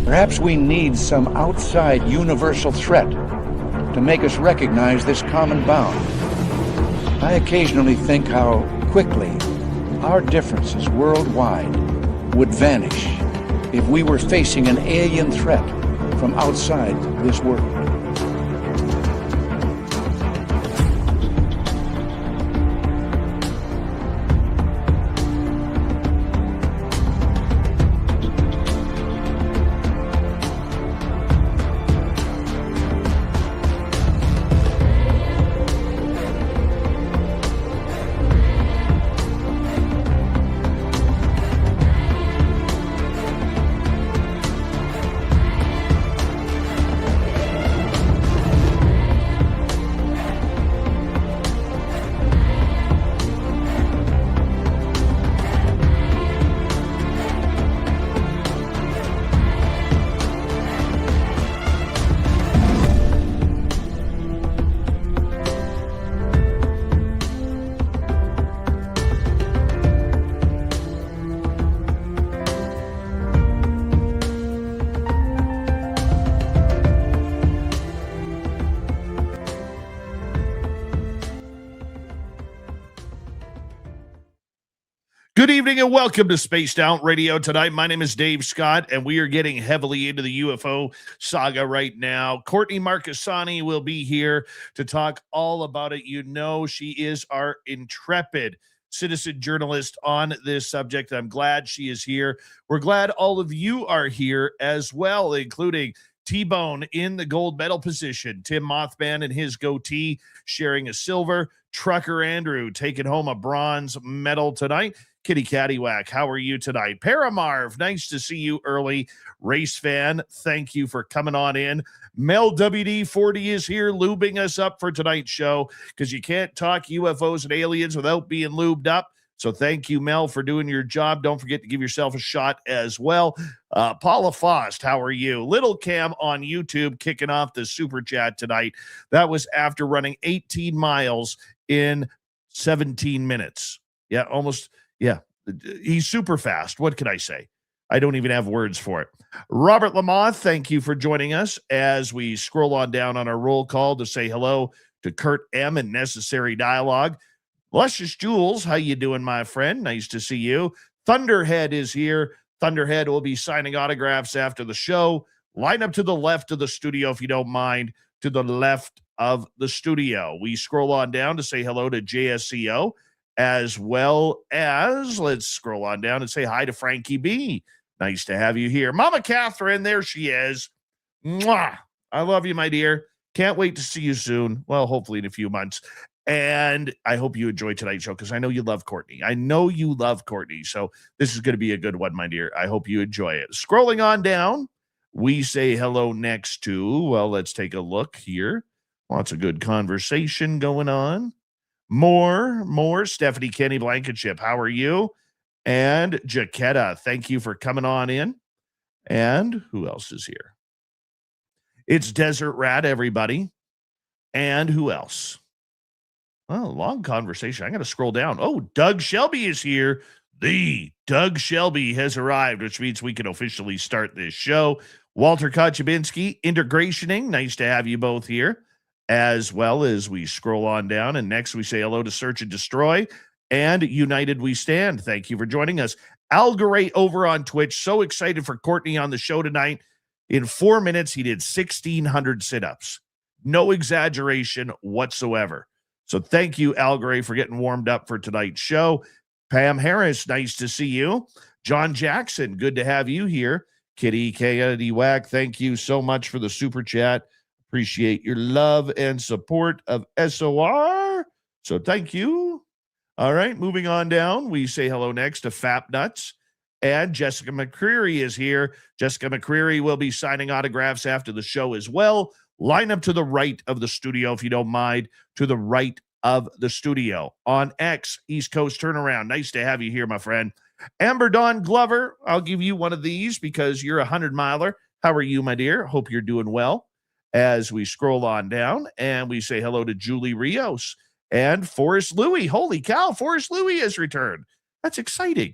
Perhaps we need some outside universal threat to make us recognize this common bound. I occasionally think how quickly our differences worldwide would vanish if we were facing an alien threat from outside this world. Good evening and welcome to Spaced Out Radio tonight. My name is Dave Scott, and we are getting heavily into the UFO saga right now. Courtney Marchesani will be here to talk all about it. You know, she is our intrepid citizen journalist on this subject. I'm glad she is here. We're glad all of you are here as well, including T-Bone in the gold medal position, Tim Mothman and his goatee sharing a silver, Trucker Andrew taking home a bronze medal tonight. Kitty Caddywhack, how are you tonight? Paramarv, nice to see you early. Race fan, thank you for coming on in. Mel WD40 is here lubing us up for tonight's show because you can't talk UFOs and aliens without being lubed up. So thank you, Mel, for doing your job. Don't forget to give yourself a shot as well. Paula Fost, how are you? Little Cam on YouTube kicking off the super chat tonight. That was after running 18 miles in 17 minutes. Yeah, almost. Yeah, he's super fast. What can I say? I don't even have words for it. Robert Lamont, thank you for joining us as we scroll on down on our roll call to say hello to Kurt M. and Necessary Dialogue. Luscious Jules, how you doing, my friend? Nice to see you. Thunderhead is here. Thunderhead will be signing autographs after the show. Line up to the left of the studio if you don't mind, to the left of the studio. We scroll on down to say hello to JSCO. As well as, let's scroll on down and say hi to Frankie B. Nice to have you here. Mama Catherine, there she is. Mwah! I love you, my dear. Can't wait to see you soon. Well, hopefully in a few months. And I hope you enjoy tonight's show because I know you love Courtney. I know you love Courtney. So this is going to be a good one, my dear. I hope you enjoy it. Scrolling on down, we say hello next to, well, let's take a look here. Lots of good conversation going on. More Stephanie Kenny Blankenship. How are you? And Jaquetta, thank you for coming on in. And who else is here? It's Desert Rat, everybody. And who else? Well, long conversation. I'm going to scroll down. Oh, Doug Shelby is here. The Doug Shelby has arrived, which means we can officially start this show. Walter Kochabinski, Integrationing. Nice to have you both here. As well as we scroll on down. And next we say hello to Search and Destroy and United We Stand. Thank you for joining us. Algaray over on Twitch. So excited for Courtney on the show tonight. In 4 minutes, he did 1,600 sit-ups. No exaggeration whatsoever. So thank you, Algaray, for getting warmed up for tonight's show. Pam Harris, nice to see you. John Jackson, good to have you here. Kitty Kennedy Wack, thank you so much for the super chat. Appreciate your love and support of SOR. So thank you. All right, moving on down. We say hello next to Fap Nuts. And Jessica McCreary is here. Jessica McCreary will be signing autographs after the show as well. Line up to the right of the studio, if you don't mind, to the right of the studio. On X, East Coast Turnaround. Nice to have you here, my friend. Amber Dawn Glover, I'll give you one of these because you're a 100-miler. How are you, my dear? Hope you're doing well. As we scroll on down and we say hello to Julie Rios and Forrest Louie. Holy cow, Forrest Louie has returned. That's exciting.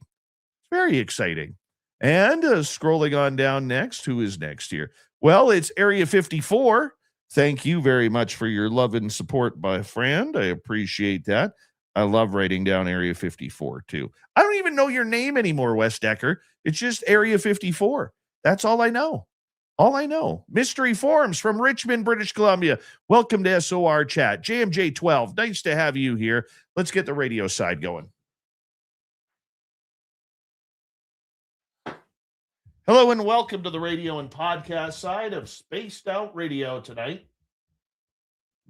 Very exciting. And scrolling on down next, who is next here? Well, it's Area 54. Thank you very much for your love and support, my friend. I appreciate that. I love writing down Area 54 too. I don't even know your name anymore, Wes Decker. It's just Area 54. That's all I know. All I know. Mystery Forums from Richmond, British Columbia. Welcome to SOR Chat. JMJ12, nice to have you here. Let's get the radio side going. Hello and welcome to the radio and podcast side of Spaced Out Radio tonight.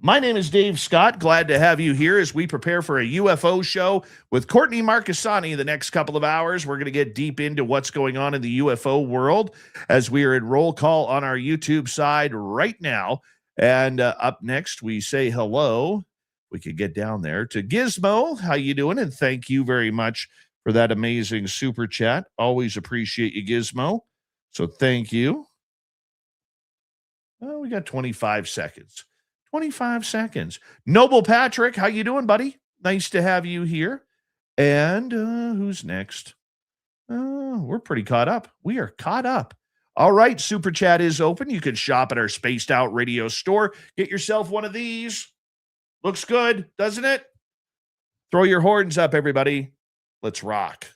My name is Dave Scott. Glad to have you here as we prepare for a UFO show with Courtney Marchesani the next couple of hours. We're going to get deep into what's going on in the UFO world as we are at roll call on our YouTube side right now. And up next, we say hello. We could get down there to Gizmo. How you doing? And thank you very much for that amazing super chat. Always appreciate you, Gizmo. So thank you. Oh, we got 25 seconds. 25 seconds. Noble Patrick, how you doing, buddy? Nice to have you here. And who's next? We're pretty caught up. We are caught up. All right, Super Chat is open. You can shop at our Spaced Out Radio store. Get yourself one of these. Looks good, doesn't it? Throw your horns up, everybody. Let's rock.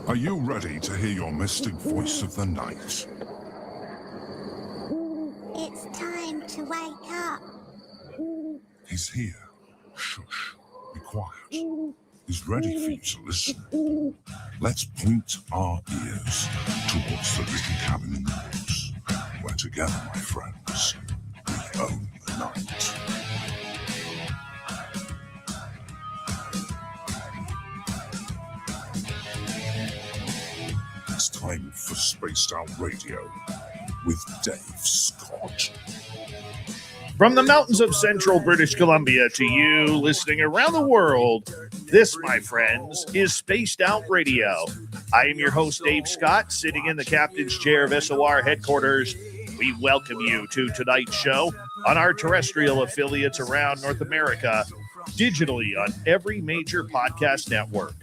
Are you ready to hear your mystic voice of the night? It's time to wake up. He's here. Shush. Be quiet. He's ready for you to listen. Let's point our ears towards the little cabin in the woods, where together, my friends, we own the night. It's time for Spaced Out Radio with Dave Scott. From the mountains of central British Columbia to you listening around the world, this, my friends, is Spaced Out Radio. I am your host, Dave Scott, sitting in the captain's chair of SOR headquarters. We welcome you to tonight's show on our terrestrial affiliates around North America, digitally on every major podcast network.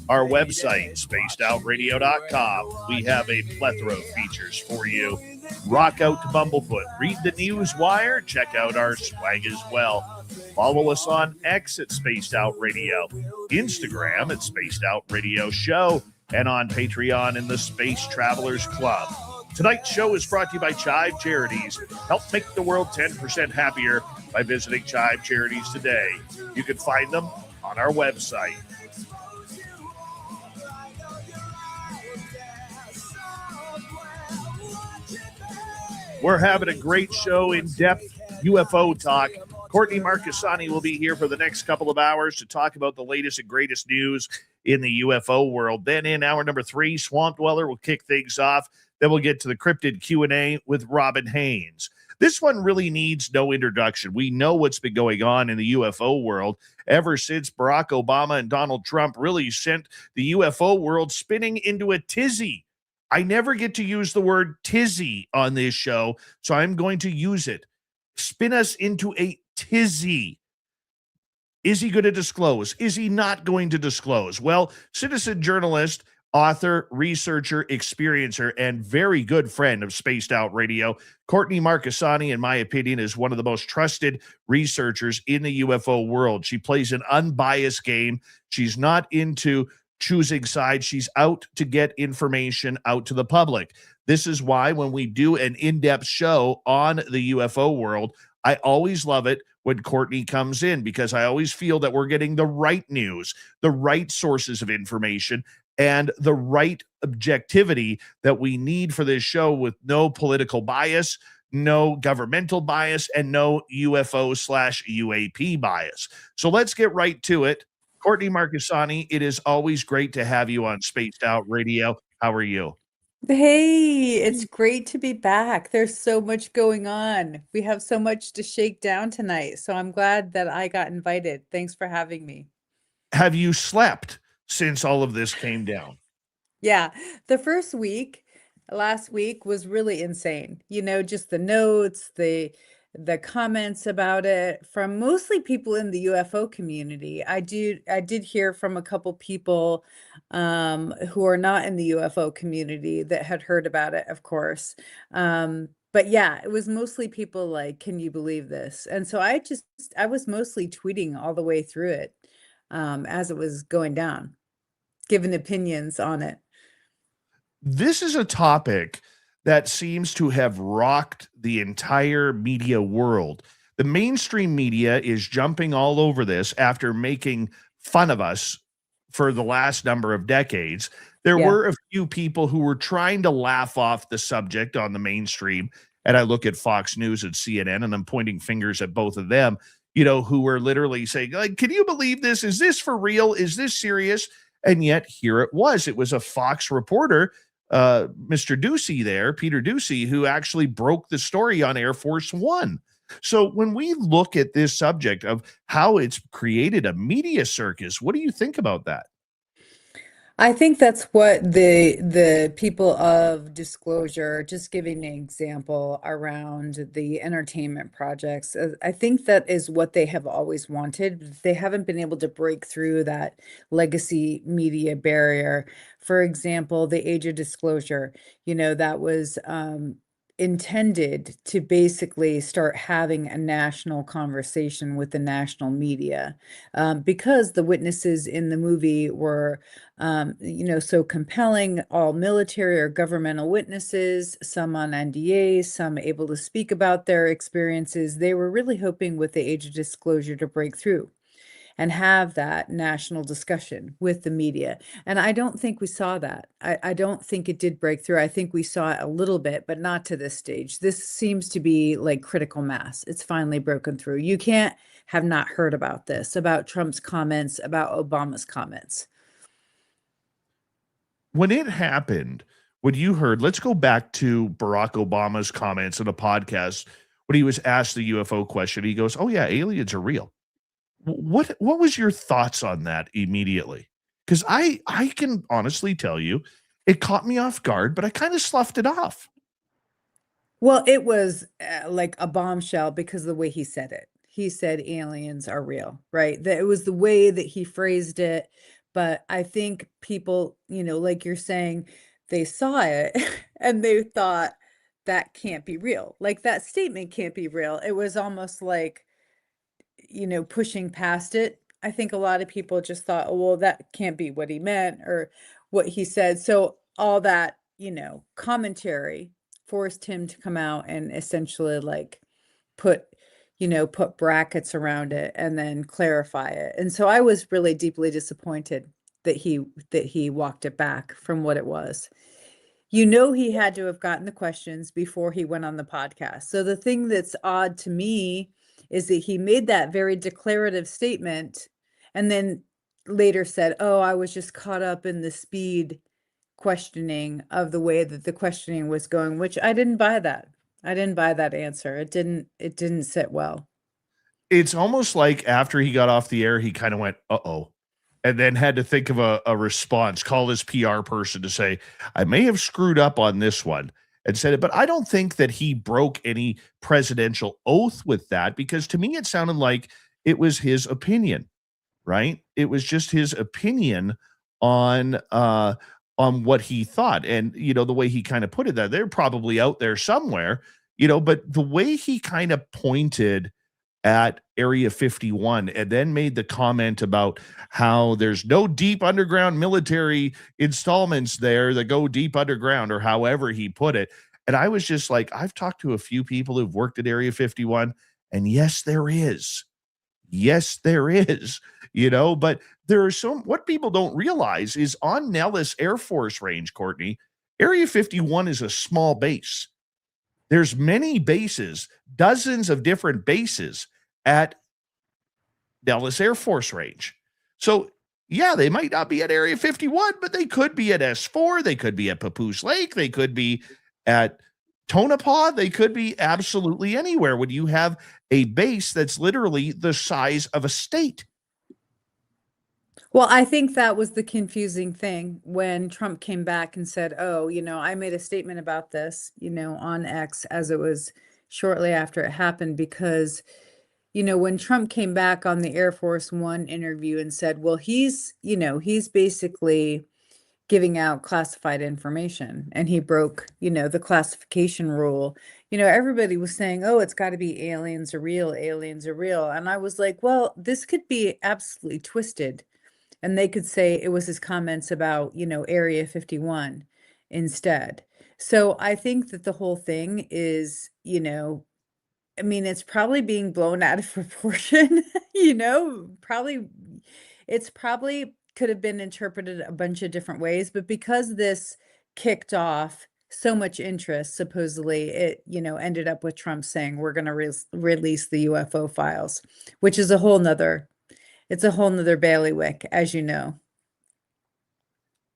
Our website, spacedoutradio.com. We have a plethora of features for you. Rock out to Bumblefoot. Read the news wire. Check out our swag as well. Follow us on X at Spaced Out Radio, Instagram at Spaced Out Radio Show, and on Patreon in the Space Travelers Club. Tonight's show is brought to you by Chive Charities. Help make the world 10% happier by visiting Chive Charities today. You can find them on our website. We're having a great show, in-depth UFO talk. Courtney Marchesani will be here for the next couple of hours to talk about the latest and greatest news in the UFO world. Then in hour number 3, Swamp Dweller will kick things off. Then we'll get to the cryptid Q&A with Robin Haynes. This one really needs no introduction. We know what's been going on in the UFO world ever since Barack Obama and Donald Trump really sent the UFO world spinning into a tizzy. I never get to use the word tizzy on this show, so I'm going to use it. Spin us into a tizzy. Is he going to disclose? Is he not going to disclose? Well, citizen journalist, author, researcher, experiencer, and very good friend of Spaced Out Radio, Courtney Marchesani, in my opinion, is one of the most trusted researchers in the UFO world. She plays an unbiased game. She's not into choosing sides. She's out to get information out to the public. This is why when we do an in-depth show on the UFO world, I always love it when Courtney comes in, because I always feel that we're getting the right news, the right sources of information, and the right objectivity that we need for this show, with no political bias, no governmental bias, and no UFO/UAP bias. So let's get right to it. Courtney Marchesani, it is always great to have you on Spaced Out Radio. How are you? Hey, it's great to be back. There's so much going on. We have so much to shake down tonight. So I'm glad that I got invited. Thanks for having me. Have you slept since all of this came down? Yeah, the first week, last week was really insane. You know, just the notes, the the comments about it from mostly people in the UFO community. I did hear from a couple people who are not in the UFO community that had heard about it, of course. But yeah, it was mostly people like, can you believe this? And so I was mostly tweeting all the way through it as it was going down, giving opinions on it. This is a topic that seems to have rocked the entire media world. The mainstream media is jumping all over this after making fun of us for the last number of decades. There Yeah. were a few people who were trying to laugh off the subject on the mainstream. And I look at Fox News and CNN, and I'm pointing fingers at both of them, who were literally saying, like, can you believe this? Is this for real? Is this serious? And yet here it was. It was a Fox reporter, Mr. Ducey there, Peter Ducey, who actually broke the story on Air Force One. So when we look at this subject of how it's created a media circus, what do you think about that? I think that's what the people of disclosure, just giving an example around the entertainment projects, I think that is what they have always wanted. They haven't been able to break through that legacy media barrier. For example, the age of disclosure, that was intended to basically start having a national conversation with the national media, because the witnesses in the movie were so compelling, all military or governmental witnesses, some on NDAs, some able to speak about their experiences. They were really hoping with the age of disclosure to break through and have that national discussion with the media. And I don't think we saw that. I don't think it did break through. I think we saw it a little bit, but not to this stage. This seems to be like critical mass. It's finally broken through. You can't have not heard about this, about Trump's comments, about Obama's comments. When it happened, when you heard, let's go back to Barack Obama's comments in a podcast when he was asked the UFO question. He goes, "Oh yeah, aliens are real." What was your thoughts on that immediately? Because I can honestly tell you, it caught me off guard, but I kind of sloughed it off. Well, it was like a bombshell because of the way he said it. He said aliens are real, right? That it was the way that he phrased it. But I think people, like you're saying, they saw it and they thought that can't be real. Like that statement can't be real. It was almost like, pushing past it. I think a lot of people just thought, oh, well, that can't be what he meant or what he said. So all that, commentary forced him to come out and essentially like put, put brackets around it and then clarify it. And so I was really deeply disappointed that he walked it back from what it was. He had to have gotten the questions before he went on the podcast. So the thing that's odd to me is that he made that very declarative statement and then later said, "Oh, I was just caught up in the speed questioning of the way that the questioning was going," which I didn't buy that. I didn't buy that answer. It didn't sit well. It's almost like after he got off the air, he kind of went, "Uh-oh," and then had to think of a response, call his PR person to say, "I may have screwed up on this one," and said it. But I don't think that he broke any presidential oath with that, because to me, it sounded like it was his opinion, right? It was just his opinion on on what he thought. And the way he kind of put it, that they're probably out there somewhere, but the way he kind of pointed at Area 51 and then made the comment about how there's no deep underground military installments there that go deep underground, or however he put it. And I was just like, I've talked to a few people who've worked at Area 51, and yes, there is. Yes, there is, but there are what people don't realize is on Nellis Air Force Range, Courtney, Area 51 is a small base. There's many bases, dozens of different bases at Nellis Air Force Range. So, yeah, they might not be at Area 51, but they could be at S4. They could be at Papoose Lake. They could be at Tonopah. They could be absolutely anywhere when you have a base that's literally the size of a state. Well, I think that was the confusing thing when Trump came back and said, "Oh, I made a statement about this, on X as it was shortly after it happened because, when Trump came back on the Air Force One interview and said, well, he's basically giving out classified information and he broke, the classification rule. Everybody was saying, oh, it's got to be aliens are real, aliens are real. And I was like, well, this could be absolutely twisted. And they could say it was his comments about, Area 51 instead. So I think that the whole thing is, it's probably being blown out of proportion, probably it's probably could have been interpreted a bunch of different ways, but because this kicked off so much interest, supposedly it, ended up with Trump saying we're going to release the UFO files, which is it's a whole nother bailiwick, as you know.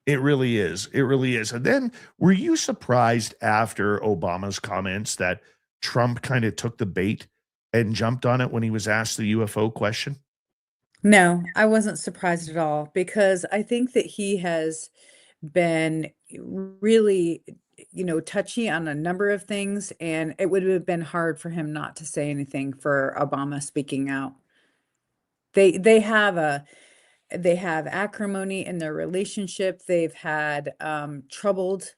It really is. It really is. And then were you surprised after Obama's comments that Trump kind of took the bait and jumped on it when he was asked the UFO question? No, I wasn't surprised at all because I think that he has been really, touchy on a number of things, and it would have been hard for him not to say anything for Obama speaking out. They have acrimony in their relationship. They've had troubled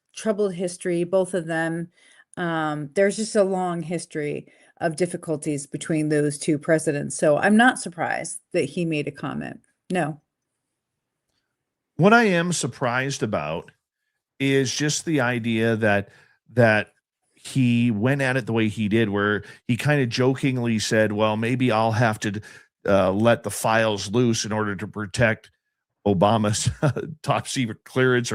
history, both of them. There's just a long history of difficulties between those two presidents. So I'm not surprised that he made a comment. No. What I am surprised about is just the idea that he went at it the way he did, where he kind of jokingly said, well, maybe I'll have to let the files loose in order to protect Obama's top secret clearance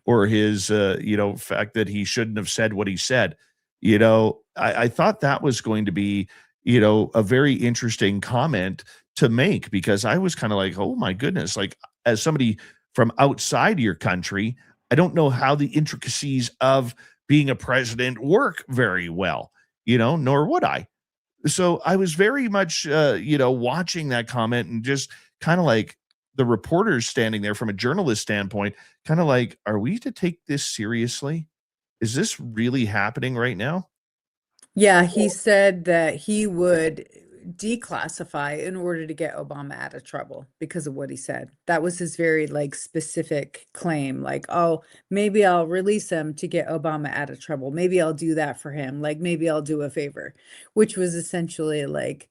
or his fact that he shouldn't have said what he said. I thought that was going to be a very interesting comment to make, because I was kind of like, oh my goodness, like as somebody from outside your country, I don't know how the intricacies of being a president work very well, nor would I. So I was very much watching that comment and just kind of like the reporters standing there from a journalist standpoint, kind of like, are we to take this seriously? Is this really happening right now? Yeah, he said that he would declassify in order to get Obama out of trouble because of what he said. That was his very specific claim, like, oh, maybe I'll release him to get Obama out of trouble. Maybe I'll do that for him. Like maybe I'll do a favor, which was essentially like,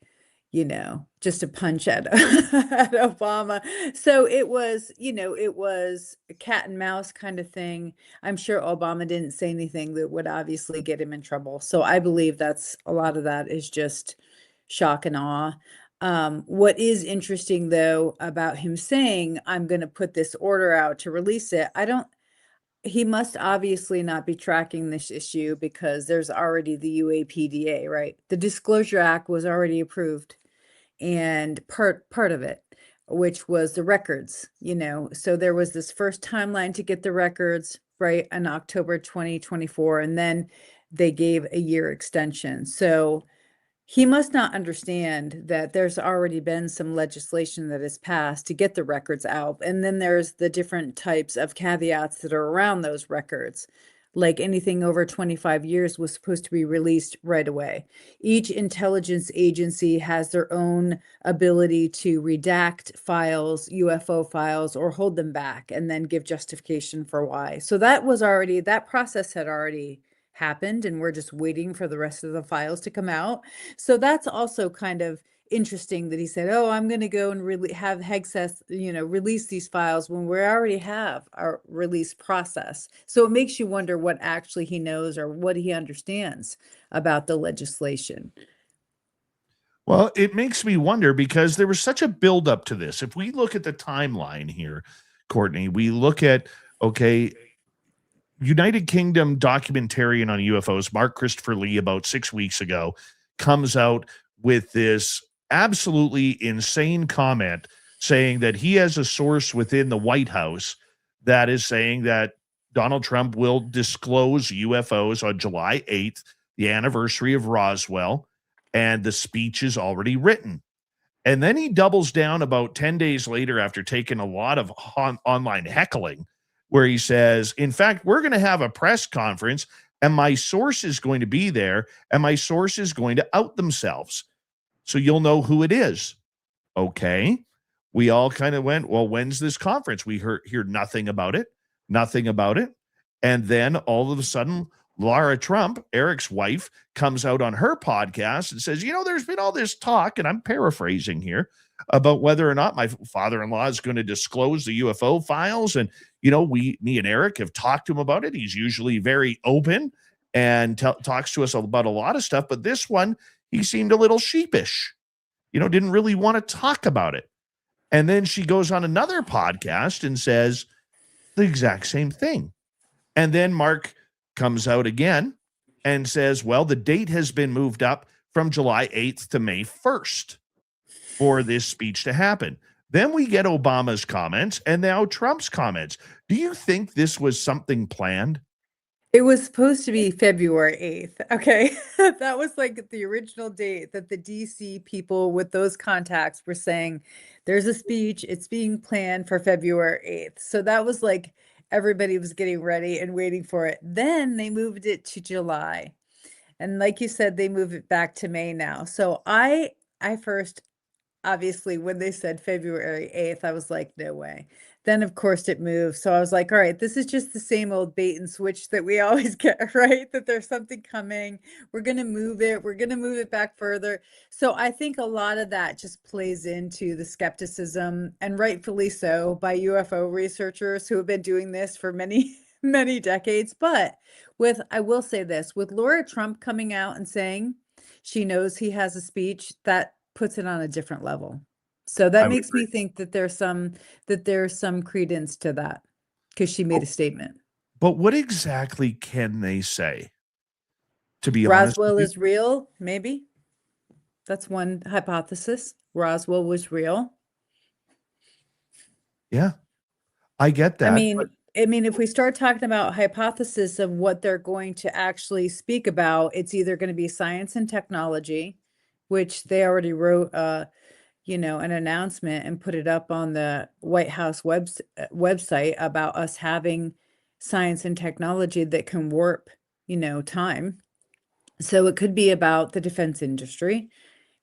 just a punch at, at Obama. So it was, it was a cat and mouse kind of thing. I'm sure Obama didn't say anything that would obviously get him in trouble. So I believe that's a lot of that is just shock and awe. What is interesting though about him saying, I'm going to put this order out to release it, he must obviously not be tracking this issue because there's already the UAPDA, right? The Disclosure Act was already approved, and part of it, which was the records, so there was this first timeline to get the records right in October 2024, and then they gave a year extension. So he must not understand that there's already been some legislation that has passed to get the records out. And then there's the different types of caveats that are around those records. Like anything over 25 years was supposed to be released right away. Each intelligence agency has their own ability to redact files, UFO files, or hold them back and then give justification for why. So that process had already happened, and we're just waiting for the rest of the files to come out. So that's also kind of interesting that he said, oh, I'm going to go and really have Hegseth, release these files when we already have our release process. So it makes you wonder what actually he knows or what he understands about the legislation. Well, it makes me wonder because there was such a buildup to this. If we look at the timeline here, Courtney, we look at, okay, United Kingdom documentarian on UFOs, Mark Christopher Lee, about 6 weeks ago, comes out with this absolutely insane comment saying that he has a source within the White House that is saying that Donald Trump will disclose UFOs on July 8th, the anniversary of Roswell, and the speech is already written. And then he doubles down about 10 days later after taking a lot of online heckling, where he says, in fact, we're going to have a press conference and my source is going to be there, and my source is going to out themselves. So you'll know who it is. Okay. We all kind of went, well, when's this conference? We hear nothing about it, nothing about it. And then all of a sudden, Laura Trump, Eric's wife, comes out on her podcast and says, there's been all this talk, and I'm paraphrasing here, about whether or not my father-in-law is going to disclose the UFO files. And, me and Eric have talked to him about it. He's usually very open and talks to us about a lot of stuff. But this one, he seemed a little sheepish, didn't really want to talk about it. And then she goes on another podcast and says the exact same thing. And then Mark comes out again and says, well, the date has been moved up from July 8th to May 1st for this speech to happen. Then we get Obama's comments and now Trump's comments. Do you think this was something planned? It was supposed to be February 8th. Okay. That was like the original date that the DC people with those contacts were saying there's a speech. It's being planned for February 8th. So that was like everybody was getting ready and waiting for it. Then they moved it to July. And like you said, they move it back to May now. So I first, obviously, when they said February 8th, I was like, no way. Then, of course, it moved. So I was like, all right, this is just the same old bait and switch that we always get, right? That there's something coming. We're going to move it. We're going to move it back further. So I think a lot of that just plays into the skepticism, and rightfully so, by UFO researchers who have been doing this for many, many decades. But I will say this, with Laura Trump coming out and saying she knows he has a speech, that puts it on a different level. So that makes me think that there's some credence to that, because she made a statement. But what exactly can they say? To be honest, Roswell is real, maybe. That's one hypothesis. Roswell was real. Yeah, I get that. I mean, if we start talking about hypothesis of what they're going to actually speak about, it's either going to be science and technology, which they already wrote an announcement and put it up on the White House website about us having science and technology that can warp, time. So it could be about the defense industry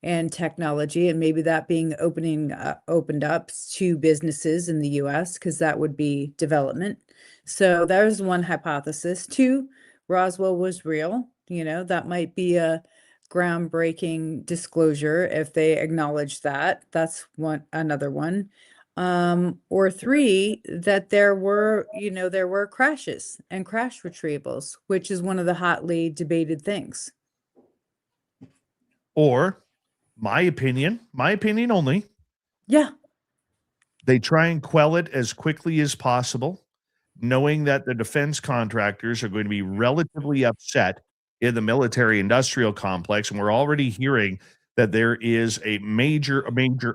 and technology, and maybe that being opened up to businesses in the US, because that would be development. So there's one hypothesis. Two, Roswell was real. That might be a groundbreaking disclosure if they acknowledge that. That's another one. Or three, that there were crashes and crash retrievals, which is one of the hotly debated things. Or my opinion only. Yeah. They try and quell it as quickly as possible, knowing that the defense contractors are going to be relatively upset in the military industrial complex. And we're already hearing that there is a major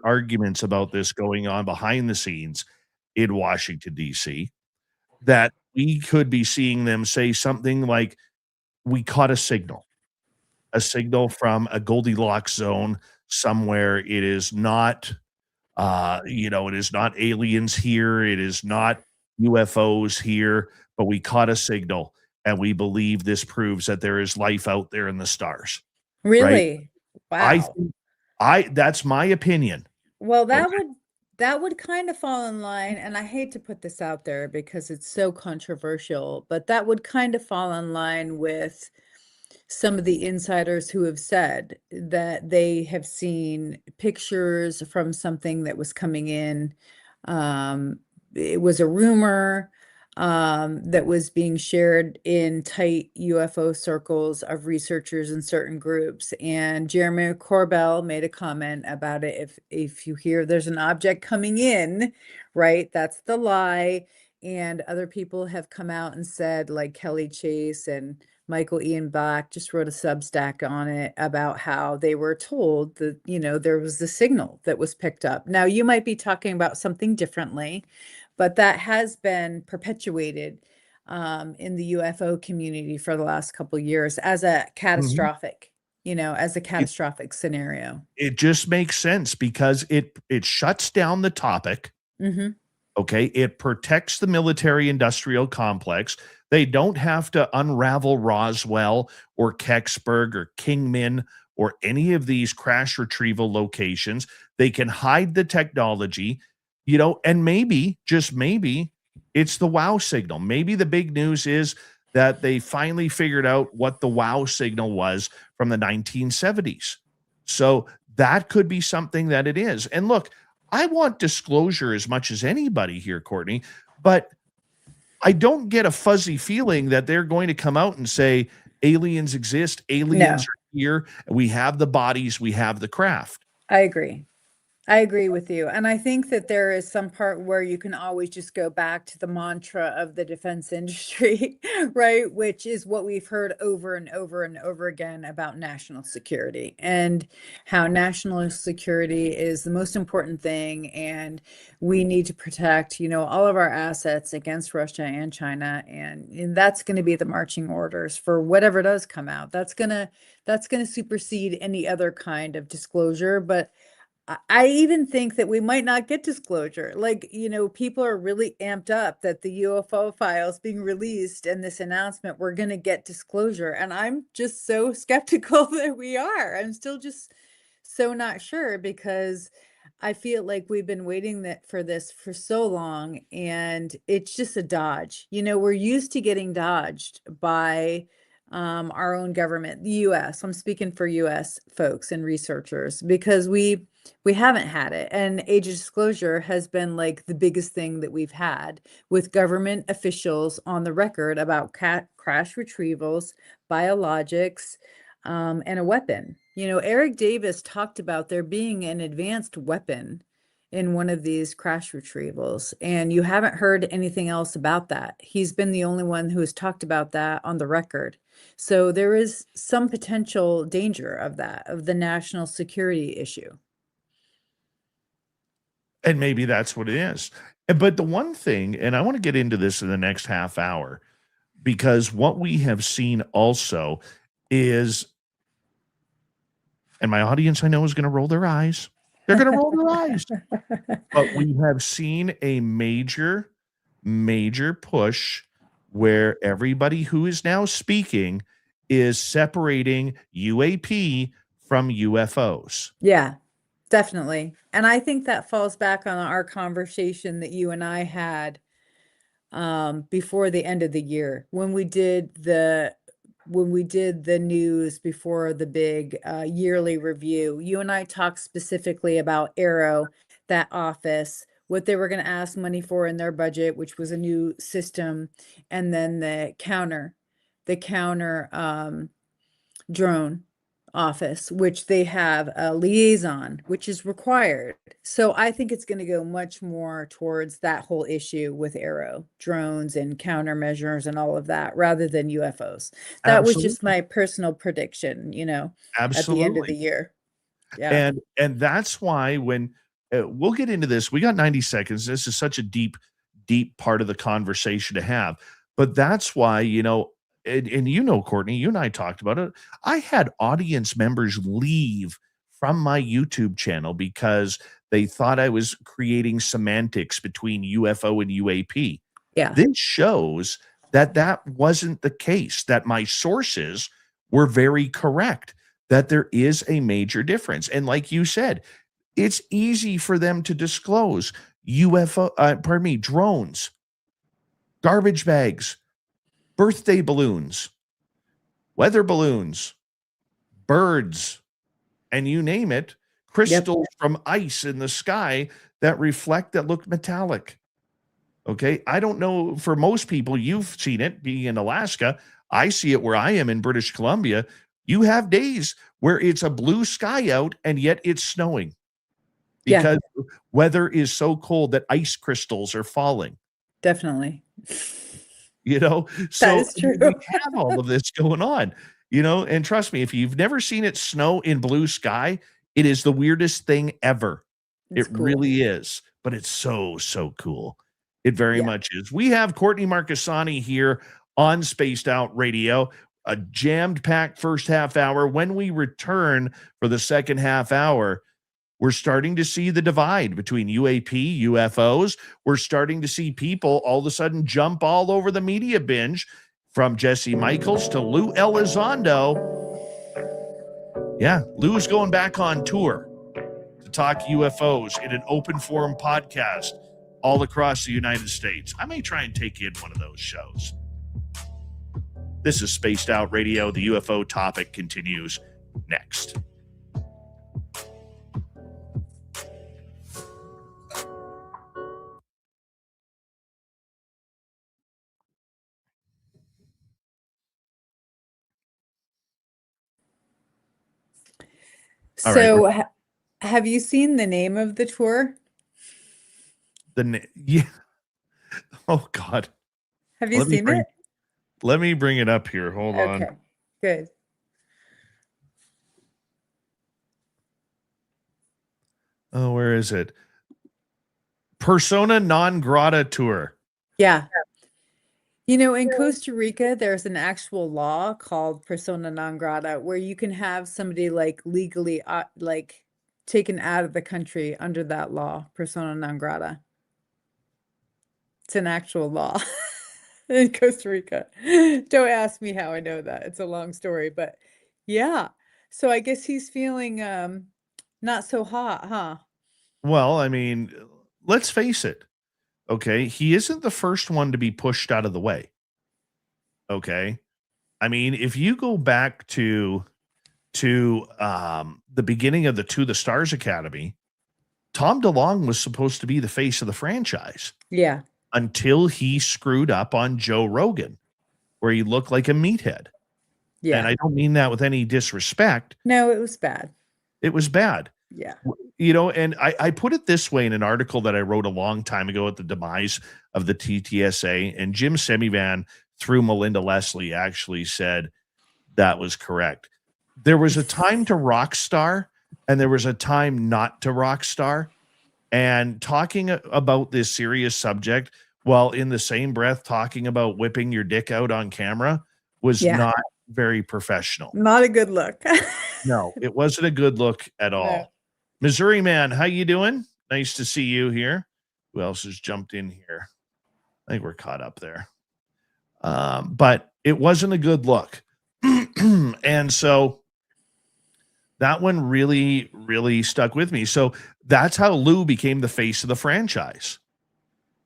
arguments about this going on behind the scenes in Washington, D.C., that we could be seeing them say something like, we caught a signal from a Goldilocks zone somewhere. It is not, it is not aliens here. It is not UFOs here, but we caught a signal. And we believe this proves that there is life out there in the stars. Really? Right? Wow. That's my opinion. Well, that would kind of fall in line, and I hate to put this out there because it's so controversial, but that would kind of fall in line with some of the insiders who have said that they have seen pictures from something that was coming in. It was a rumor that was being shared in tight UFO circles of researchers in certain groups. And Jeremy Corbell made a comment about it. If you hear there's an object coming in, right, that's the lie. And other people have come out and said, like Kelly Chase and Michael Ian Black just wrote a Substack on it about how they were told that, there was the signal that was picked up. Now, you might be talking about something differently, but that has been perpetuated in the UFO community for the last couple of years as a catastrophic, scenario. It just makes sense because it shuts down the topic. Mm-hmm. Okay. It protects the military industrial complex. They don't have to unravel Roswell or Kecksburg or Kingman or any of these crash retrieval locations. They can hide the technology, and maybe, just maybe, it's the wow signal. Maybe the big news is that they finally figured out what the wow signal was from the 1970s. So that could be something that it is. And look, I want disclosure as much as anybody here, Courtney, but I don't get a fuzzy feeling that they're going to come out and say aliens exist, aliens No, are here, we have the bodies, we have the craft. I agree. I agree with you. And I think that there is some part where you can always just go back to the mantra of the defense industry, right? Which is what we've heard over and over and over again about national security and how national security is the most important thing. And we need to protect, all of our assets against Russia and China. And that's going to be the marching orders for whatever does come out. That's going to supersede any other kind of disclosure. But I even think that we might not get disclosure. Like, people are really amped up that the UFO files being released and this announcement, we're going to get disclosure. And I'm just so skeptical that we are. I'm still just so not sure because I feel like we've been waiting for this for so long and it's just a dodge. We're used to getting dodged by our own government, the US. I'm speaking for US folks and researchers because we haven't had it. And age of disclosure has been like the biggest thing that we've had with government officials on the record about crash retrievals, biologics, and a weapon. Eric Davis talked about there being an advanced weapon in one of these crash retrievals, and you haven't heard anything else about that. He's been the only one who has talked about that on the record. So there is some potential danger of that, of the national security issue. And maybe that's what it is. But the one thing, and I want to get into this in the next half hour, because what we have seen also is, and my audience I know is going to roll their eyes. They're going to roll their eyes. But we have seen a major, major push where everybody who is now speaking is separating UAP from UFOs. Yeah, definitely. And I think that falls back on our conversation that you and I had before the end of the year when we did the news before the big yearly review. You and I talked specifically about Arrow, that office, what they were going to ask money for in their budget, which was a new system, and then the counter drone office, which they have a liaison, which is required. So I think it's going to go much more towards that whole issue with Arrow, drones and countermeasures and all of that, rather than UFOs. That was just Absolutely. my personal prediction, at the end of the Absolutely. year. Yeah. And that's why when we'll get into this, we got 90 seconds. This is such a deep, deep part of the conversation to have. But that's why, and Courtney, you and I talked about it. I had audience members leave from my YouTube channel because they thought I was creating semantics between UFO and UAP. Yeah. This shows that wasn't the case, that my sources were very correct, that there is a major difference. And like you said, it's easy for them to disclose drones, garbage bags, birthday balloons, weather balloons, birds, and you name it, crystals from ice in the sky that look metallic. Okay. I don't know, for most people, you've seen it being in Alaska. I see it where I am in British Columbia. You have days where it's a blue sky out and yet it's snowing because weather is so cold that ice crystals are falling. Definitely. So That is true. we have all of this going on, and trust me, if you've never seen it snow in blue sky, it is the weirdest thing ever. It's It cool. really is, but it's so, so cool. It very much is. We have Courtney Marchesani here on Spaced Out Radio, a jammed packed first half hour. When we return for the second half hour, We're starting to see the divide between UAP, UFOs. We're starting to see people all of a sudden jump all over the media binge, from Jesse Michaels to Lou Elizondo. Yeah, Lou's going back on tour to talk UFOs in an open forum podcast all across the United States. I may try and take in one of those shows. This is Spaced Out Radio. The UFO topic continues next. All So, right. have you seen the name of the tour? Yeah. Oh God. Have you seen it? Let me bring it up here. Hold on. Okay, good. Oh, where is it? Persona non grata tour. Yeah. You know, in Costa Rica, there's an actual law called persona non grata where you can have somebody like legally like taken out of the country under that law, persona non grata. It's an actual law in Costa Rica. Don't ask me how I know that. It's a long story, but yeah. So I guess he's feeling not so hot, huh? Well, I mean, let's face it. Okay. He isn't the first one to be pushed out of the way. Okay. I mean, if you go back to the beginning of the To the Stars Academy, Tom DeLonge was supposed to be the face of the franchise. Yeah. Until he screwed up on Joe Rogan, where he looked like a meathead. Yeah. And I don't mean that with any disrespect. No, it was bad. It was bad. Yeah. You know, and I put it this way in an article that I wrote a long time ago at the demise of the TTSA, and Jim Semivan, through Melinda Leslie, actually said that was correct. There was a time to rock star, and there was a time not to rock star. And talking about this serious subject while in the same breath talking about whipping your dick out on camera was not very professional. Not a good look. No, it wasn't a good look at all. No. Missouri man, how you doing? Nice to see you here. Who else has jumped in here? I think we're caught up there. But it wasn't a good look. And so that one really, really stuck with me. So that's how Lou became the face of the franchise.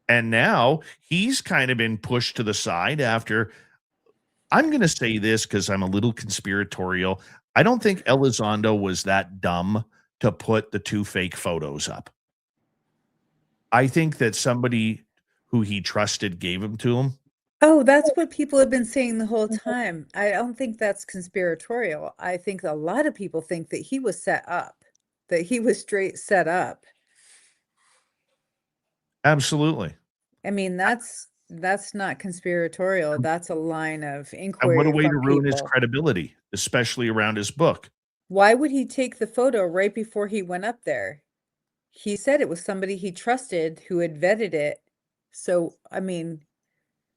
And now he's kind of been pushed to the side after, I'm going to say this because I'm a little conspiratorial. I don't think Elizondo was that dumb to put the 2 fake photos up. I think that somebody who he trusted gave them to him. Oh, that's what people have been saying the whole time. I don't think that's conspiratorial. I think a lot of people think that he was set up, that he was straight set up. Absolutely. I mean, that's not conspiratorial. That's a line of inquiry. And what a way to from ruin his people. credibility, especially around his book. Why would he take the photo right before he went up there? He said it was somebody he trusted who had vetted it. So, I mean,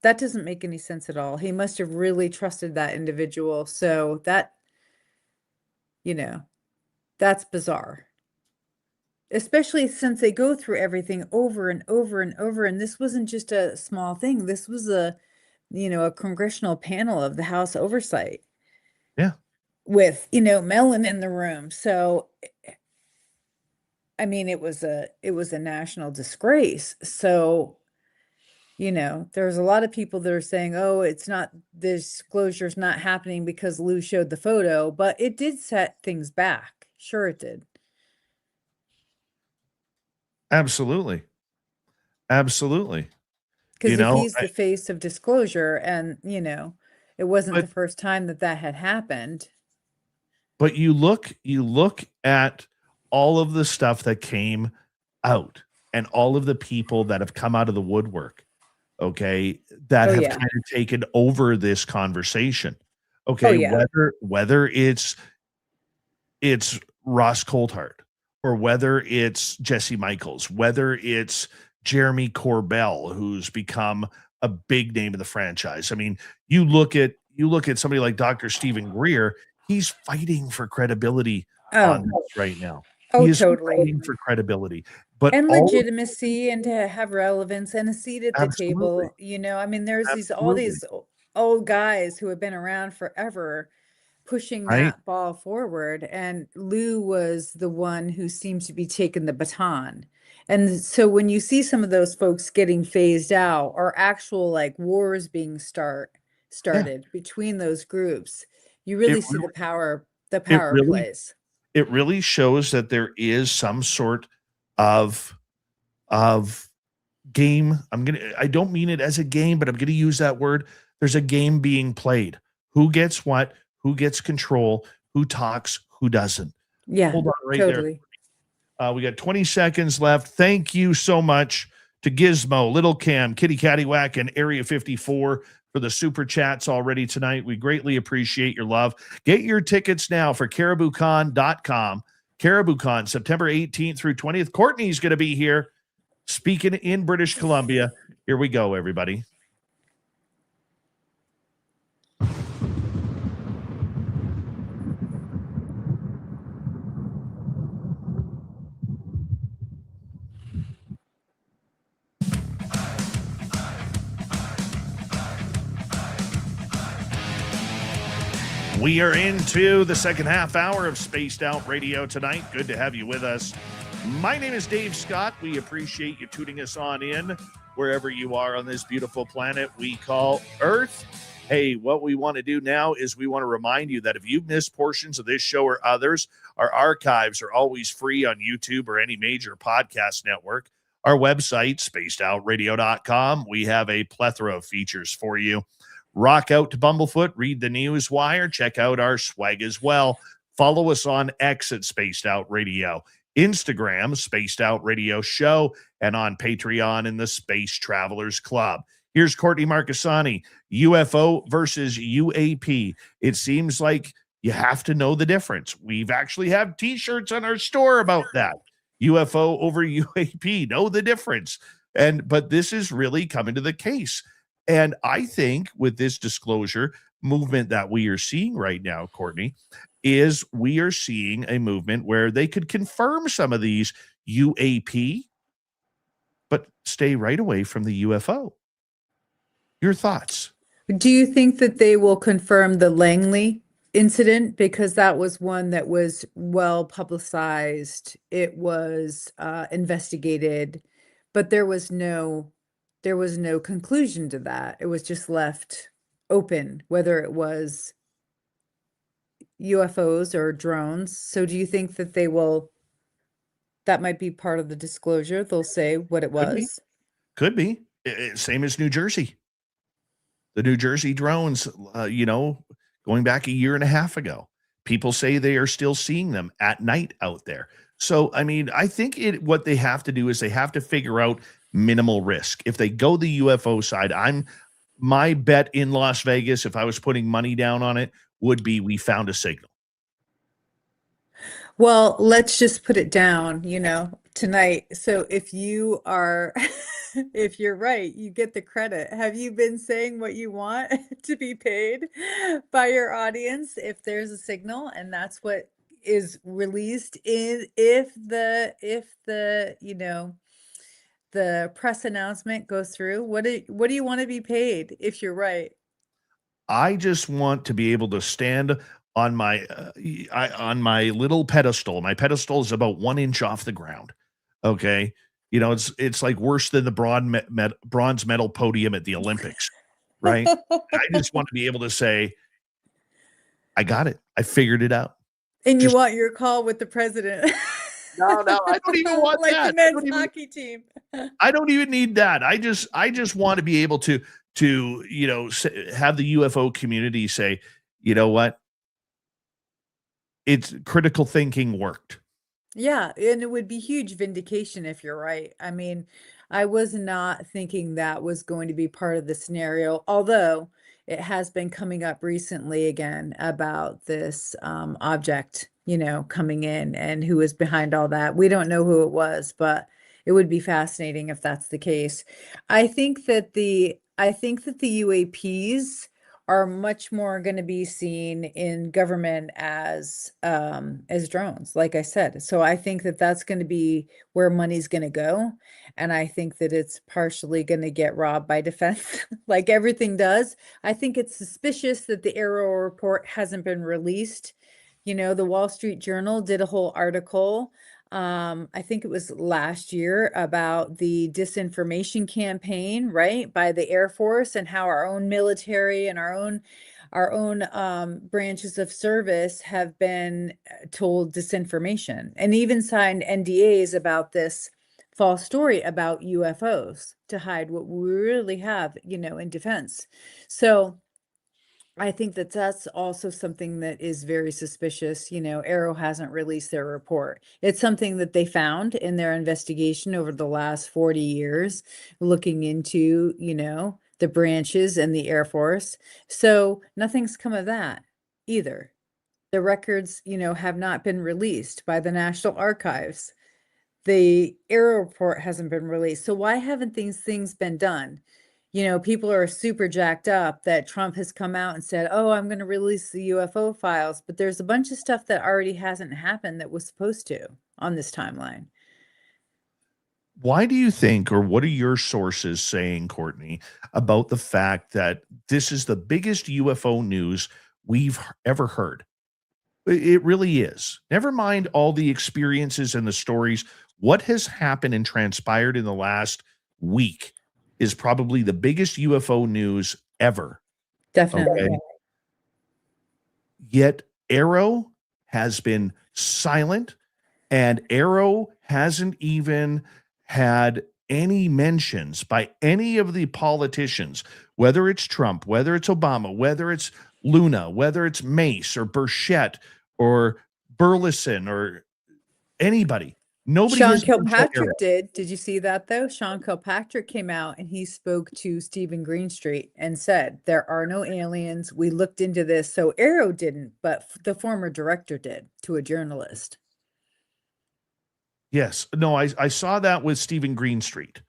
that doesn't make any sense at all. He must have really trusted that individual. So that, you know, that's bizarre. Especially since they go through everything over and over and over. And this wasn't just a small thing. This was a congressional panel of the House Oversight. Yeah. With, Mellon in the room. So, I mean, it was a national disgrace. So, there's a lot of people that are saying, oh, disclosure's not happening because Lou showed the photo, but it did set things back. Sure it did. Absolutely. Absolutely. Because if he's the face of disclosure and, it wasn't the first time that had happened. But you look at all of the stuff that came out and all of the people that have come out of the woodwork, okay, that have kind of taken over this conversation. Okay, whether it's Ross Coulthart or whether it's Jesse Michaels, whether it's Jeremy Corbell, who's become a big name of the franchise. I mean, you look at somebody like Dr. Stephen Greer, he's fighting for credibility on this right now. Oh, He is totally. fighting for credibility. But And all of legitimacy and to have relevance and a seat at the absolutely, table. I mean, there's all absolutely, these old guys who have been around forever pushing right? that ball forward. And Lou was the one who seemed to be taking the baton. And so when you see some of those folks getting phased out or actual like wars being Yeah. started between those groups, you It really see really the it power really plays. it really shows that there is some sort of of game. I don't mean it as a game, but I'm gonna use that word. There's a game being played. Who gets what? Who gets control? Who talks? Who doesn't? Yeah, Hold on right there. totally. We got 20 seconds left. Thank you so much to Gizmo, Little Cam, Kitty Cattywhack, and Area 54 for the super chats already tonight. We greatly appreciate your love. Get your tickets now for cariboucon.com. CaribouCon, September 18th through 20th. Courtney's going to be here speaking in British Columbia. Here we go, everybody. We are into the second half hour of Spaced Out Radio tonight. Good to have you with us. My name is Dave Scott. We appreciate you tuning us on in wherever you are on this beautiful planet we call Earth. Hey, what we want to do now is we want to remind you that if you've missed portions of this show or others, our archives are always free on YouTube or any major podcast network. Our website, spacedoutradio.com, we have a plethora of features for you. Rock out to Bumblefoot, read the news wire, check out our swag as well. Follow us on X at Spaced Out Radio, Instagram, Spaced Out Radio Show, and on Patreon in the Space Travelers Club. Here's Courtney Marchesani, UFO versus UAP. It seems like you have to know the difference. We've actually have t-shirts on our store about that. UFO over UAP, know the difference. But this is really coming to the case. And I think with this disclosure movement that we are seeing right now, Courtney, is we are seeing a movement where they could confirm some of these UAP, but stay right away from the UFO. Your thoughts? Do you think that they will confirm the Langley incident? Because that was one that was well publicized. It was investigated, but there was no conclusion to that. It was just left open, whether it was UFOs or drones. So do you think that that might be part of the disclosure? They'll say what it Could be. was. Could be. Same as New Jersey. The New Jersey drones, going back a year and a half ago. People say they are still seeing them at night out there. So, I mean, I think what they have to do is they have to figure out minimal risk. If they go the UFO side, my bet in Las Vegas, if I was putting money down on it, would be we found a signal. Well, let's just put it down, tonight. So if if you're right, you get the credit. Have you been saying what you want to be paid by your audience if there's a signal and that's what is released if the press announcement goes through? What do you want to be paid if you're right? I just want to be able to stand on my little pedestal. My pedestal is about 1 inch off the ground. Okay, it's like worse than the bronze medal podium at the Olympics, right? I just want to be able to say, I got it. I figured it out. And you Just want your call with the president. no, I don't even want like that. the men's hockey team. I don't even need that. I just want to be able to have the UFO community say, you know what? It's critical thinking worked. Yeah, and it would be huge vindication if you're right. I mean, I was not thinking that was going to be part of the scenario, although it has been coming up recently again about this object, coming in and who was behind all that. We don't know who it was, but it would be fascinating if that's the case. I think that the UAPs are much more going to be seen in government as drones, like I said. So I think that that's going to be where money's going to go, and I think that it's partially going to get robbed by defense, like everything does. I think it's suspicious that the Arrow report hasn't been released. You know, the Wall Street Journal did a whole article, I think it was last year, about the disinformation campaign, right, by the Air Force, and how our own military and our own branches of service have been told disinformation, and even signed NDAs about this false story about UFOs to hide what we really have, you know, in defense. So I think that that's also something that is very suspicious. You know, Arrow hasn't released their report. It's something that they found in their investigation over the last 40 years, looking into, you know, the branches and the Air Force. So nothing's come of that either. The records, you know, have not been released by the National Archives. The Arrow report hasn't been released. So why haven't these things been done? You know, people are super jacked up that Trump has come out and said, oh, I'm going to release the UFO files. But there's a bunch of stuff that already hasn't happened that was supposed to on this timeline. Why do you think, or what are your sources saying, Courtney, about the fact that this is the biggest UFO news we've ever heard? It really is. Never mind all the experiences and the stories. What has happened and transpired in the last week is probably the biggest UFO news ever. Definitely. Okay. Yet Arrow has been silent, and Arrow hasn't even had any mentions by any of the politicians, whether it's Trump, whether it's Obama, whether it's Luna, whether it's Mace or Burchett or Burleson or anybody. Nobody Sean has mentioned Arrow. Kilpatrick did. Did you see that though? Sean Kilpatrick came out and he spoke to Stephen Greenstreet and said, there are no aliens. We looked into this. So Arrow didn't, but the former director did, to a journalist. Yes. No, I saw that with Stephen Greenstreet.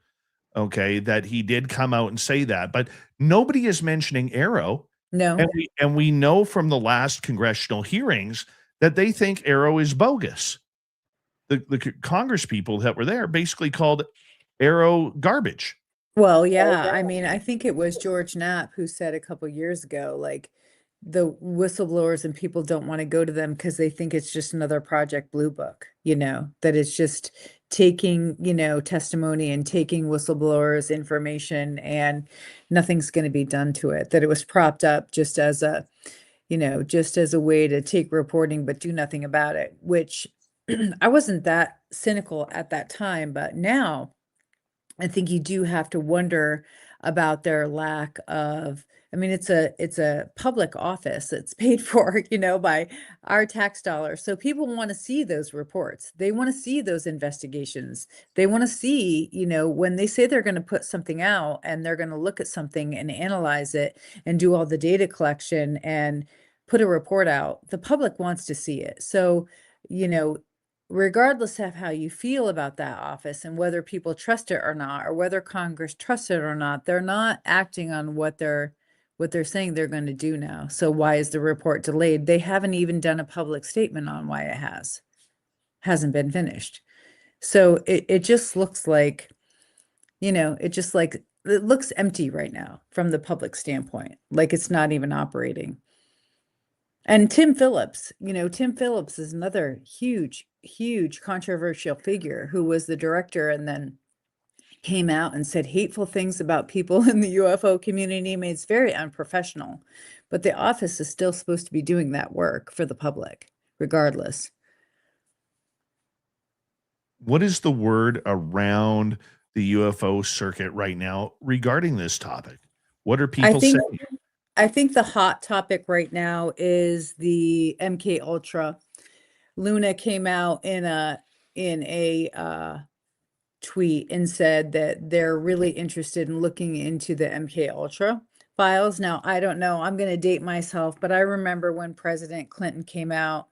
Okay, that he did come out and say that, but nobody is mentioning Arrow. No. And we know from the last congressional hearings that they think Arrow is bogus. The Congress people that were there basically called Arrow garbage. Well, yeah. I mean, I think it was George Knapp who said a couple years ago, like, the whistleblowers and people don't want to go to them because they think it's just another Project Blue Book, you know, that it's just taking, you know, testimony and taking whistleblowers' information and nothing's going to be done to it, that it was propped up just as a, you know, just as a way to take reporting but do nothing about it, which I wasn't that cynical at that time, but now I think you do have to wonder about their lack of, I mean, it's a public office that's paid for, you know, by our tax dollars. So people want to see those reports. They want to see those investigations. They want to see, you know, when they say they're going to put something out and they're going to look at something and analyze it and do all the data collection and put a report out, the public wants to see it. So, you know, regardless of how you feel about that office and whether people trust it or not, or whether Congress trusts it or not, they're not acting on what they're saying they're going to do now. So why is the report delayed? They haven't even done a public statement on why it hasn't been finished. So it just looks like, you know, it looks empty right now from the public standpoint, like it's not even operating. And Tim Phillips, you know, Tim Phillips is another huge, huge controversial figure who was the director and then came out and said hateful things about people in the UFO community. I mean, it's very unprofessional, but the office is still supposed to be doing that work for the public, regardless. What is the word around the UFO circuit right now regarding this topic? What are people saying? I think the hot topic right now is the MK Ultra. Luna came out in a tweet and said that they're really interested in looking into the MK Ultra files. Now, I don't know, I'm going to date myself, but I remember when President Clinton came out,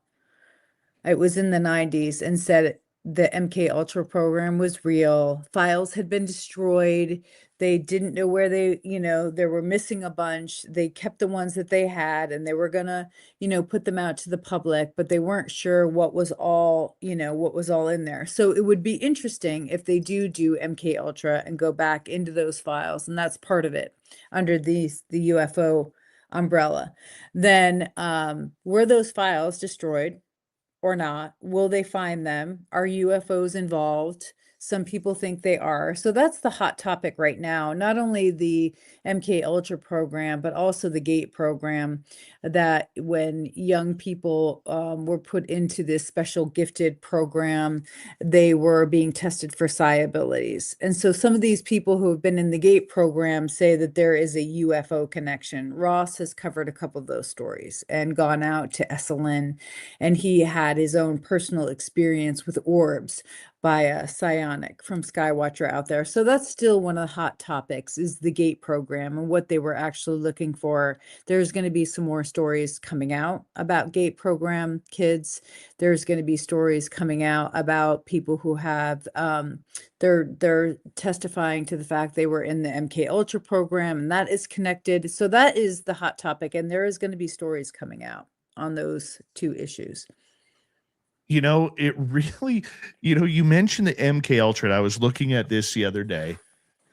it was in the 90s, and said the MK Ultra program was real. Files had been destroyed. They didn't know where they were missing a bunch. They kept the ones that they had, and they were gonna, put them out to the public, but they weren't sure what was all in there. So it would be interesting if they do MK Ultra and go back into those files, and that's part of it under the UFO umbrella. Then were those files destroyed or not? Will they find them? Are UFOs involved? Some people think they are. So that's the hot topic right now. Not only the MK Ultra program, but also the GATE program, that when young people were put into this special gifted program, they were being tested for psi abilities. And so some of these people who have been in the GATE program say that there is a UFO connection. Ross has covered a couple of those stories and gone out to Esalen, and he had his own personal experience with orbs by a psionic from Skywatcher out there. So that's still one of the hot topics, is the GATE program and what they were actually looking for. There's going to be some more stories coming out about GATE program kids. There's going to be stories coming out about people who have they're testifying to the fact they were in the MK Ultra program, and that is connected. So that is the hot topic, and there is going to be stories coming out on those two issues. It really, you mentioned the MK Ultra, and I was looking at this the other day,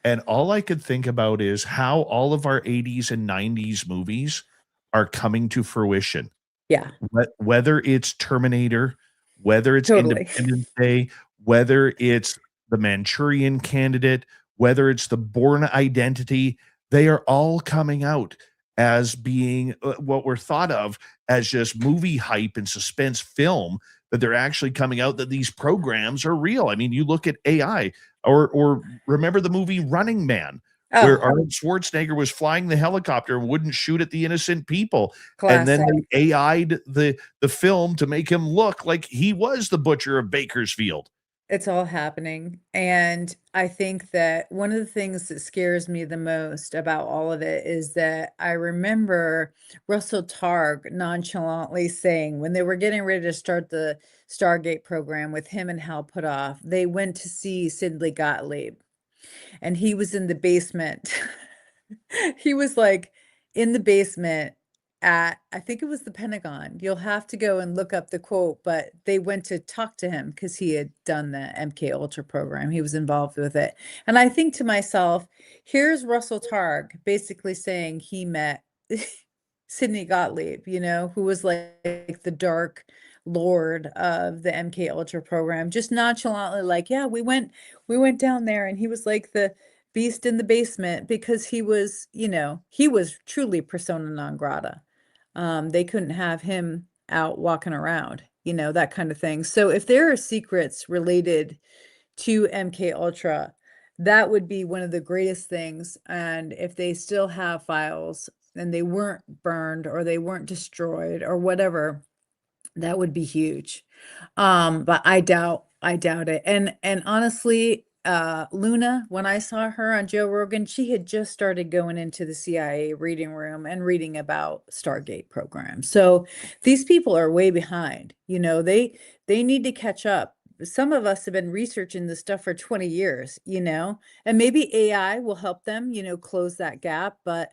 and all I could think about is how all of our 80s and 90s movies are coming to fruition. Yeah, Whether it's Terminator, whether it's totally. Independence Day, whether it's the Manchurian Candidate, whether it's the Bourne Identity, they are all coming out as being what we're thought of as just movie hype and suspense film, that they're actually coming out that these programs are real. I mean, you look at AI, or remember the movie Running Man, where Oh, Arnold Schwarzenegger was flying the helicopter and wouldn't shoot at the innocent people. And then classic. they AI'd the film to make him look like he was the butcher of Bakersfield. It's all happening. And I think that one of the things that scares me the most about all of it is that I remember Russell Targ nonchalantly saying, when they were getting ready to start the Stargate program with him and Hal Puthoff, they went to see Sidley Gottlieb, and he was in the basement. He was like in the basement at, I think it was the Pentagon. You'll have to go and look up the quote, but they went to talk to him because he had done the MK Ultra program. He was involved with it. And I think to myself, here's Russell Targ basically saying he met Sidney Gottlieb, who was like the dark lord of the MK Ultra program, just nonchalantly like, yeah, we went down there, and he was like the beast in the basement, because he was truly persona non grata. They couldn't have him out walking around, that kind of thing. So if there are secrets related to MK Ultra, that would be one of the greatest things. And if they still have files and they weren't burned or they weren't destroyed or whatever, that would be huge. But I doubt it. And honestly, Luna, when I saw her on Joe Rogan, she had just started going into the CIA reading room and reading about Stargate programs. So these people are way behind. They need to catch up. Some of us have been researching this stuff for 20 years, and maybe AI will help them, close that gap, but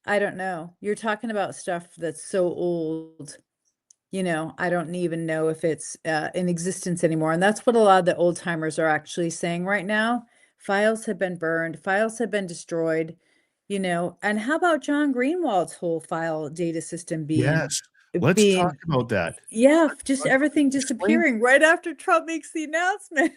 I don't know. You're talking about stuff that's so old. I don't even know if it's in existence anymore. And that's what a lot of the old timers are actually saying right now. Files have been burned, files have been destroyed, and how about John Greenwald's whole file data system Yes. Let's talk being, about that. yeah, just everything Explain. disappearing right after Trump makes the announcement.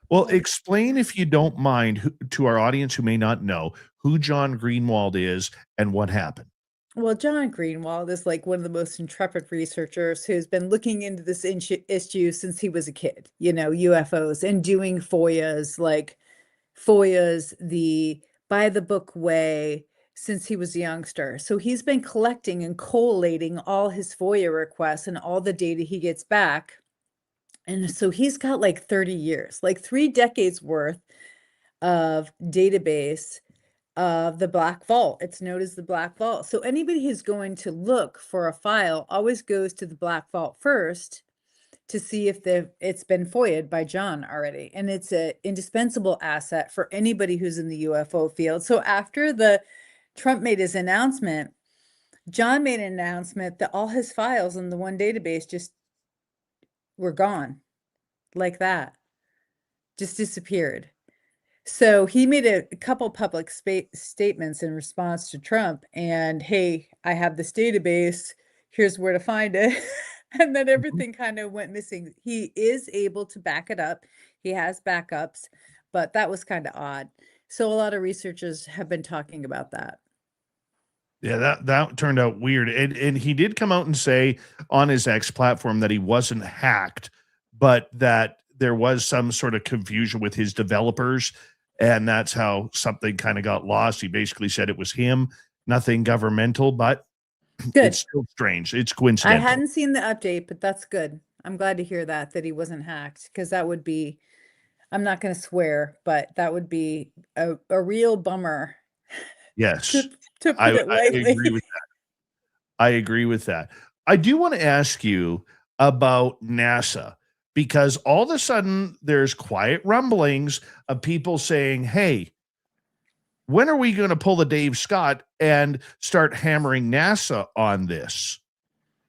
Well, explain, if you don't mind, to our audience who may not know, who John Greenwald is and what happened. Well, John Greenwald is like one of the most intrepid researchers who's been looking into this issue since he was a kid, UFOs, and doing FOIAs the by the book way since he was a youngster. So he's been collecting and collating all his FOIA requests and all the data he gets back. And so he's got like 30 years, like 3 decades worth of database of the Black Vault. It's known as the Black Vault. So anybody who's going to look for a file always goes to the Black Vault first to see if it's been FOIA'd by John already. And it's an indispensable asset for anybody who's in the UFO field. So after Trump made his announcement, John made an announcement that all his files in the one database just were gone like that, just disappeared. So he made a couple public statements in response to Trump, and hey, I have this database, here's where to find it. And then everything kind of went missing. He is able to back it up. He has backups, but that was kind of odd. So a lot of researchers have been talking about that. Yeah, that turned out weird. And he did come out and say on his X platform that he wasn't hacked, but that there was some sort of confusion with his developers, and that's how something kind of got lost. He basically said it was him, nothing governmental, but Good. it's still strange. It's I coincidental. hadn't seen the update, but that's good. I'm glad to hear that he wasn't hacked, because that would be, I'm not going to swear, but that would be a real bummer Yes, to put I it lightly. agree with that. I agree with that. I do want to ask you about NASA, because all of a sudden there's quiet rumblings of people saying, hey, when are we going to pull the Dave Scott and start hammering NASA on this?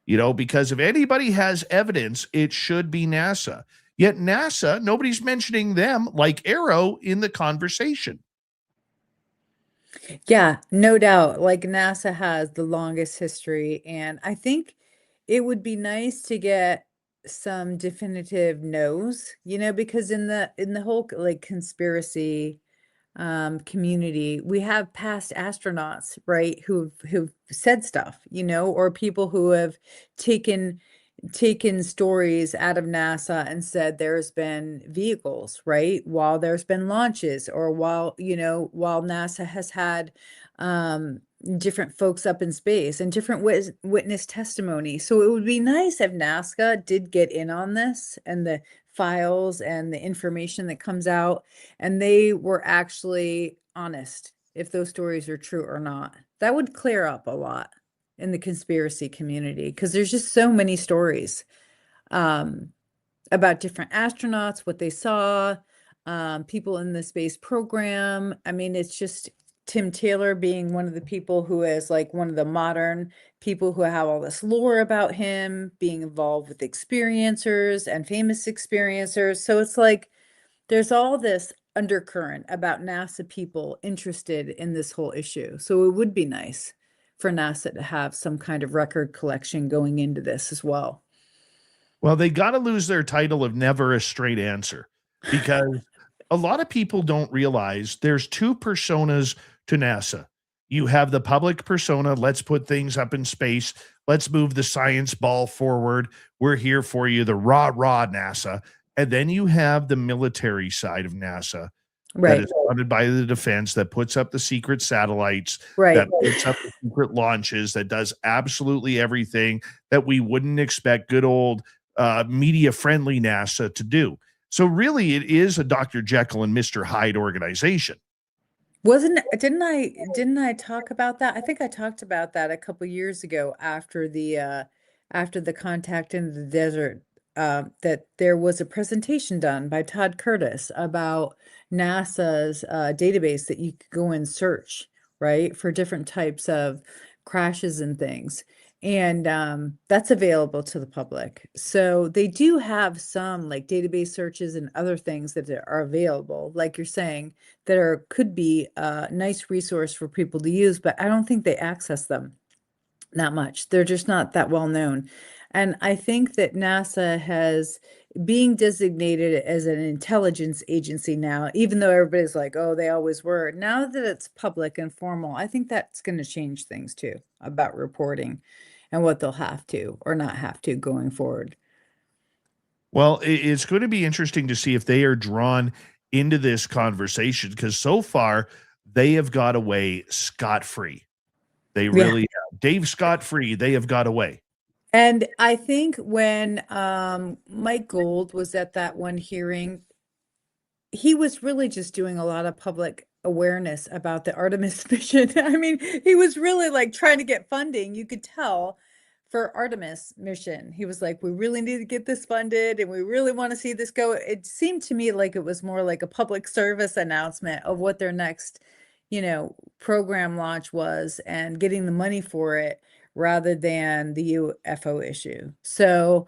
You know, because if anybody has evidence, it should be NASA. Yet NASA, nobody's mentioning them like Arrow in the conversation. Yeah, no doubt. Like NASA has the longest history, and I think it would be nice to get some definitive no's, because in the whole like conspiracy community, we have past astronauts, right, who've said stuff, or people who have taken stories out of NASA and said there's been vehicles, right, while there's been launches, or while NASA has had different folks up in space and different witness testimony. So it would be nice if NASA did get in on this and the files and the information that comes out, and they were actually honest if those stories are true or not. That would clear up a lot in the conspiracy community, because there's just so many stories about different astronauts, what they saw, people in the space program. I mean, it's just Tim Taylor being one of the people who is like one of the modern people who have all this lore about him, being involved with experiencers and famous experiencers. So it's like there's all this undercurrent about NASA people interested in this whole issue. So it would be nice for NASA to have some kind of record collection going into this as well. Well, they got to lose their title of never a straight answer, because a lot of people don't realize there's two personas to NASA. You have the public persona, let's put things up in space, let's move the science ball forward, we're here for you, the rah NASA. And then you have the military side of NASA, Right. that is funded by the defense, that puts up the secret satellites, Right. that puts up the secret launches, that does absolutely everything that we wouldn't expect good old media-friendly NASA to do. So really, it is a Dr. Jekyll and Mr. Hyde organization. Didn't I talk about that? I think I talked about that a couple years ago after the contact in the desert, that there was a presentation done by Todd Curtis about NASA's database that you could go and search, right, for different types of crashes and things. And that's available to the public. So they do have some like database searches and other things that are available, like you're saying, that could be a nice resource for people to use, but I don't think they access them that much. They're just not that well known. And I think that NASA has being designated as an intelligence agency now, even though everybody's like, oh, they always were. Now that it's public and formal, I think that's going to change things too about reporting and what they'll have to or not have to going forward. Well, it's going to be interesting to see if they are drawn into this conversation, because so far they have got away scot-free. They really have. Dave scot-free, they have got away. And I think when Mike Gold was at that one hearing, he was really just doing a lot of public awareness about the Artemis mission. I mean, he was really like trying to get funding. You could tell for Artemis mission. He was like, we really need to get this funded and we really want to see this go. It seemed to me like it was more like a public service announcement of what their next, program launch was and getting the money for it rather than the UFO issue. So,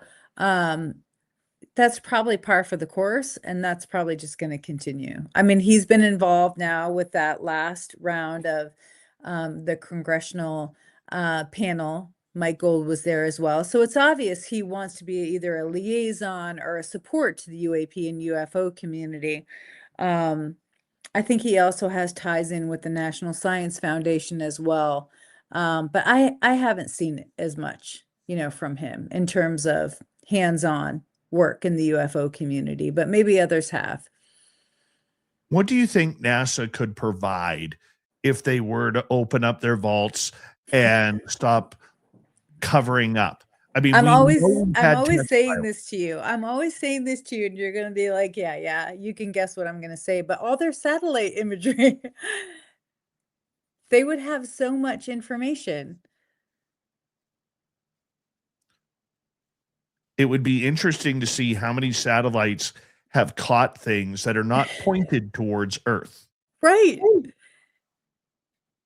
that's probably par for the course, and that's probably just going to continue. I mean, he's been involved now with that last round of the congressional panel. Mike Gold was there as well. So it's obvious he wants to be either a liaison or a support to the UAP and UFO community. I think he also has ties in with the National Science Foundation as well. But I haven't seen as much, from him in terms of hands-on work in the UFO community, but maybe others have. What do you think NASA could provide if they were to open up their vaults and stop covering up? I mean, I'm we always know we've I'm had always test saying pilots. this to you. I'm always saying this to you, and you're gonna be like, yeah, you can guess what I'm gonna say. But all their satellite imagery, they would have so much information. It would be interesting to see how many satellites have caught things that are not pointed towards Earth. Right.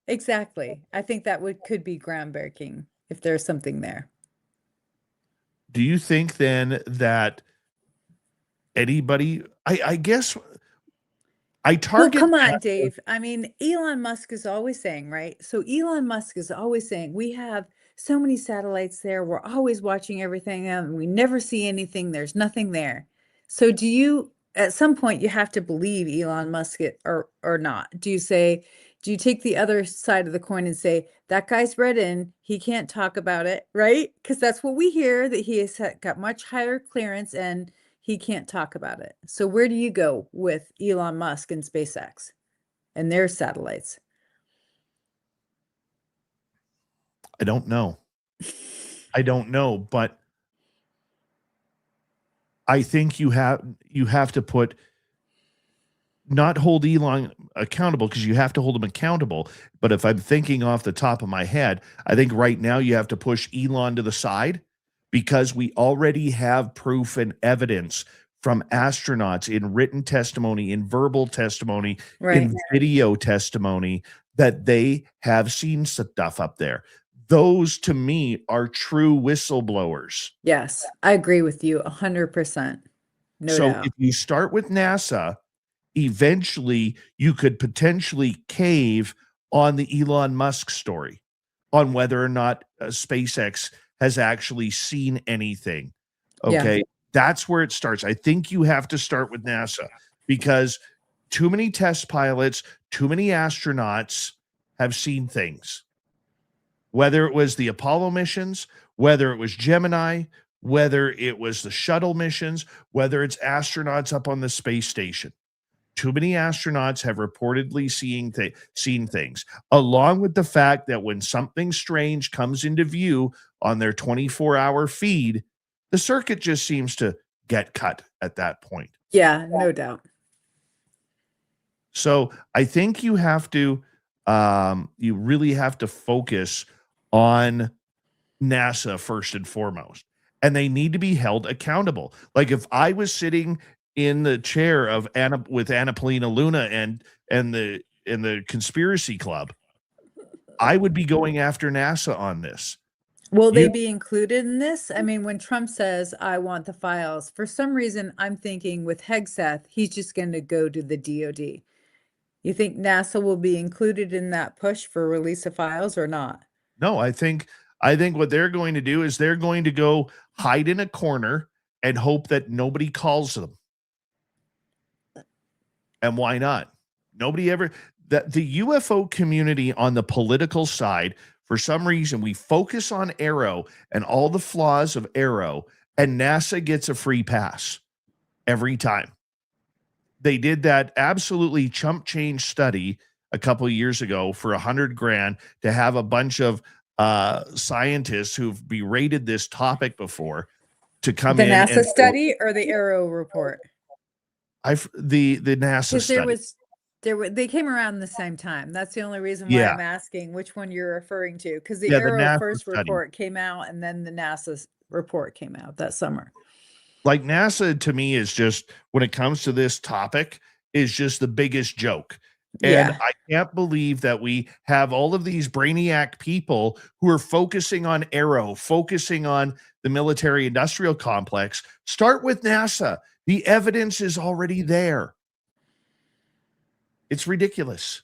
Exactly. I think that could be groundbreaking if there's something there. Do you think then that anybody, I guess I Well, target come on, NASA. Dave. I mean, Elon Musk is always saying, right? So Elon Musk is always saying, we have so many satellites there. We're always watching everything and we never see anything. There's nothing there. So do you, at some point, you have to believe Elon Musk or not? Do you take the other side of the coin and say, that guy's read in, he can't talk about it, right? Because that's what we hear, that he has got much higher clearance and he can't talk about it. So where do you go with Elon Musk and SpaceX and their satellites? I don't know. But I think you have to put, not hold Elon accountable, because you have to hold him accountable. But if I'm thinking off the top of my head, I think right now you have to push Elon to the side, because we already have proof and evidence from astronauts in written testimony, in verbal testimony, Right. in video testimony, that they have seen stuff up there. Those, to me, are true whistleblowers. Yes, I agree with you 100%. No So doubt. if you start with NASA, eventually you could potentially cave on the Elon Musk story, on whether or not SpaceX has actually seen anything. Okay. Yeah. That's where it starts. I think you have to start with NASA, because too many test pilots, too many astronauts have seen things. Whether it was the Apollo missions, whether it was Gemini, whether it was the shuttle missions, whether it's astronauts up on the space station. Too many astronauts have reportedly seen things, along with the fact that when something strange comes into view on their 24-hour feed, the circuit just seems to get cut at that point. Yeah, no doubt. So I think you have to, you really have to focus on NASA first and foremost, and they need to be held accountable. Like if I was sitting in the chair of with Anna Paulina Luna and the conspiracy club, I would be going after NASA on this. Will they be included in this? I mean, when Trump says, I want the files, for some reason, I'm thinking with Hegseth, he's just going to go to the DOD. You think NASA will be included in that push for release of files or not? No, I think what they're going to do is they're going to go hide in a corner and hope that nobody calls them. And why not? Nobody ever, the UFO community on the political side, for some reason, we focus on Arrow and all the flaws of Arrow, and NASA gets a free pass every time. They did that absolutely chump change study a couple of years ago for $100,000 to have a bunch of scientists who've berated this topic before to come The in. NASA and study or the Arrow report? the NASA Because study. They came around the same time. That's the only reason why Yeah. I'm asking which one you're referring to, because the Yeah, the Arrow NASA first study. report came out, and then the NASA's report came out that summer. Like NASA to me is just, when it comes to this topic, is just the biggest joke. And Yeah. I can't believe that we have all of these brainiac people who are focusing on Arrow, focusing on the military industrial complex. Start with NASA. The evidence is already there. It's ridiculous.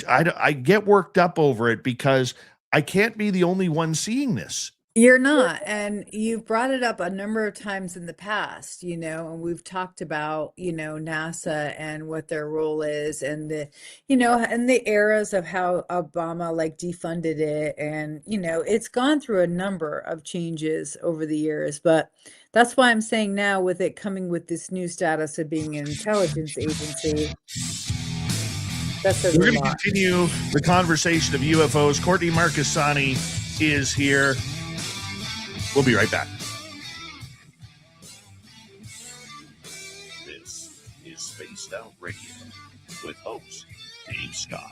I get worked up over it because I can't be the only one seeing this. You're not, and you've brought it up a number of times in the past, and we've talked about, NASA and what their role is, and and the eras of how Obama like defunded it, and it's gone through a number of changes over the years, but that's why I'm saying now, with it coming with this new status of being an intelligence agency, that says a We're going to lot. continue the conversation of UFOs. Courtney Marchesani is here. We'll be right back. This is Spaced Out Radio with host Dave Scott.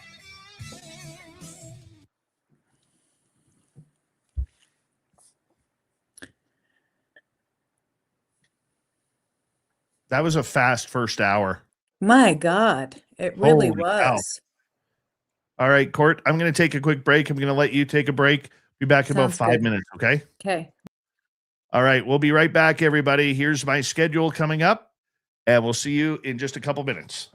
That was a fast first hour. My God, it really Holy cow. was. All right, Court, I'm going to take a quick break. I'm going to let you take a break. Be back in about Sounds 5 good. minutes, okay? Okay. All right, we'll be right back, everybody. Here's my schedule coming up, and we'll see you in just a couple minutes.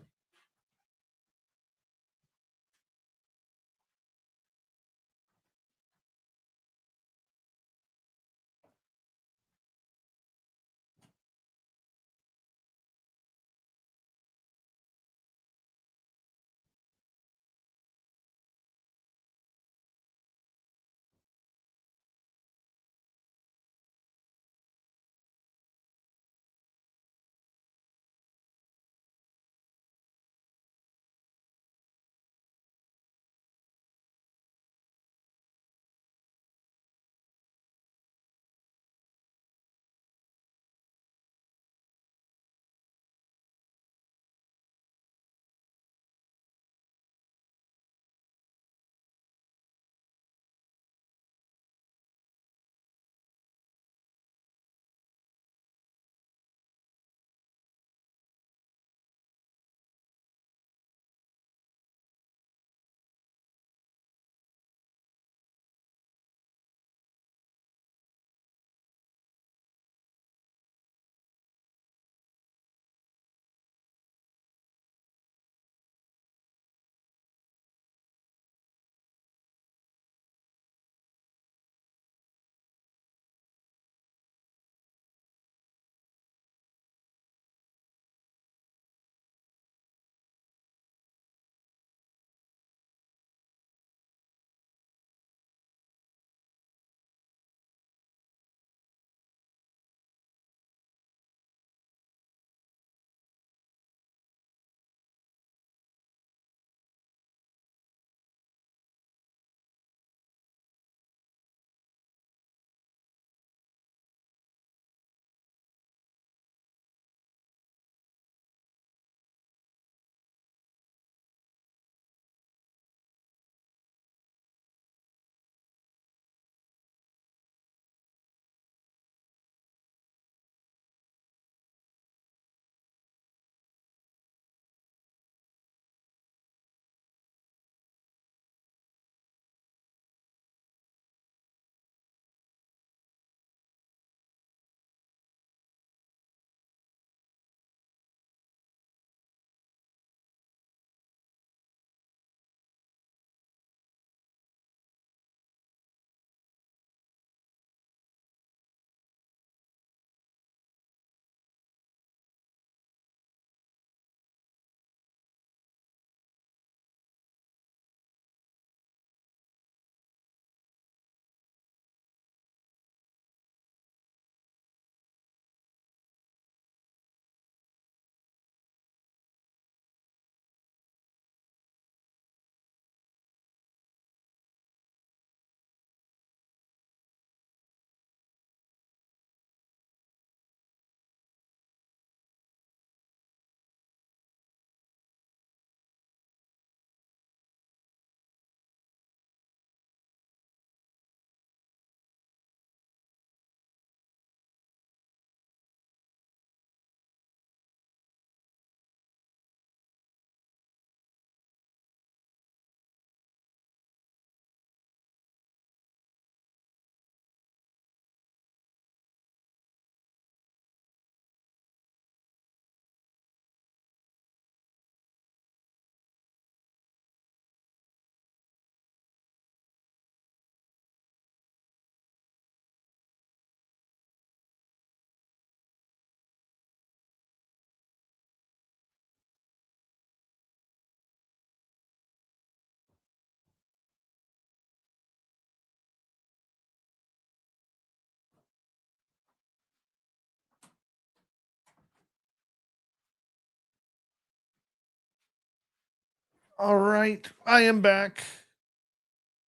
All right, I am back.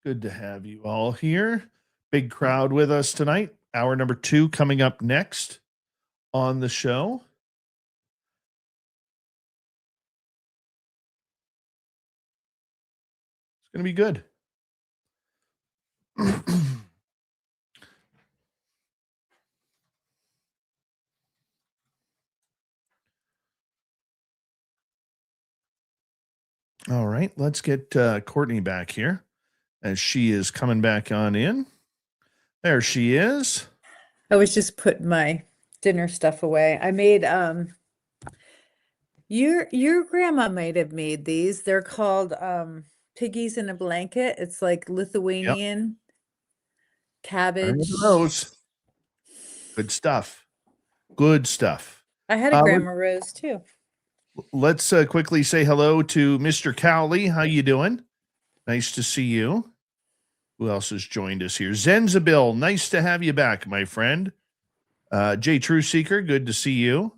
Good to have you all here. Big crowd with us tonight. Hour number 2 coming up next on the show. It's going to be good. All right, let's get Courtney back here as she is coming back on in. There she is. I was just putting my dinner stuff away. I made your grandma might have made these. They're called piggies in a blanket. It's like Yep. Lithuanian I remember cabbage. those. Good stuff. Good stuff. I had a Grandma Rose too. Let's quickly say hello to Mr. Cowley. How you doing? Nice to see you. Who else has joined us here? Zenzabil, nice to have you back, my friend. Jay Trueseeker, good to see you.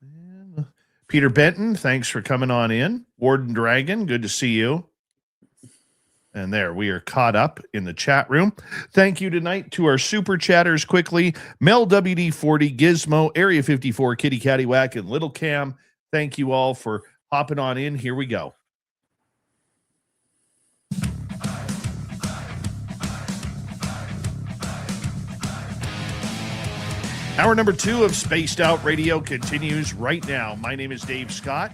And Peter Benton, thanks for coming on in. Warden Dragon, good to see you. And there, we are caught up in the chat room. Thank you tonight to our super chatters quickly. Mel WD40, Gizmo, Area 54, Kitty Cattywhack, and Little Cam. Thank you all for hopping on in. Here we go. Hour number 2 of Spaced Out Radio continues right now. My name is Dave Scott.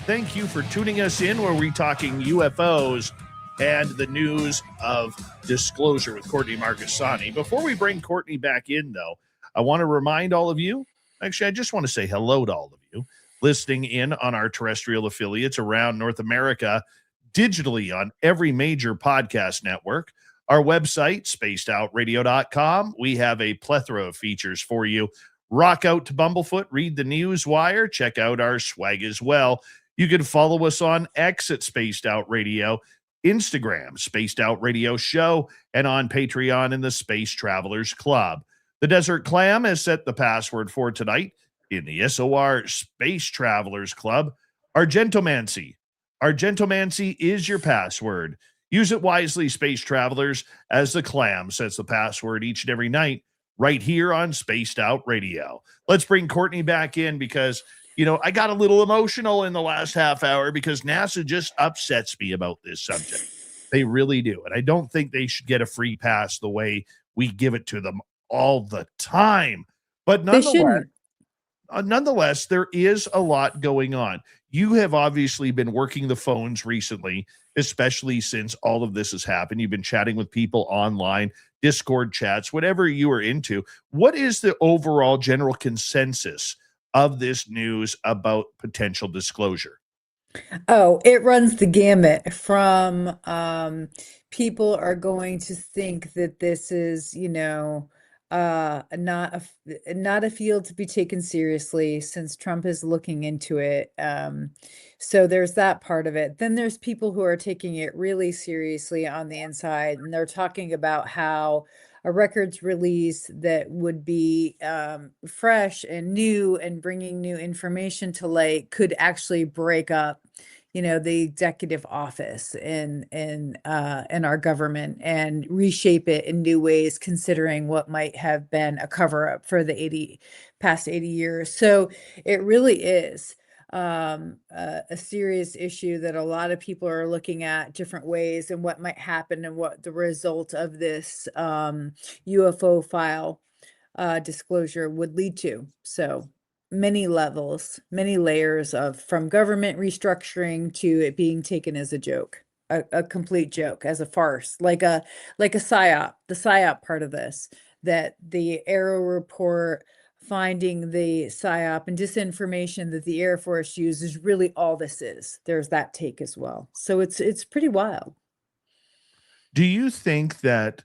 Thank you for tuning us in where we're talking UFOs and the news of disclosure with Courtney Marchesani. Before we bring Courtney back in, though, I want to remind all of you, actually, I just want to say hello to all of you listening in on our terrestrial affiliates around North America, digitally on every major podcast network. Our website, spacedoutradio.com. We have a plethora of features for you. Rock out to Bumblefoot, read the news wire, check out our swag as well. You can follow us on X at Spaced Out Radio, Instagram, Spaced Out Radio Show, and on Patreon in the Space Travelers Club. The Desert Clam has set the password for tonight in the SOR Space Travelers Club. Argentomancy. Argentomancy is your password. Use it wisely, space travelers, as the Clam sets the password each and every night right here on Spaced Out Radio. Let's bring Courtney back in because, you know, I got a little emotional in the last half hour because NASA just upsets me about this subject. They really do. And I don't think they should get a free pass the way we give it to them all the time. But They shouldn't. nonetheless, there is a lot going on. You have obviously been working the phones recently, especially since all of this has happened. You've been chatting with people online, Discord chats, whatever you are into. What is the overall general consensus of this news about potential disclosure? Oh, it runs the gamut from people are going to think that this is, not a field to be taken seriously since Trump is looking into it. So there's that part of it. Then there's people who are taking it really seriously on the inside, and they're talking about how a records release that would be fresh and new and bringing new information to light could actually break up the executive office in our government and reshape it in new ways, considering what might have been a cover up for the past 80 years. So it really is a serious issue that a lot of people are looking at different ways and what might happen and what the result of this UFO file disclosure would lead to. So many levels, many layers of from government restructuring to it being taken as a joke, a complete joke, as a farce, like a psyop, the psyop part of this, that the Arrow report finding the psyop and disinformation that the Air Force uses really all this is. There's that take as well. So it's pretty wild. Do you think that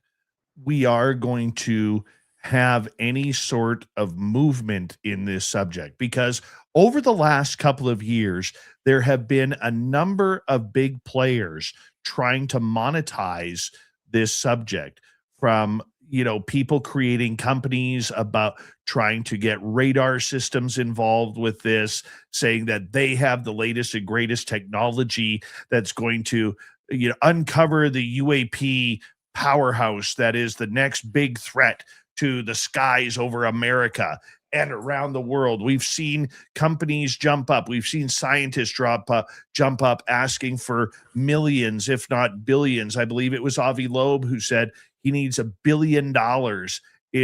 we are going to have any sort of movement in this subject? Because over the last couple of years, there have been a number of big players trying to monetize this subject, from people creating companies about trying to get radar systems involved with this, saying that they have the latest and greatest technology that's going to, uncover the UAP powerhouse that is the next big threat to the skies over America and around the world. We've seen companies jump up. We've seen scientists jump up asking for millions, if not billions. I believe it was Avi Loeb who said he needs $1 billion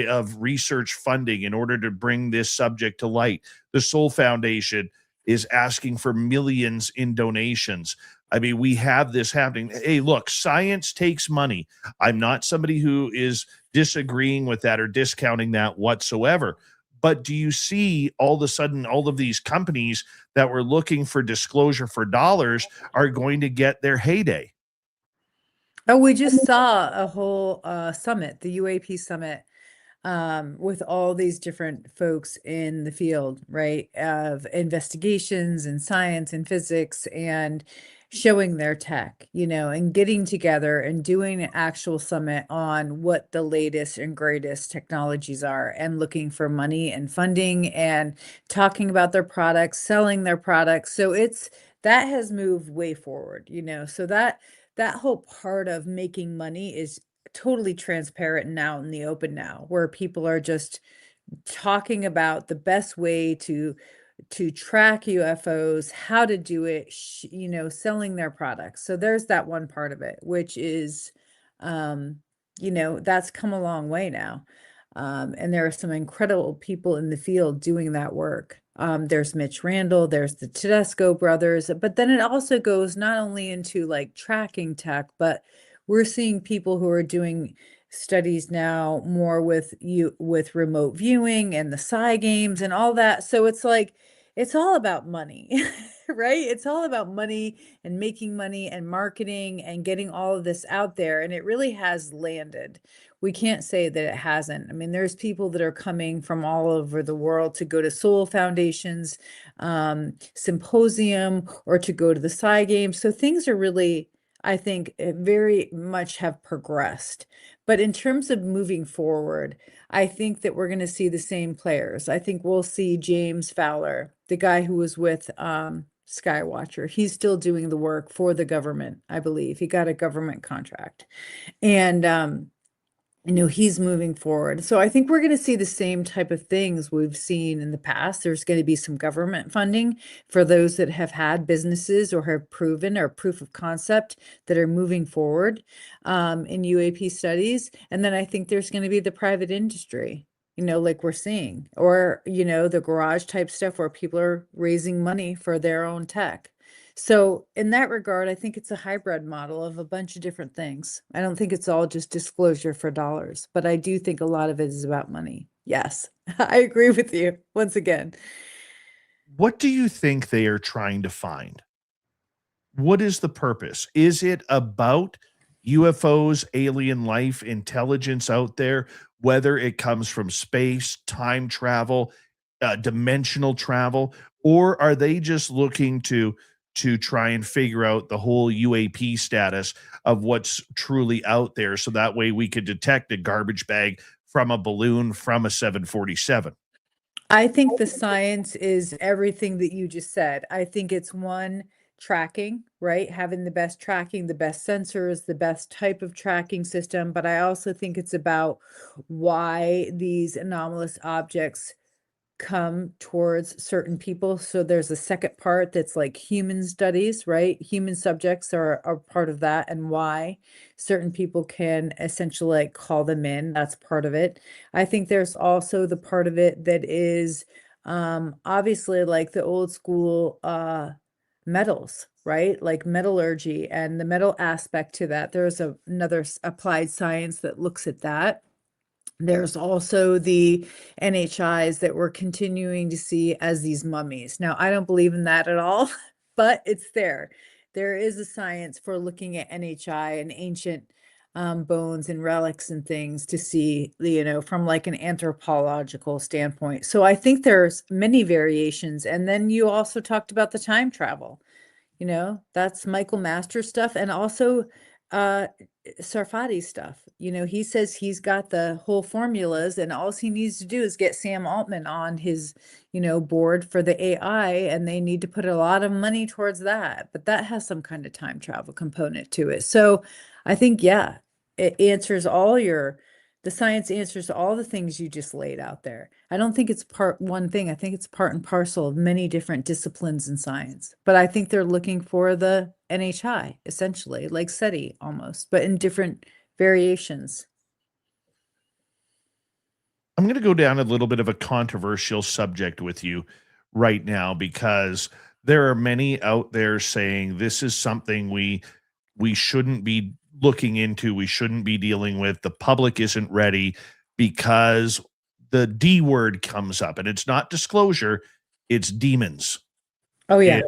of research funding in order to bring this subject to light. The Soul Foundation is asking for millions in donations. I mean, we have this happening. Hey, look, science takes money. I'm not somebody who is disagreeing with that or discounting that whatsoever. But do you see all of a sudden all of these companies that were looking for disclosure for dollars are going to get their heyday? Oh, we just saw a whole summit, the UAP summit, with all these different folks in the field, right, of investigations and science and physics and showing their tech, and getting together and doing an actual summit on what the latest and greatest technologies are and looking for money and funding and talking about their products, selling their products. So that has moved way forward, so that whole part of making money is totally transparent now in the open now, where people are just talking about the best way to track UFOs, how to do it, selling their products. So there's that one part of it, which is, that's come a long way now. And there are some incredible people in the field doing that work. There's Mitch Randall, there's the Tedesco brothers, but then it also goes not only into like tracking tech, but we're seeing people who are doing studies now more with remote viewing and the psi games and all that. So it's like it's all about money, right? It's all about money and making money and marketing and getting all of this out there, and it really has landed. We can't say that it hasn't. I mean, there's people that are coming from all over the world to go to Soul Foundation's symposium or to go to the psi games. So things are really, I think, very much have progressed. But in terms of moving forward, I think that we're going to see the same players. I think we'll see James Fowler, the guy who was with Skywatcher. He's still doing the work for the government, I believe. He got a government contract. And he's moving forward. So I think we're going to see the same type of things we've seen in the past. There's going to be some government funding for those that have had businesses or have proven or proof of concept that are moving forward in UAP studies. And then I think there's going to be the private industry, like we're seeing, or, the garage type stuff where people are raising money for their own tech. So in that regard, I think it's a hybrid model of a bunch of different things. I don't think it's all just disclosure for dollars, but I do think a lot of it is about money. Yes, I agree with you once again. What do you think they are trying to find? What is the purpose? Is it about UFOs, alien life, intelligence out there, whether it comes from space, time travel, dimensional travel, or are they just looking to try and figure out the whole UAP status of what's truly out there so that way we could detect a garbage bag from a balloon from a 747? I think the science is everything that you just said. I think it's one, tracking, right? Having the best tracking, the best sensors, the best type of tracking system. But I also think it's about why these anomalous objects come towards certain people. So there's a second part that's like human studies, right? Human subjects are part of that, and why certain people can essentially like call them in. That's part of it. I think there's also the part of it that is obviously like the old school metals, right? Like metallurgy and the metal aspect to that. There's another applied science that looks at that. There's also the NHIs that we're continuing to see as these mummies. Now, I don't believe in that at all, but it's there. There is a science for looking at NHI and ancient bones and relics and things to see, from like an anthropological standpoint. So I think there's many variations. And then you also talked about the time travel. That's Michael Masters stuff. And also Sarfati stuff. He says he's got the whole formulas, and all he needs to do is get Sam Altman on his, board for the AI, and they need to put a lot of money towards that. But that has some kind of time travel component to it. So I think, yeah, it answers the science answers all the things you just laid out there. I don't think it's part one thing. I think it's part and parcel of many different disciplines in science. But I think they're looking for the NHI, essentially, like SETI almost, but in different variations. I'm going to go down a little bit of a controversial subject with you right now, because there are many out there saying this is something we shouldn't be looking into, we shouldn't be dealing with. The public isn't ready because the D word comes up, and it's not disclosure, it's demons. Oh, yeah.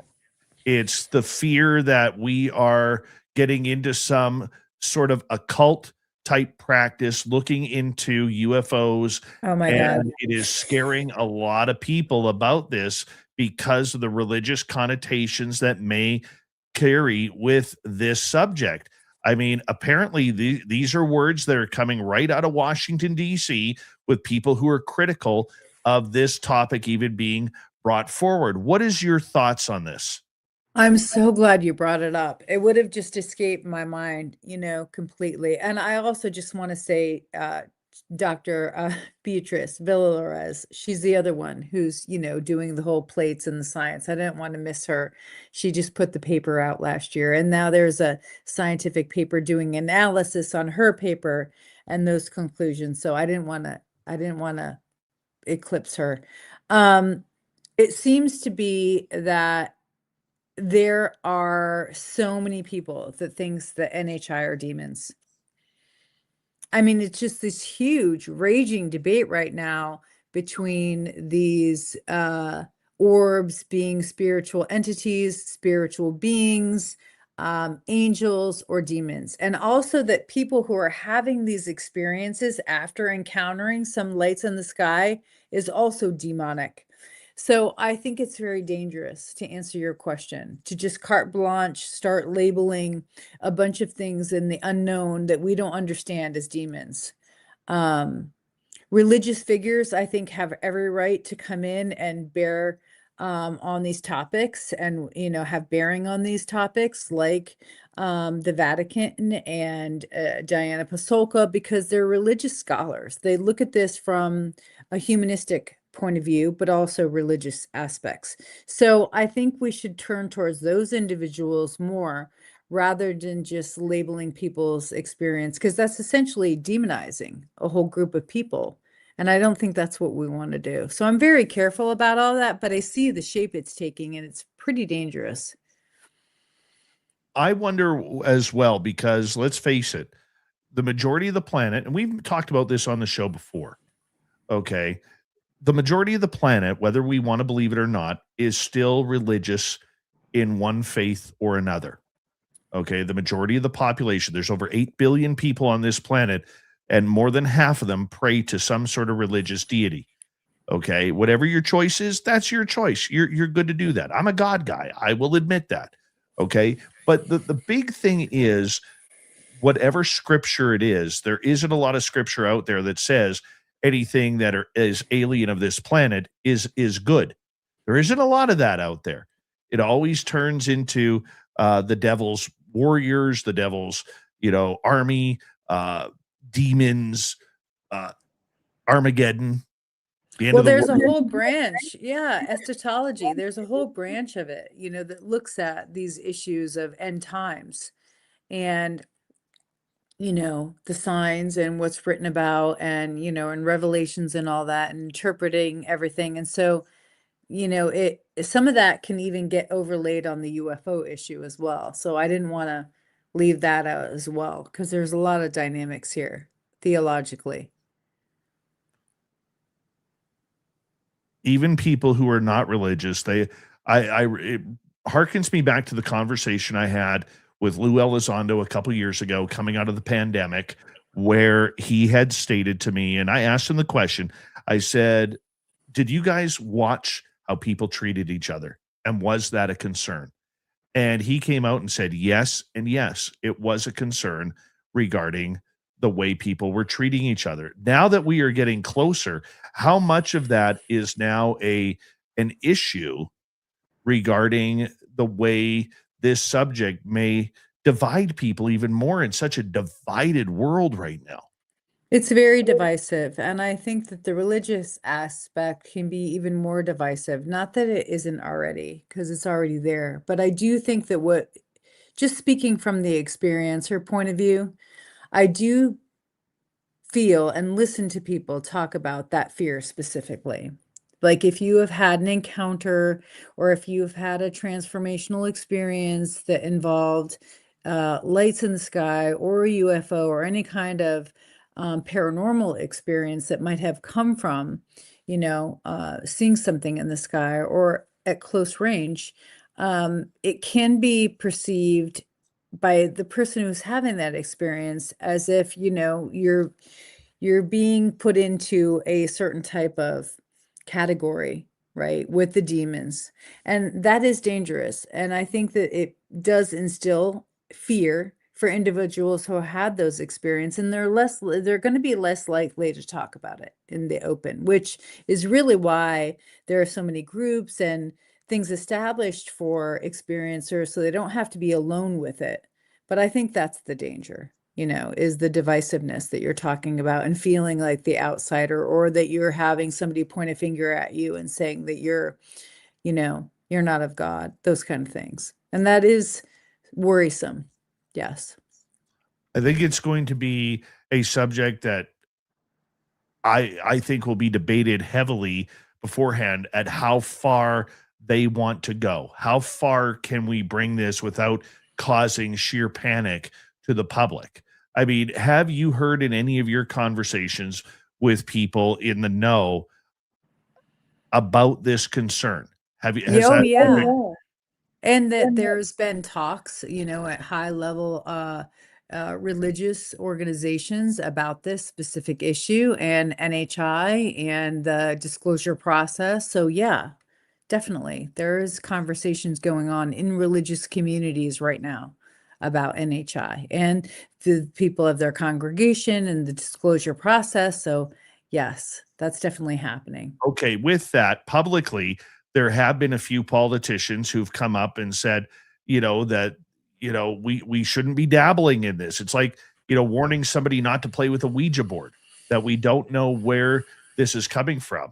It's the fear that we are getting into some sort of occult type practice looking into UFOs. Oh, my God. And it is scaring a lot of people about this because of the religious connotations that may carry with this subject. I mean, apparently these are words that are coming right out of Washington, D.C., with people who are critical of this topic even being brought forward. What is your thoughts on this? I'm so glad you brought it up. It would have just escaped my mind, completely. And I also just want to say, Dr. Beatrice Villalores, she's the other one who's, doing the whole plates and the science. I didn't want to miss her. She just put the paper out last year. And now there's a scientific paper doing analysis on her paper and those conclusions. So I didn't want to eclipse her. It seems to be that there are so many people that thinks the NHI are demons. I mean, it's just this huge raging debate right now between these orbs being spiritual entities, spiritual beings, angels, or demons. And also that people who are having these experiences after encountering some lights in the sky is also demonic. So I think it's very dangerous, to answer your question, to just carte blanche start labeling a bunch of things in the unknown that we don't understand as demons. Religious figures, I think, have every right to come in and bear on these topics and, have bearing on these topics, like the Vatican and Diana Pasolka, because they're religious scholars. They look at this from a humanistic point of view, but also religious aspects. So I think we should turn towards those individuals more rather than just labeling people's experience, because that's essentially demonizing a whole group of people. And I don't think that's what we want to do. So I'm very careful about all that, but I see the shape it's taking, and it's pretty dangerous. I wonder as well, because let's face it, the majority of the planet, and we've talked about this on the show before, okay, the majority of the planet, whether we want to believe it or not, is still religious in one faith or another. Okay, the majority of the population, there's over 8 billion people on this planet, and more than half of them pray to some sort of religious deity. Okay, whatever your choice is, that's your choice. You're good to do that. I'm a God guy. I will admit that. Okay, but the big thing is, whatever scripture it is, there isn't a lot of scripture out there that says anything that is alien of this planet is good. There isn't a lot of that out there. It always turns into the devil's warriors, the devil's army, demons, Armageddon. Well, there's a whole branch, eschatology. There's a whole branch of it, that looks at these issues of end times and the signs and what's written about, and and revelations and all that, and interpreting everything. And so some of that can even get overlaid on the UFO issue as well. So I didn't want to leave that out as well, because there's a lot of dynamics here theologically. Even people who are not religious, it harkens me back to the conversation I had with Lou Elizondo a couple years ago, coming out of the pandemic, where he had stated to me, and I asked him the question, I said, did you guys watch how people treated each other? And was that a concern? And he came out and said yes, and yes, it was a concern regarding the way people were treating each other. Now that we are getting closer, how much of that is now an issue regarding the way this subject may divide people even more in such a divided world right now? It's very divisive, and I think that the religious aspect can be even more divisive. Not that it isn't already, because it's already there, but I do think that just speaking from the experiencer point of view, I do feel and listen to people talk about that fear specifically. Like if you have had an encounter or if you've had a transformational experience that involved lights in the sky or a UFO or any kind of paranormal experience that might have come from, seeing something in the sky or at close range, it can be perceived by the person who's having that experience as if, you're being put into a certain type of category, right, with the demons. And that is dangerous. And I think that it does instill fear for individuals who had those experiences, and they're going to be less likely to talk about it in the open, which is really why there are so many groups and things established for experiencers so they don't have to be alone with it. But I think that's the danger, is the divisiveness that you're talking about and feeling like the outsider, or that you're having somebody point a finger at you and saying that you're not of God, those kind of things. And that is worrisome. Yes. I think it's going to be a subject that I think will be debated heavily beforehand at how far they want to go. How far can we bring this without causing sheer panic to the public? I mean, have you heard in any of your conversations with people in the know about this concern? Has Oh, that yeah. subject? And that there's been talks, at high level religious organizations about this specific issue and NHI and the disclosure process. So yeah, definitely. There's conversations going on in religious communities right now about NHI and the people of their congregation and the disclosure process. So yes, that's definitely happening. Okay, with that, publicly, there have been a few politicians who've come up and said, that, we shouldn't be dabbling in this. It's like, warning somebody not to play with a Ouija board, that we don't know where this is coming from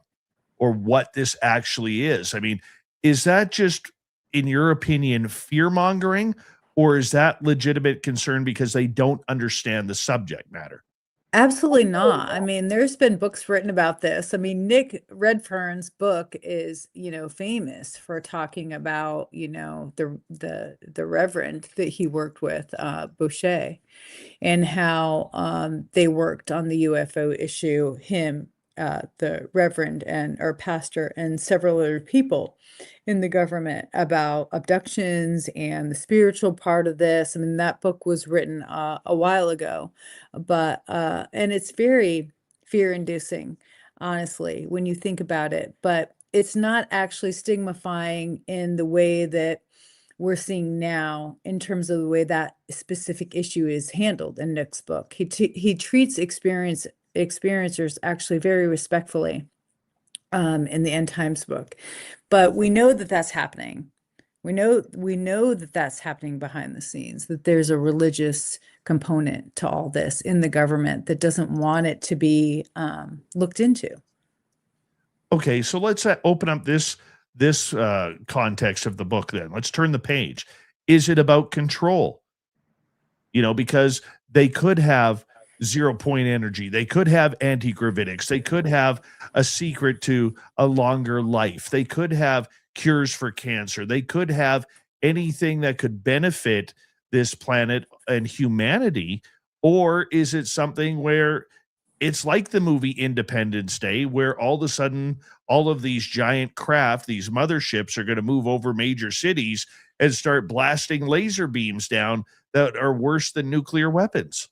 or what this actually is. I mean, is that just, in your opinion, fear mongering, or is that legitimate concern because they don't understand the subject matter? Absolutely not. I mean, there's been books written about this. I mean, Nick Redfern's book is, famous for talking about, the reverend that he worked with, Boucher, and how they worked on the UFO issue, him, the reverend and or pastor and several other people in the government about abductions and the spiritual part of this. I mean, that book was written a while ago, but and it's very fear-inducing, honestly, when you think about it. But it's not actually stigmatizing in the way that we're seeing now in terms of the way that specific issue is handled in Nick's book. He treats experiencers actually very respectfully in the End Times book. But we know that that's happening. We know that that's happening behind the scenes, that there's a religious component to all this in the government that doesn't want it to be looked into. Okay, so let's open up this context of the book. Then let's turn the page. Is it about control? Because they could have 0 point energy, they could have anti-gravitics, they could have a secret to a longer life, they could have cures for cancer, they could have anything that could benefit this planet and humanity. Or is it something where it's like the movie Independence Day, where all of a sudden all of these giant craft, these motherships, are going to move over major cities and start blasting laser beams down that are worse than nuclear weapons?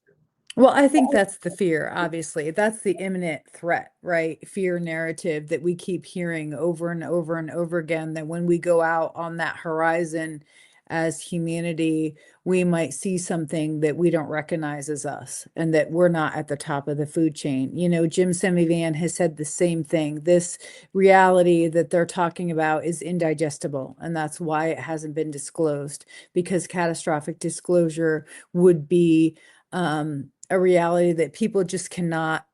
Well, I think that's the fear, obviously. That's the imminent threat, right? Fear narrative that we keep hearing over and over and over again, that when we go out on that horizon as humanity, we might see something that we don't recognize as us and that we're not at the top of the food chain. You know, Jim Semivan has said the same thing. This reality that they're talking about is indigestible, and that's why it hasn't been disclosed, because catastrophic disclosure would be a reality that people just cannot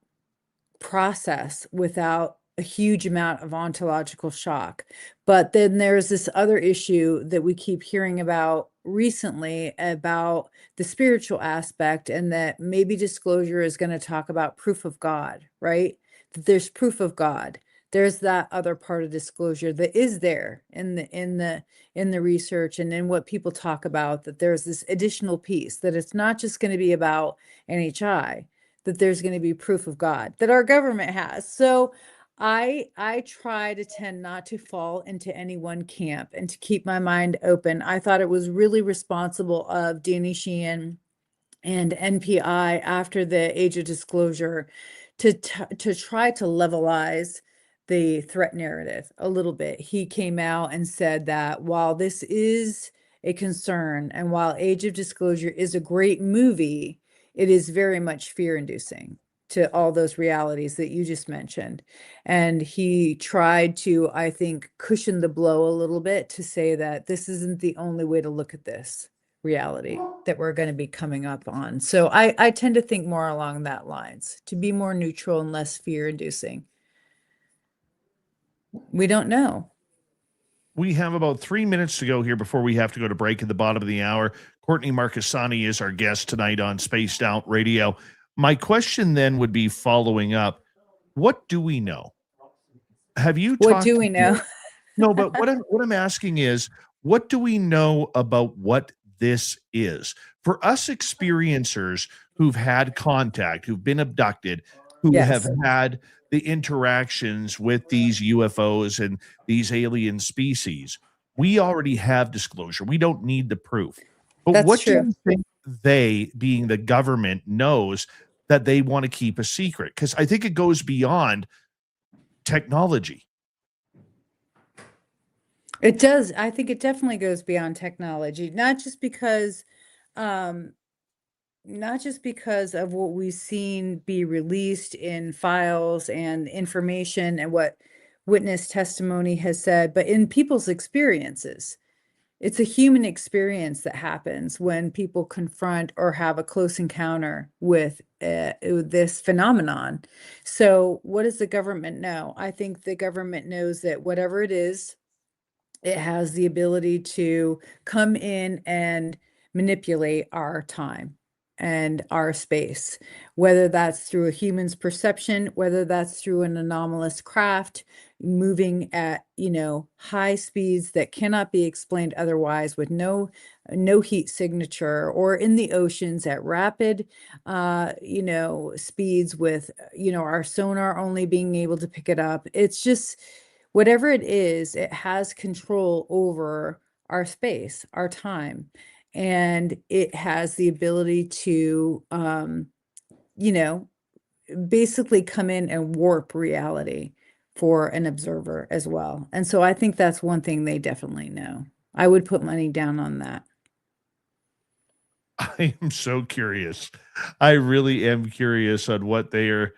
process without a huge amount of ontological shock. But then there's this other issue that we keep hearing about recently about the spiritual aspect, and that maybe disclosure is going to talk about proof of God, right? That there's proof of God. There's that other part of disclosure that is there in the research and in what people talk about, that there's this additional piece, that it's not just going to be about NHI, that there's going to be proof of God that our government has. So I try to tend not to fall into any one camp and to keep my mind open. I thought it was really responsible of Danny Sheehan and NPI after the Age of Disclosure to try to levelize the threat narrative a little bit. He came out and said that while this is a concern and while Age of Disclosure is a great movie, it is very much fear-inducing to all those realities that you just mentioned. And he tried to, I think, cushion the blow a little bit to say that this isn't the only way to look at this reality that we're going to be coming up on. So I tend to think more along that lines, to be more neutral and less fear-inducing. We don't know. We have about 3 minutes to go here before we have to go to break at the bottom of the hour. Courtney Marchesani is our guest tonight on Spaced Out Radio. My question then would be, following up, what do we know? Have you What talked do we know? No, but what I'm asking is, what do we know about what this is? For us experiencers who've had contact, who've been abducted, who have Yes, had the interactions with these UFOs and these alien species, we already have disclosure. We don't need the proof. But that's what do true. you think they, being the government, knows that they want to keep a secret? Because I think it goes beyond technology. It does. I think it definitely goes beyond technology, um, not just because of what we've seen be released in files and information and what witness testimony has said, but in people's experiences. It's a human experience that happens when people confront or have a close encounter with this phenomenon. So, what does the government know? I think the government knows that whatever it is, it has the ability to come in and manipulate our time and our space, whether that's through a human's perception, whether that's through an anomalous craft moving at, high speeds that cannot be explained otherwise, with no heat signature, or in the oceans at rapid speeds with our sonar only being able to pick it up. It's just, whatever it is, it has control over our space, our time, and it has the ability to, basically come in and warp reality for an observer as well. And so I think that's one thing they definitely know. I would put money down on that. I am so curious. I really am curious on what they are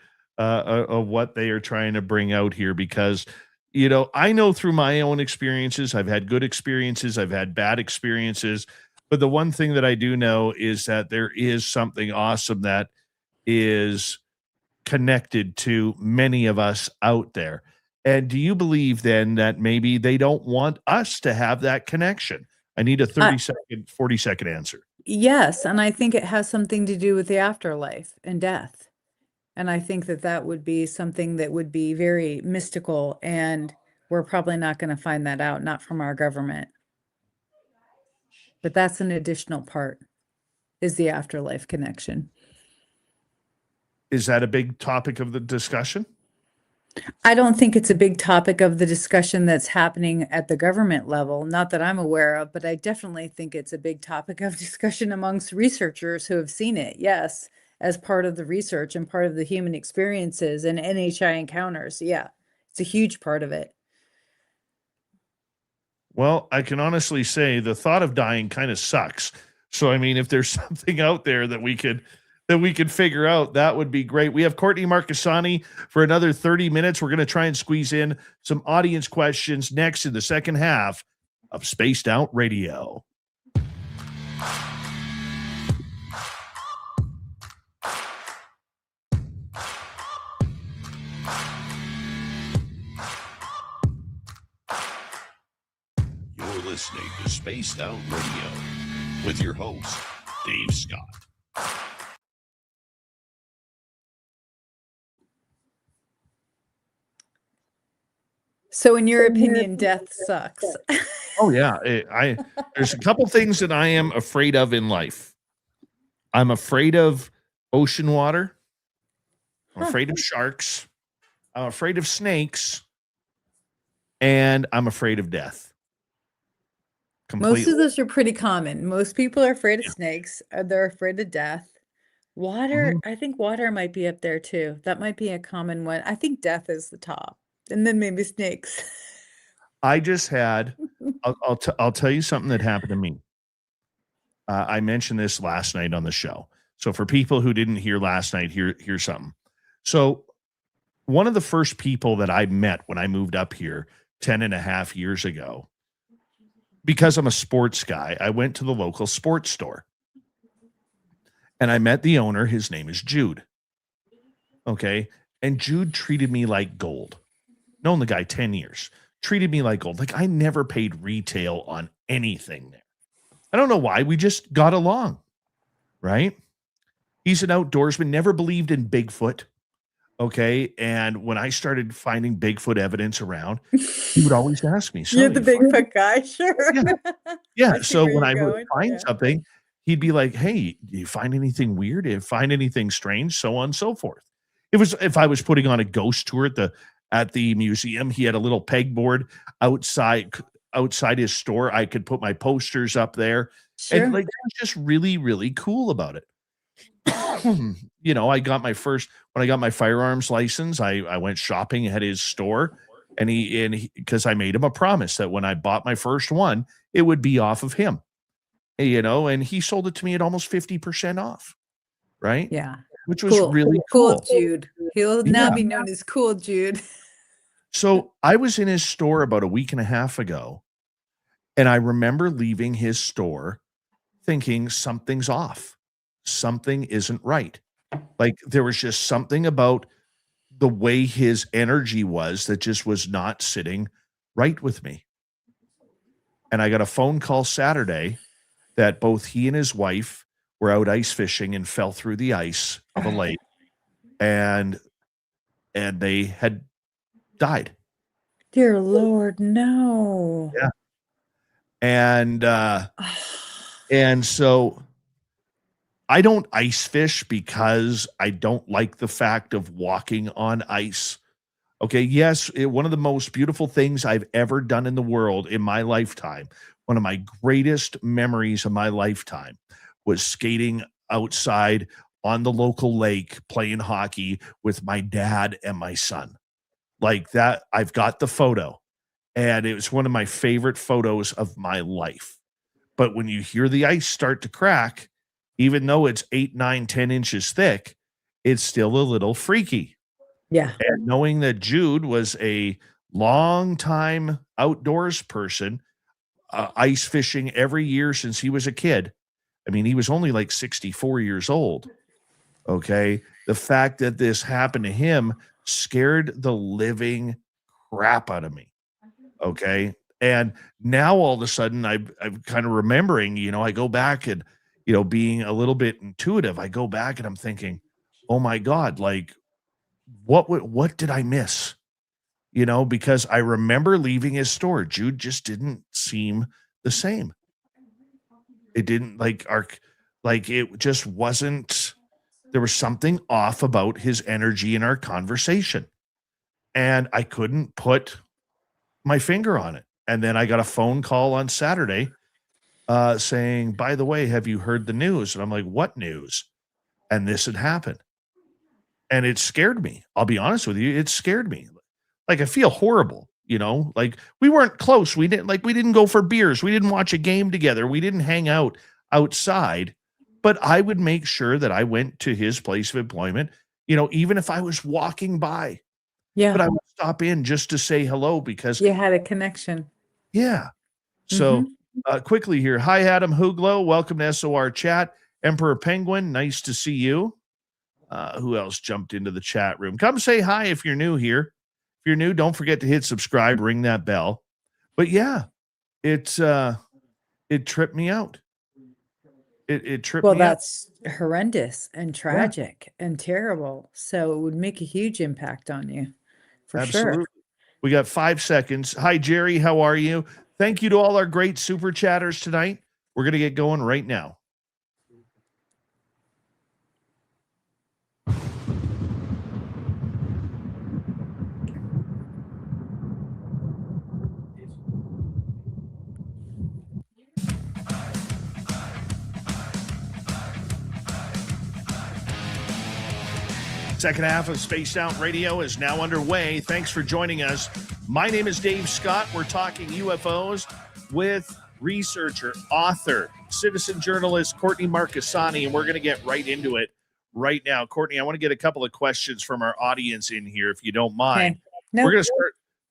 trying to bring out here, because I know through my own experiences, I've had good experiences, I've had bad experiences, but the one thing that I do know is that there is something awesome that is connected to many of us out there. And do you believe then that maybe they don't want us to have that connection? I need a Uh, 30-second, 40-second answer. yes, and I think it has something to do with the afterlife and death. And I think that that would be something that would be very mystical, and we're probably not going to find that out, not from our government. But that's an additional part, is the afterlife connection. Is that a big topic of the discussion? I don't think it's a big topic of the discussion that's happening at the government level, not that I'm aware of, but I definitely think it's a big topic of discussion amongst researchers who have seen it. Yes, as part of the research and part of the human experiences and NHI encounters. Yeah, it's a huge part of it. Well, I can honestly say the thought of dying kind of sucks. So, I mean, if there's something out there that we could figure out, that would be great. We have Courtney Marchesani for another 30 minutes. We're going to try and squeeze in some audience questions next in the second half of Spaced Out Radio. You're listening to Spaced Out Radio with your host, Dave Scott. So in your opinion, death sucks. Oh yeah, there's a couple things that I am afraid of in life. I'm afraid of ocean water. I'm afraid of sharks. I'm afraid of snakes, and I'm afraid of death. Most of those are pretty common. Most people are afraid of snakes. They're afraid of death. Water, I think water might be up there too. That might be a common one. I think death is the top, and then maybe snakes. I just had. I'll tell you something that happened to me. I mentioned this last night on the show. So for people who didn't hear last night, here's something. So one of the first people that I met when I moved up here 10 and a half years ago, because I'm a sports guy, I went to the local sports store and I met the owner. His name is Jude. Okay. And Jude treated me like gold. Known the guy 10 years, treated me like gold. Like I never paid retail on anything there. I don't know why. We just got along. Right. He's an outdoorsman, never believed in Bigfoot. Okay. And when I started finding Bigfoot evidence around, he would always ask me, You're the Bigfoot guy, sure. Yeah. So when I would find something, he'd be like, hey, do you find anything weird? Do you find anything strange? So on and so forth. It was if I was putting on a ghost tour at the museum, he had a little pegboard outside his store. I could put my posters up there. Sure. And like that was just really, really cool about it. You know, when I got my firearms license, I went shopping at his store and he because I made him a promise that when I bought my first one, it would be off of him, you know, and he sold it to me at almost 50% off. Right. Yeah. Which was really cool. Jude. He'll now be known as Cool Jude. So I was in his store about a week and a half ago, and I remember leaving his store thinking something's off. Something isn't right. Like there was just something about the way his energy was that just was not sitting right with me. And I got a phone call Saturday that both he and his wife were out ice fishing and fell through the ice of a lake and they had died. Dear Lord, no. Yeah. And so I don't ice fish because I don't like the fact of walking on ice. Okay. Yes. One of the most beautiful things I've ever done in the world in my lifetime, one of my greatest memories of my lifetime was skating outside on the local lake, playing hockey with my dad and my son. Like that. I've got the photo and it was one of my favorite photos of my life. But when you hear the ice start to crack, even though it's 8, 9, 10 inches thick, it's still a little freaky. Yeah. And knowing that Jude was a long time outdoors person, ice fishing every year since he was a kid. I mean, he was only like 64 years old. Okay. The fact that this happened to him scared the living crap out of me. Okay. And now all of a sudden I'm kind of remembering, you know, I go back and, you know, being a little bit intuitive, I go back and I'm thinking, oh my God, like what did I miss? You know, because I remember leaving his store. Jude just didn't seem the same. It didn't like it just wasn't, there was something off about his energy in our conversation. And I couldn't put my finger on it. And then I got a phone call on Saturday saying, by the way, have you heard the news? And I'm like, what news? And this had happened. And it scared me. I'll be honest with you. It scared me. Like I feel horrible. like we weren't close. We didn't go for beers. We didn't watch a game together. We didn't hang out outside, but I would make sure that I went to his place of employment, even if I was walking by, but Yeah. I would stop in just to say hello because You had a connection. yeah. So Mhm. quickly here. Hi, Adam Huglo. Welcome to SOR chat. Emperor Penguin. Nice to see you. Who else jumped into the chat room? Come say hi if you're new here. If you're new, don't forget to hit subscribe, ring that bell. But yeah, it tripped me out. It tripped Well, me out. that's horrendous and tragic and terrible. So it would make a huge impact on you, for sure. Absolutely. We got 5 seconds. Hi, Jerry. How are you? Thank you to all our great super chatters tonight. We're going to get going right now. Second half of Spaced Out Radio is now underway. Thanks for joining us. My name is Dave Scott. We're talking UFOs with researcher, author, citizen journalist Courtney Marchesani, and we're going to get right into it right now. Courtney, I want to get a couple of questions from our audience in here, if you don't mind. Okay. No. We're going to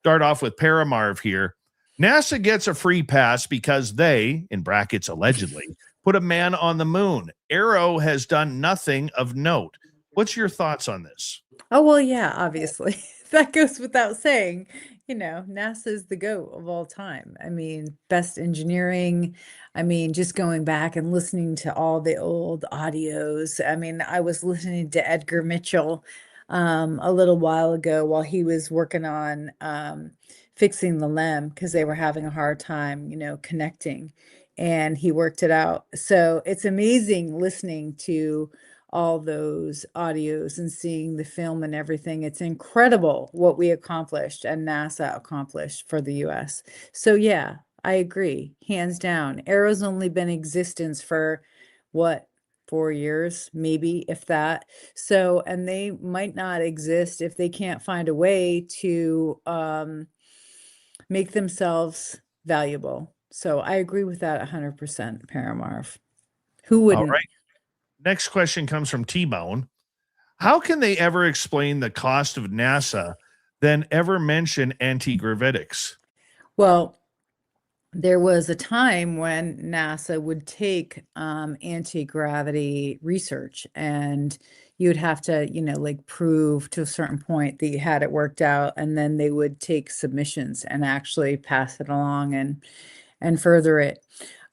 start off with Paramarv here. NASA gets a free pass because they, in brackets allegedly, put a man on the moon. Arrow has done nothing of note. What's your thoughts on this? Oh, well, yeah, obviously. That goes without saying. NASA is the GOAT of all time. I mean, best engineering. I mean, just going back and listening to all the old audios. I mean, I was listening to Edgar Mitchell a little while ago while he was working on fixing the LEM because they were having a hard time, connecting. And he worked it out. So it's amazing listening to all those audios and seeing the film and everything. It's incredible what we accomplished and NASA accomplished for the US. So yeah, I agree. Hands down. Arrow's only been in existence for what, 4 years, maybe, if that. So, and they might not exist if they can't find a way to make themselves valuable. So I agree with that 100%, Paramarv. Who wouldn't? All right. Next question comes from T-Bone. How can they ever explain the cost of NASA, then ever mention anti-gravitics? Well, there was a time when NASA would take anti-gravity research, and you'd have to, like prove to a certain point that you had it worked out, and then they would take submissions and actually pass it along and further it.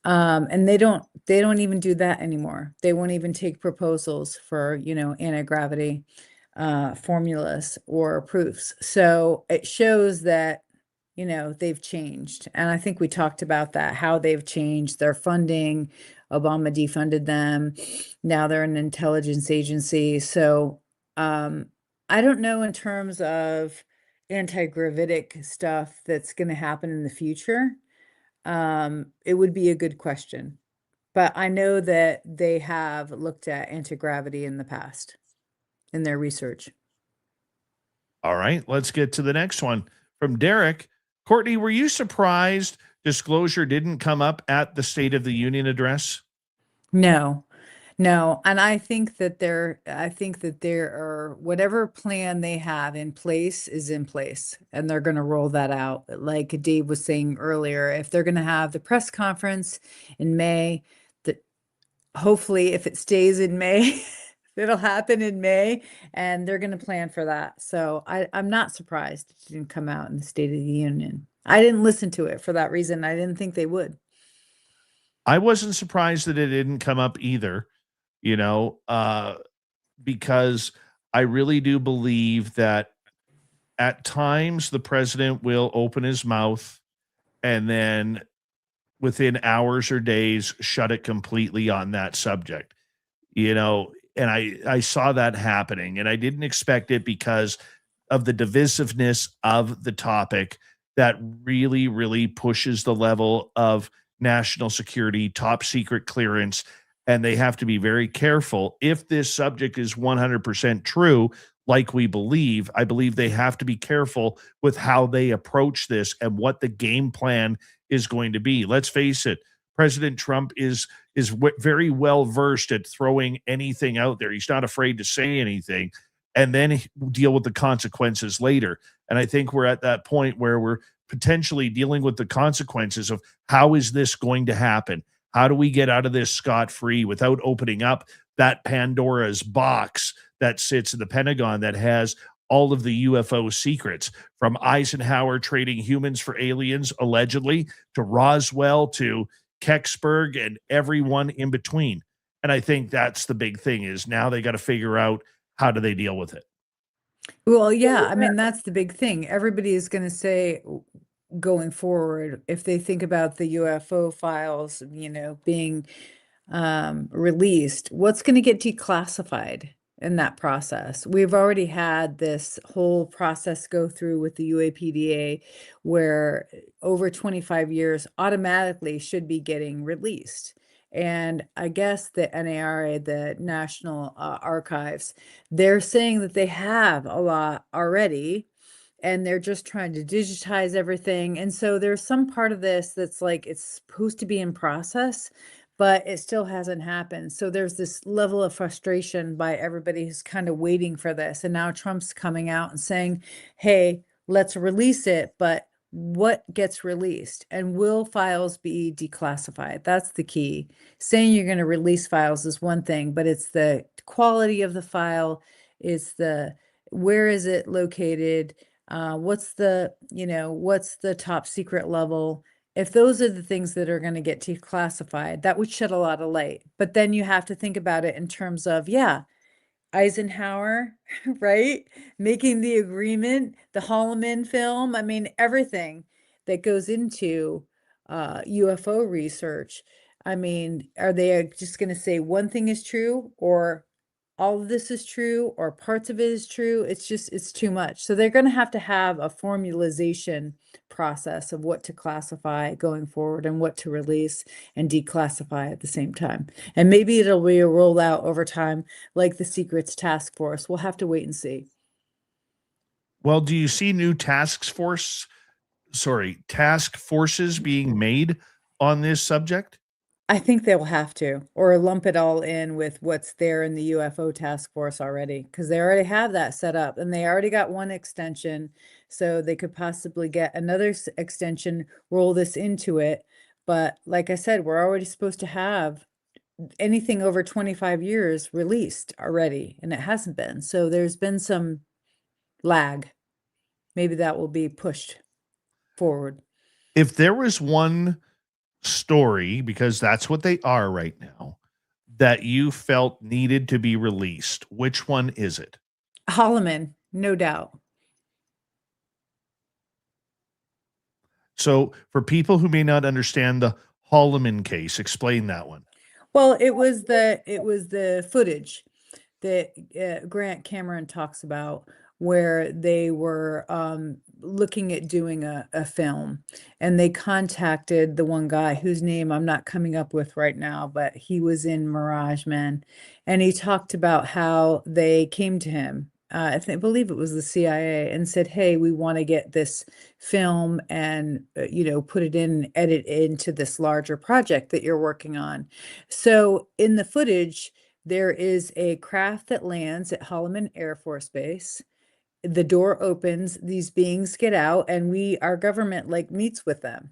And they don't even do that anymore. They won't even take proposals for, anti-gravity formulas or proofs. So it shows that, they've changed. And I think we talked about that, how they've changed their funding. Obama defunded them. Now they're an intelligence agency. So I don't know in terms of anti-gravitic stuff that's going to happen in the future. It would be a good question, but I know that they have looked at anti-gravity in the past in their research. All right, let's get to the next one from Derek. Courtney, were you surprised disclosure didn't come up at the State of the Union address? No. And I think that there are whatever plan they have in place is in place, and they're going to roll that out. Like Dave was saying earlier, if they're going to have the press conference in May, that hopefully if it stays in May, it'll happen in May, and they're going to plan for that. So I'm not surprised it didn't come out in the State of the Union. I didn't listen to it for that reason. I didn't think they would. I wasn't surprised that it didn't come up either, because I really do believe that at times the president will open his mouth and then within hours or days shut it completely on that subject, and I saw that happening, and I didn't expect it because of the divisiveness of the topic that really, really pushes the level of national security, top secret clearance and they have to be very careful. If this subject is 100% true, like we believe, I believe they have to be careful with how they approach this and what the game plan is going to be. Let's face it, President Trump is very well versed at throwing anything out there. He's not afraid to say anything and then deal with the consequences later. And I think we're at that point where we're potentially dealing with the consequences of how is this going to happen? How do we get out of this scot-free without opening up that Pandora's box that sits in the Pentagon that has all of the UFO secrets, from Eisenhower trading humans for aliens, allegedly, to Roswell, to Kecksburg, and everyone in between. And I think that's the big thing, is now they got to figure out how do they deal with it. Well, yeah, I mean, that's the big thing. Everybody is going to say going forward, if they think about the UFO files, being released, what's going to get declassified in that process? We've already had this whole process go through with the UAPDA where over 25 years automatically should be getting released. And I guess the NARA, the National Archives, they're saying that they have a lot already, and they're just trying to digitize everything. And so there's some part of this that's like it's supposed to be in process, but it still hasn't happened. So there's this level of frustration by everybody who's kind of waiting for this. And now Trump's coming out and saying, hey, let's release it, but what gets released? And will files be declassified? That's the key. Saying you're going to release files is one thing, but it's the quality of the file, it's the where is it located, what's the top secret level. If those are the things that are going to get declassified, that would shed a lot of light. But then you have to think about it in terms of, Eisenhower, right? Making the agreement, the Holloman film. I mean, everything that goes into UFO research. I mean, are they just going to say one thing is true, or all of this is true, or parts of it is true? It's too much. So they're going to have a formalization process of what to classify going forward and what to release and declassify at the same time. And maybe it'll be a rollout over time, like the Secrets Task Force. We'll have to wait and see. Well, do you see new task forces being made on this subject? I think they will have to, or lump it all in with what's there in the UFO task force already, because they already have that set up and they already got one extension. So they could possibly get another extension, roll this into it. But like I said, we're already supposed to have anything over 25 years released already, and it hasn't been. So there's been some lag. Maybe that will be pushed forward. If there was one story, because that's what they are right now, that you felt needed to be released, which one is it? Holloman, no doubt. So for people who may not understand the Holloman case, explain that one. Well, it was the footage that Grant Cameron talks about, where they were looking at doing a film, and they contacted the one guy whose name I'm not coming up with right now, but he was in Mirage Man, and he talked about how they came to him. I believe it was the CIA, and said, hey, we want to get this film and put it in, edit into this larger project that you're working on. So in the footage, there is a craft that lands at Holloman Air Force Base. The door opens, these beings get out, and our government meets with them.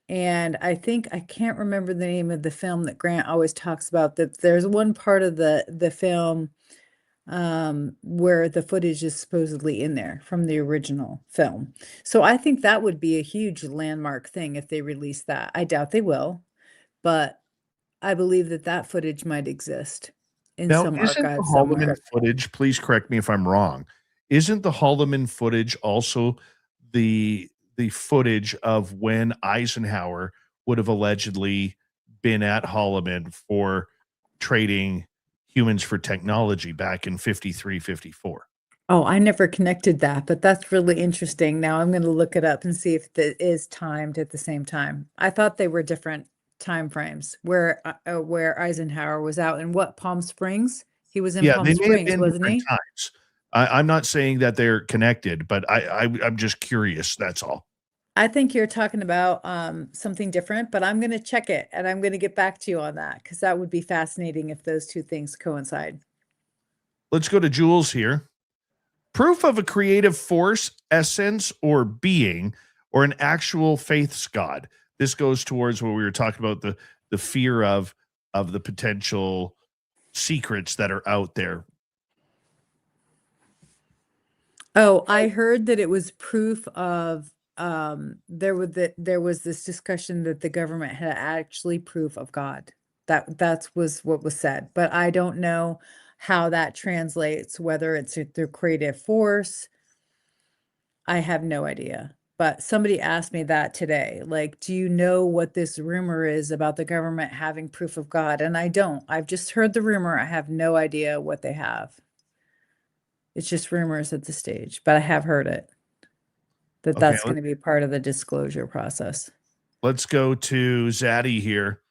And I can't remember the name of the film that Grant always talks about, that there's one part of the film where the footage is supposedly in there from the original film. So I think that would be a huge landmark thing if they release that. I doubt they will, but I believe that footage might exist in Now, some isn't the archive Holloman somewhere. footage, please correct me if I'm wrong, isn't the Holloman footage also the footage of when Eisenhower would have allegedly been at Holloman for trading humans for technology back in 53, 54? Oh, I never connected that, but that's really interesting. Now I'm going to look it up and see if it is timed at the same time. I thought they were different time frames where Eisenhower was out in what, Palm Springs? He was in Yeah, Palm they may have Springs, been wasn't different he? times. I'm not saying that they're connected, but I'm just curious. That's all. I think you're talking about something different, but I'm going to check it and I'm going to get back to you on that because that would be fascinating if those two things coincide. Let's go to Jules here. Proof of a creative force, essence, or being, or an actual faith's God. This goes towards what we were talking about, the fear of the potential secrets that are out there. Oh, I heard that it was proof of there was this discussion that the government had actually proof of God. That was what was said, but I don't know how that translates, whether it's the creative force. I have no idea. But somebody asked me that today. Like, do you know what this rumor is about the government having proof of God? And I don't. I've just heard the rumor. I have no idea what they have. It's just rumors at this stage, but I have heard it that Okay, that's going to be part of the disclosure process. let's go to Zaddy here,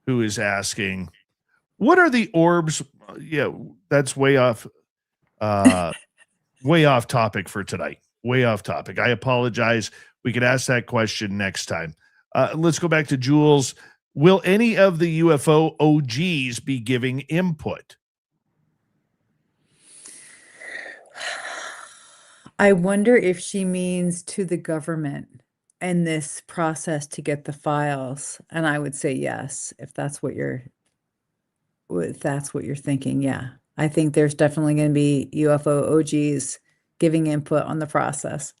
who is asking, what are the orbs? Yeah, that's way off topic for tonight. Way off topic. I apologize. We could ask that question next time. Let's go back to Jules. Will any of the UFO OGs be giving input? I wonder if she means to the government and this process to get the files. And I would say yes, if that's what you're thinking. Yeah. I think there's definitely going to be UFO OGs giving input on the process.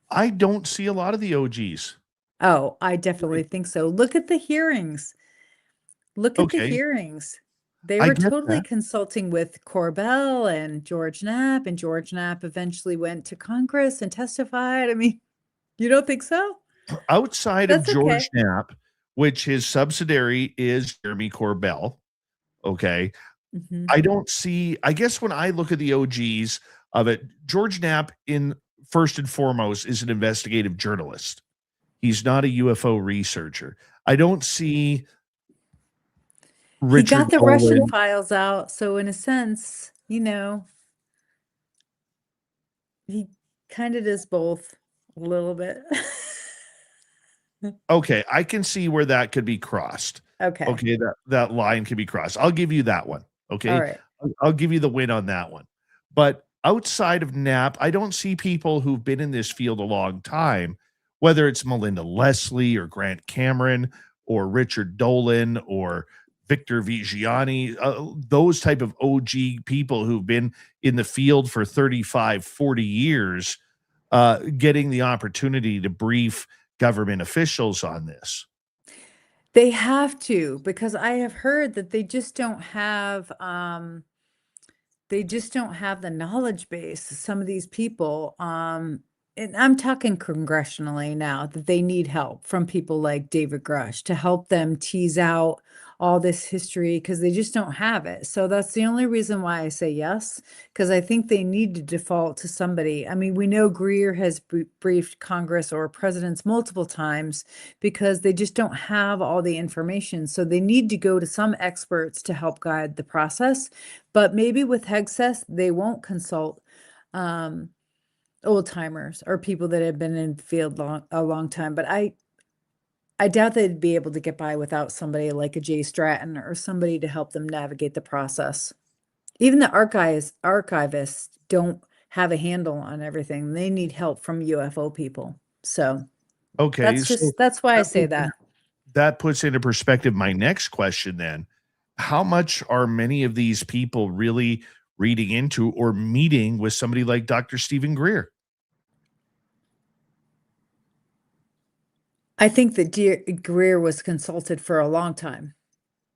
I don't see a lot of the OGs. Oh, I definitely think so. Look at the hearings. Look at the Okay, hearings. They I were get totally that. consulting with Corbell and George Knapp, and George Knapp eventually went to Congress and testified. I mean, you don't think so? Outside of That's George okay. Knapp, which his subsidiary is Jeremy Corbell, okay, Mhm. I don't see, I guess when I look at the OGs of it, George Knapp, in first and foremost, is an investigative journalist. He's not a UFO researcher. I don't see He Richard got the Russian Dolan. files out, so in a sense, he kind of does both a little bit. Okay, I can see where that could be crossed. Okay. Okay, that line can be crossed. I'll give you that one. All Okay, right. I'll give you the win on that one. But outside of Knapp, I don't see people who've been in this field a long time, whether it's Melinda Leslie or Grant Cameron or Richard Dolan or Victor Vigiani, those type of OG people who've been in the field for 35, 40 years, getting the opportunity to brief government officials on this. They have to, because I have heard that they just don't have the knowledge base, some of these people, and I'm talking congressionally now, that they need help from people like David Grush to help them tease out all this history because they just don't have it. So that's the only reason why I say yes, because I think they need to default to somebody. I mean, we know Greer has briefed Congress or presidents multiple times because they just don't have all the information. So they need to go to some experts to help guide the process. But maybe with Hegseth, they won't consult old timers or people that have been in the field a long time. But I doubt they'd be able to get by without somebody like a Jay Stratton or somebody to help them navigate the process. Even the archivists don't have a handle on everything. They need help from UFO people. So Okay, so that's why I that say puts that. that puts into perspective my next question then. How much are many of these people really reading into or meeting with somebody like Dr. Stephen Greer? I think that Greer was consulted for a long time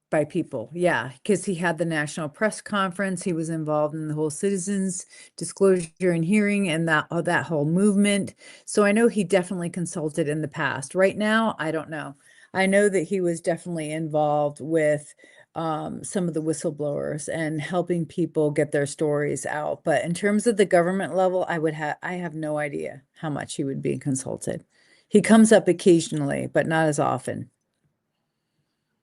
by people. Yeah, because he had the national press conference. He was involved in the whole citizens disclosure and hearing and that whole movement. So I know he definitely consulted in the past. Right now, I don't know. I know that he was definitely involved with some of the whistleblowers and helping people get their stories out. But in terms of the government level, I have no idea how much he would be consulted. He comes up occasionally, but not as often.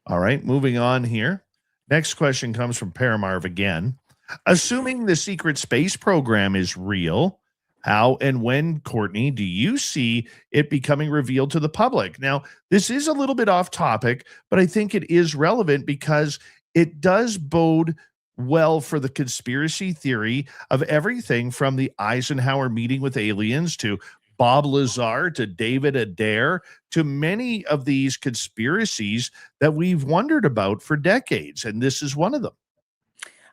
All right, moving on here. Next question comes from Paramarv again. Assuming the secret space program is real, how and when, Courtney, do you see it becoming revealed to the public? Now, this is a little bit off topic, but I think it is relevant because it does bode well for the conspiracy theory of everything from the Eisenhower meeting with aliens to Bob Lazar to David Adair to many of these conspiracies that we've wondered about for decades. And this is one of them.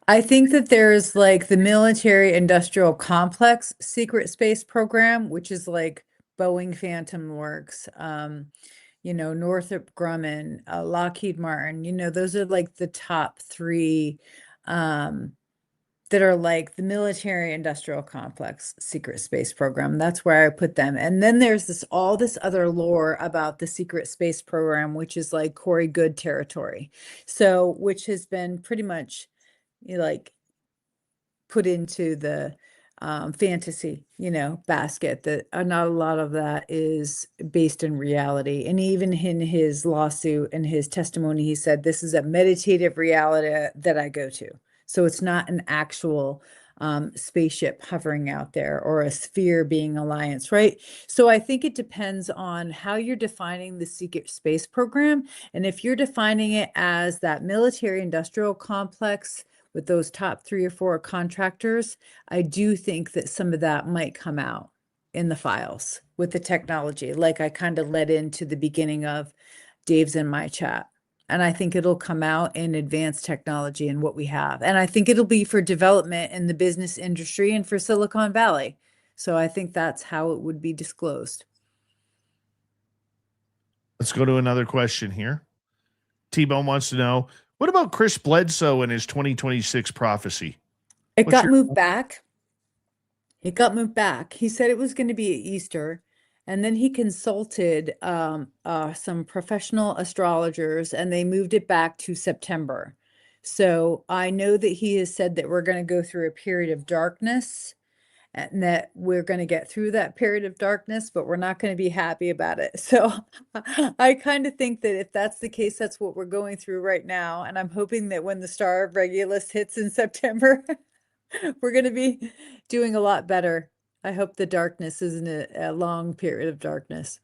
I think that there's like the military industrial complex secret space program, which is like Boeing Phantom Works, Northrop Grumman, Lockheed Martin, those are like the top three that are like the military industrial complex secret space program. That's where I put them. And then there's all this other lore about the secret space program, which is like Corey Good territory. So, which has been pretty much like put into the fantasy, basket, that not a lot of that is based in reality. And even in his lawsuit and his testimony, he said, this is a meditative reality that I go to. So it's not an actual spaceship hovering out there or a sphere being alliance, right? So I think it depends on how you're defining the secret space program. And if you're defining it as that military industrial complex with those top 3 or 4 contractors, I do think that some of that might come out in the files with the technology, like I kind of led into the beginning of Dave's in my chat. And I think it'll come out in advanced technology and what we have. And I think it'll be for development in the business industry and for Silicon Valley. So I think that's how it would be disclosed. Let's go to another question here. T-Bone wants to know, what about Chris Bledsoe and his 2026 prophecy? It got moved back. It got moved back. He said it was going to be at Easter. And then he consulted some professional astrologers and they moved it back to September. So I know that he has said that we're going to go through a period of darkness and that we're going to get through that period of darkness, but we're not going to be happy about it. So I kind of think that if that's the case, that's what we're going through right now. And I'm hoping that when the Star of Regulus hits in September, we're going to be doing a lot better. I hope the darkness isn't a long period of darkness.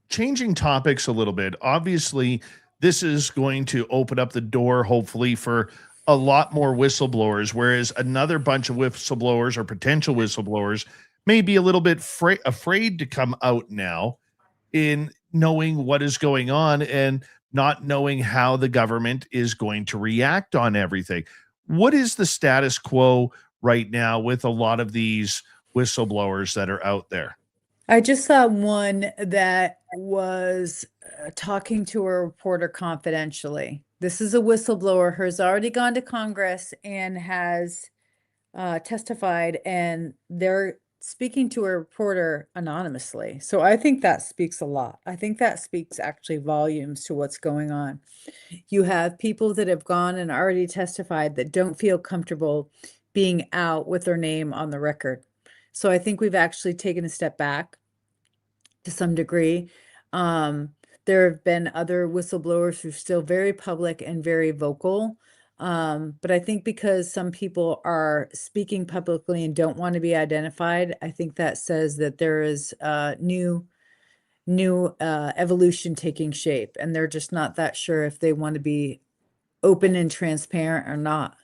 Changing topics a little bit. Obviously, this is going to open up the door, hopefully, for a lot more whistleblowers, whereas another bunch of whistleblowers or potential whistleblowers may be a little bit afraid to come out now in knowing what is going on and not knowing how the government is going to react on everything. What is the status quo right now with a lot of these whistleblowers that are out there? I just saw one that was talking to a reporter confidentially. This is a whistleblower who has already gone to Congress and has testified, and they're speaking to a reporter anonymously. So I think that speaks a lot. I think that speaks actually volumes to what's going on. You have people that have gone and already testified that don't feel comfortable being out with their name on the record. So I think we've actually taken a step back to some degree. There have been other whistleblowers who are still very public and very vocal. But I think because some people are speaking publicly and don't want to be identified, I think that says that there is new evolution taking shape, and they're just not that sure if they want to be open and transparent or not.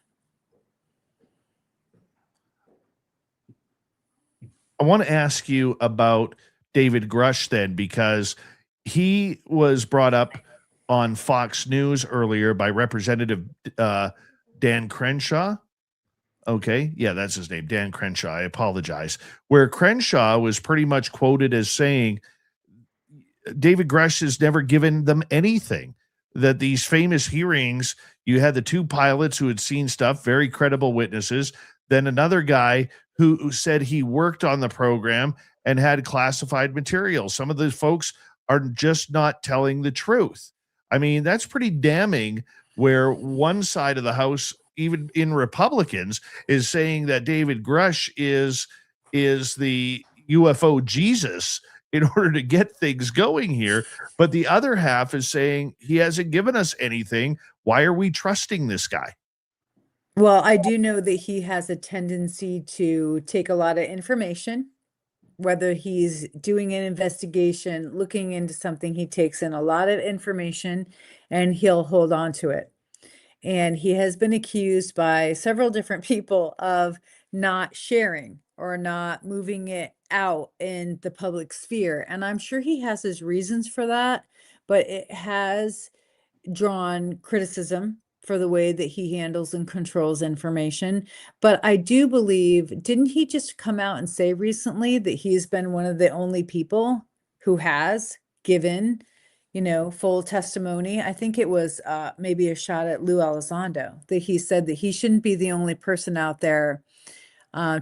I want to ask you about David Grush then, because he was brought up on Fox News earlier by Representative Dan Crenshaw. Okay. Yeah, that's his name, Dan Crenshaw. I apologize. Where Crenshaw was pretty much quoted as saying David Grush has never given them anything. That these famous hearings, you had the 2 pilots who had seen stuff, very credible witnesses. Then another guy who said he worked on the program and had classified material. Some of those folks are just not telling the truth. I mean, that's pretty damning, where one side of the house, even in Republicans, is saying that David Grush is the UFO Jesus in order to get things going here. But the other half is saying he hasn't given us anything. Why are we trusting this guy? Well, I do know that he has a tendency to take a lot of information, whether he's doing an investigation, looking into something, he takes in a lot of information and he'll hold on to it. And he has been accused by several different people of not sharing or not moving it out in the public sphere. And I'm sure he has his reasons for that, but it has drawn criticism for the way that he handles and controls information. But I do believe, didn't he just come out and say recently that he's been one of the only people who has given, full testimony? I think it was maybe a shot at Lou Elizondo, that he said that he shouldn't be the only person out there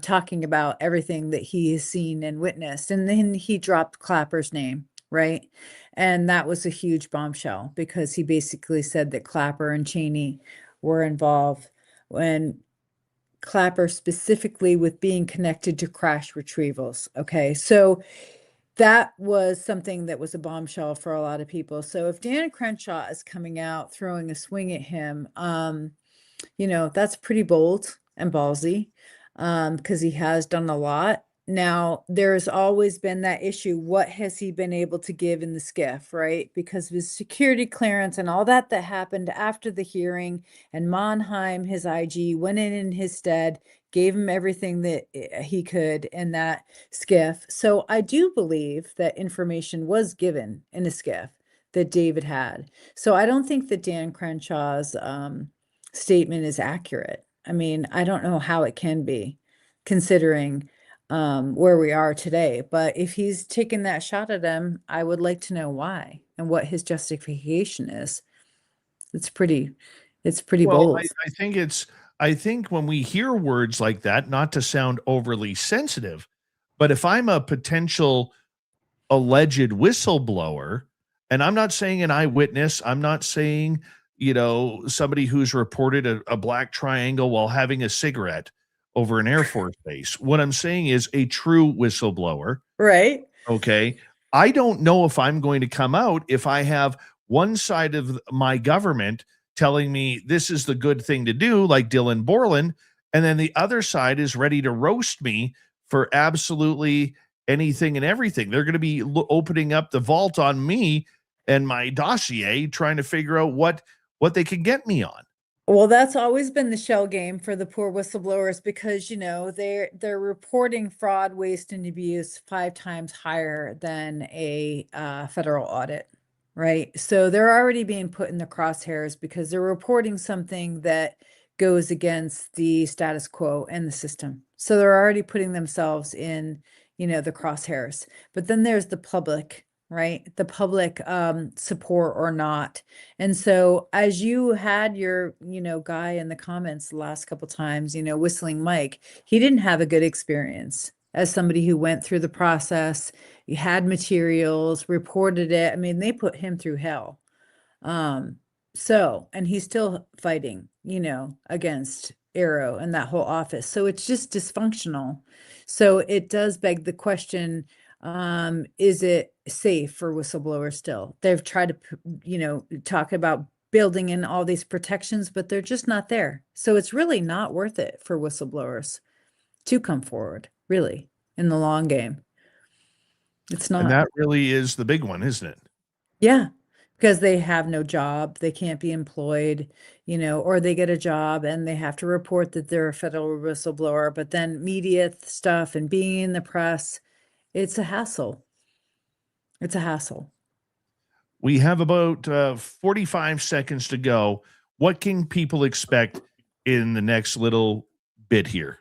talking about everything that he has seen and witnessed. And then he dropped Clapper's name, right? And that was a huge bombshell because he basically said that Clapper and Cheney were involved when Clapper specifically with being connected to crash retrievals. Okay. So that was something that was a bombshell for a lot of people. So if Dan Crenshaw is coming out throwing a swing at him, that's pretty bold and ballsy, because he has done a lot. Now, there's always been that issue. What has he been able to give in the skiff, right? Because of his security clearance and all that happened after the hearing, and Monheim, his IG, went in his stead, gave him everything that he could in that skiff. So I do believe that information was given in a skiff that David had. So I don't think that Dan Crenshaw's statement is accurate. I mean, I don't know how it can be, considering where we are today. But if he's taken that shot at him, I would like to know why and what his justification is. It's pretty Well, bold. I think when we hear words like that, not to sound overly sensitive, but if I'm a potential alleged whistleblower, and I'm not saying an eyewitness, I'm not saying, somebody who's reported a black triangle while having a cigarette over an Air Force base. What I'm saying is a true whistleblower. Right. Okay. I don't know if I'm going to come out if I have one side of my government telling me this is the good thing to do, like Dylan Borland, and then the other side is ready to roast me for absolutely anything and everything. They're going to be opening up the vault on me and my dossier, trying to figure out what they can get me on. Well, that's always been the shell game for the poor whistleblowers because, they're reporting fraud, waste, and abuse 5 times higher than a federal audit, right? So they're already being put in the crosshairs because they're reporting something that goes against the status quo and the system. So they're already putting themselves in, the crosshairs. But then there's the public, right? The public support or not. And so as you had your, guy in the comments the last couple times, Whistling Mike, he didn't have a good experience as somebody who went through the process. He had materials, reported it. I mean, they put him through hell. And he's still fighting, against Arrow and that whole office. So it's just dysfunctional. So it does beg the question, is it safe for whistleblowers still? They've tried to, talk about building in all these protections, but they're just not there. So it's really not worth it for whistleblowers to come forward, really, in the long game. It's And not. that really is the big one, isn't it? Yeah, because they have no job, they can't be employed, or they get a job and they have to report that they're a federal whistleblower, but then media stuff and being in the press, it's a hassle. It's a hassle. We have about 45 seconds to go. What can people expect in the next little bit here?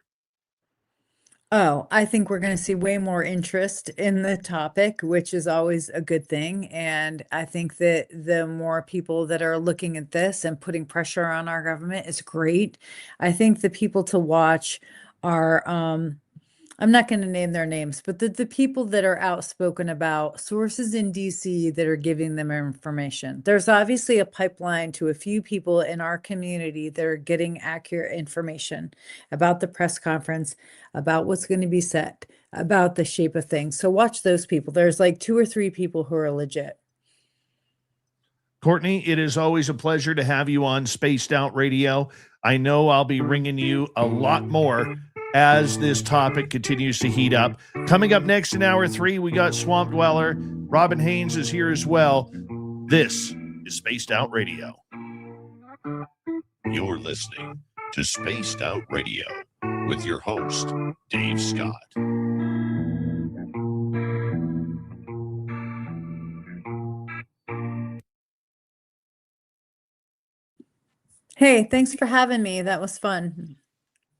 Oh, I think we're going to see way more interest in the topic, which is always a good thing. And I think that the more people that are looking at this and putting pressure on our government is great. I think the people to watch are I'm not going to name their names, but the people that are outspoken about sources in DC that are giving them information. There's obviously a pipeline to a few people in our community that are getting accurate information about the press conference, about what's going to be said, about the shape of things. So watch those people. There's like 2 or 3 people who are legit. Courtney, it is always a pleasure to have you on Spaced Out Radio. I know I'll be ringing you a lot more as this topic continues to heat up. Coming up next in hour 3, we got Swamp Dweller. Robin Haynes is here as well. This is Spaced Out Radio. You're listening to Spaced Out Radio with your host, Dave Scott. Hey, thanks for having me. That was fun.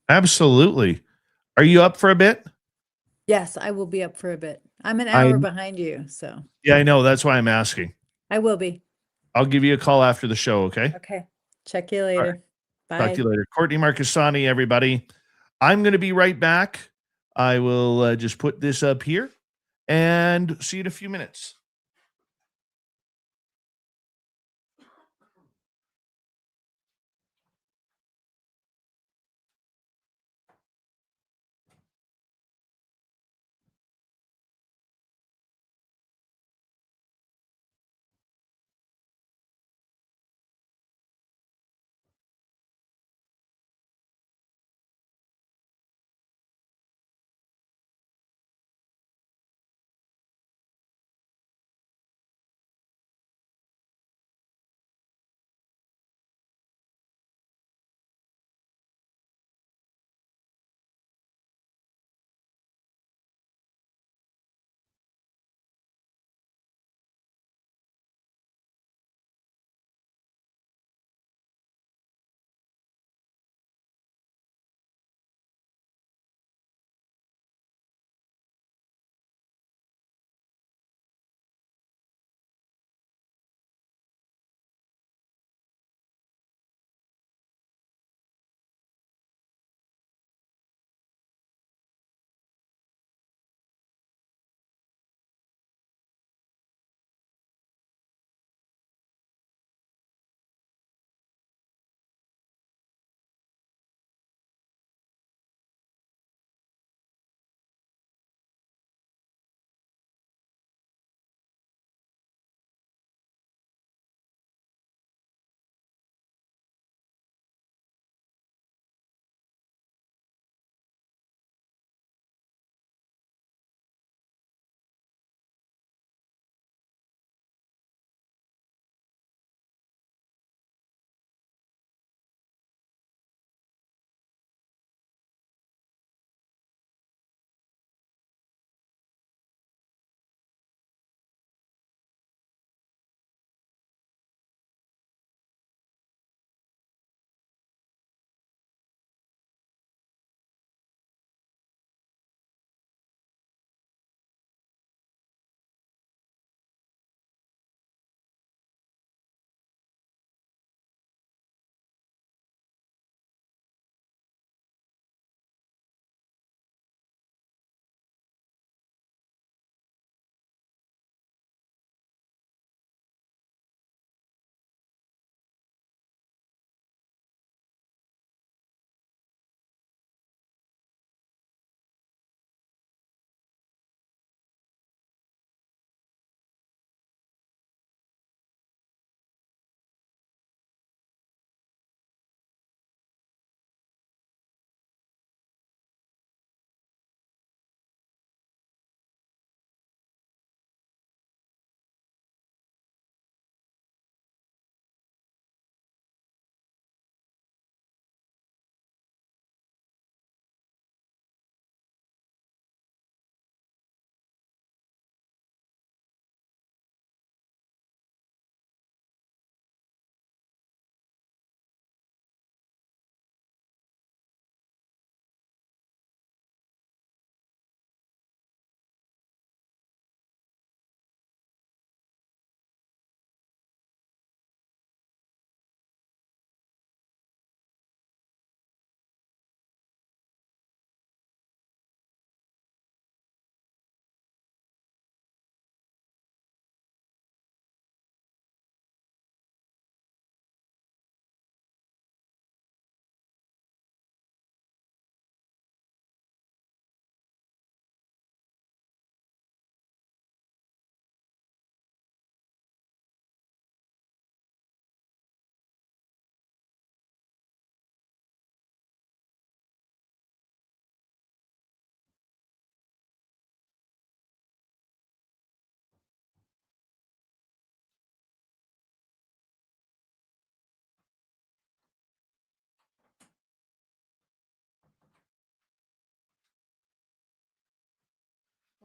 Absolutely. Are you up for a bit? Yes, I will be up for a bit. I'm an I- hour behind you, so Yeah, I know. That's why I'm asking. I will be. I'll give you a call after the show, okay? Okay. Check you right. later. Talk to you Bye. later. Courtney Marchesani, everybody. I'm going to be right back. I will just put this up here and see you in a few minutes.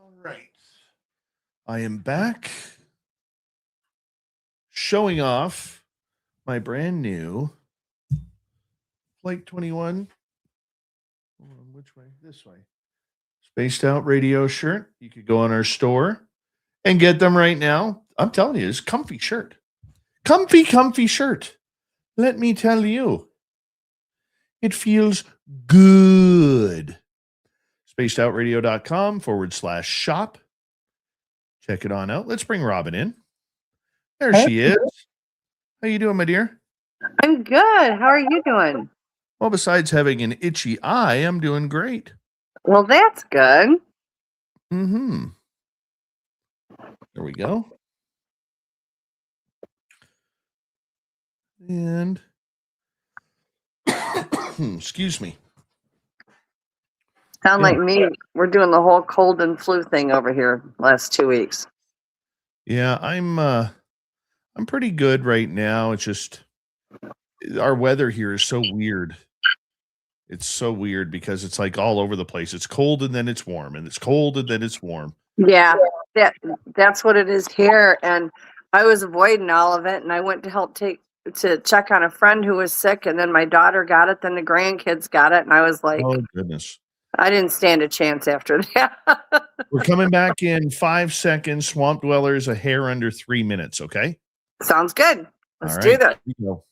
All right. I am back showing off my brand new Flight 21. Hold on, which way? This way. Spaced Out Radio shirt. You could go on our store and get them right now. I'm telling you, it's a comfy shirt. Comfy shirt. Let me tell you. It feels good. spacedoutradio.com/shop. Check it on out. Let's bring Robin in. There she is. How you doing, my dear? I'm good. How are you doing? Well, besides having an itchy eye, I'm doing great. Well, that's good. Mm-hmm. There we go. And excuse me. Sound Yeah. like me. We're doing the whole cold and flu thing over here last 2 weeks. Yeah, I'm pretty good right now. It's just our weather here is so weird. It's so weird because it's like all over the place. It's cold and then it's warm, and it's cold and then it's warm. Yeah, that's what it is here. And I was avoiding all of it, and I went to check on a friend who was sick, and then my daughter got it, then the grandkids got it, and I was like, Oh goodness. I didn't stand a chance after that. We're coming back in 5 seconds. Swamp Dwellers, a hair under 3 minutes, okay? Sounds good. Let's All do right, that. here we go.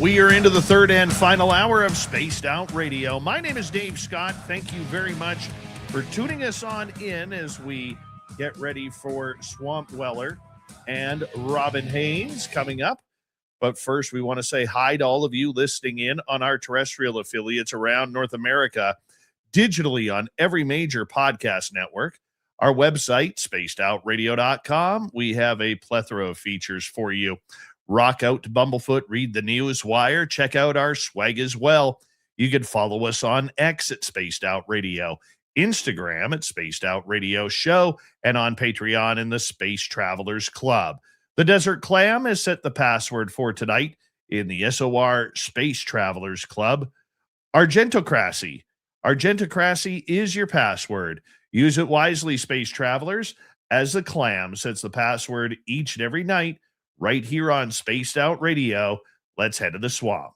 We are into the third and final hour of Spaced Out Radio. My name is Dave Scott. Thank you very much for tuning us on in as we get ready for Swamp Dweller and Robin Haynes coming up. But first, we want to say hi to all of you listening in on our terrestrial affiliates around North America, digitally on every major podcast network. Our website, spacedoutradio.com. We have a plethora of features for you. Rock out to Bumblefoot, read the news wire, check out our swag as well. You can follow us on X at Spaced Out Radio, Instagram at Spaced Out Radio Show, and on Patreon in the Space Travelers Club. The Desert Clam has set the password for tonight in the SOR Space Travelers Club. Argentocracy. Argentocracy is your password. Use it wisely, Space Travelers, as the Clam sets the password each and every night right here on Spaced Out Radio. Let's head to the swamp.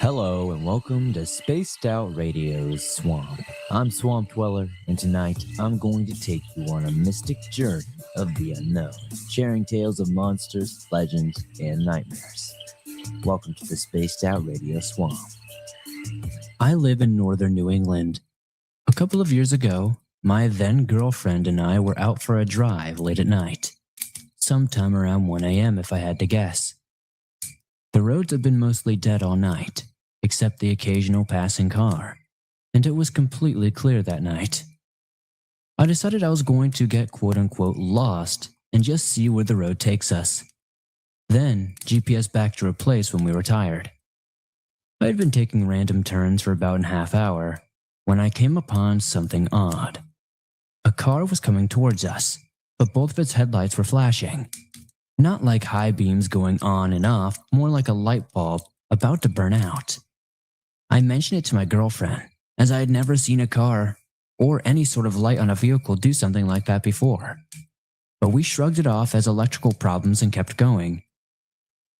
Hello and welcome to Spaced Out Radio's Swamp. I'm Swamp Dweller, and tonight I'm going to take you on a mystic journey of the unknown, sharing tales of monsters, legends, and nightmares. Welcome to the Spaced Out Radio Swamp. I live in northern New England. A couple of years ago, my then girlfriend and I were out for a drive late at night. Sometime around 1 a.m. if I had to guess. The roads had been mostly dead all night, except the occasional passing car, and it was completely clear that night. I decided I was going to get quote-unquote lost and just see where the road takes us. Then, GPS back to a place when we were tired. I had been taking random turns for about a half hour when I came upon something odd. A car was coming towards us, but both of its headlights were flashing. Not like high beams going on and off, more like a light bulb about to burn out. I mentioned it to my girlfriend, as I had never seen a car or any sort of light on a vehicle do something like that before. But we shrugged it off as electrical problems and kept going.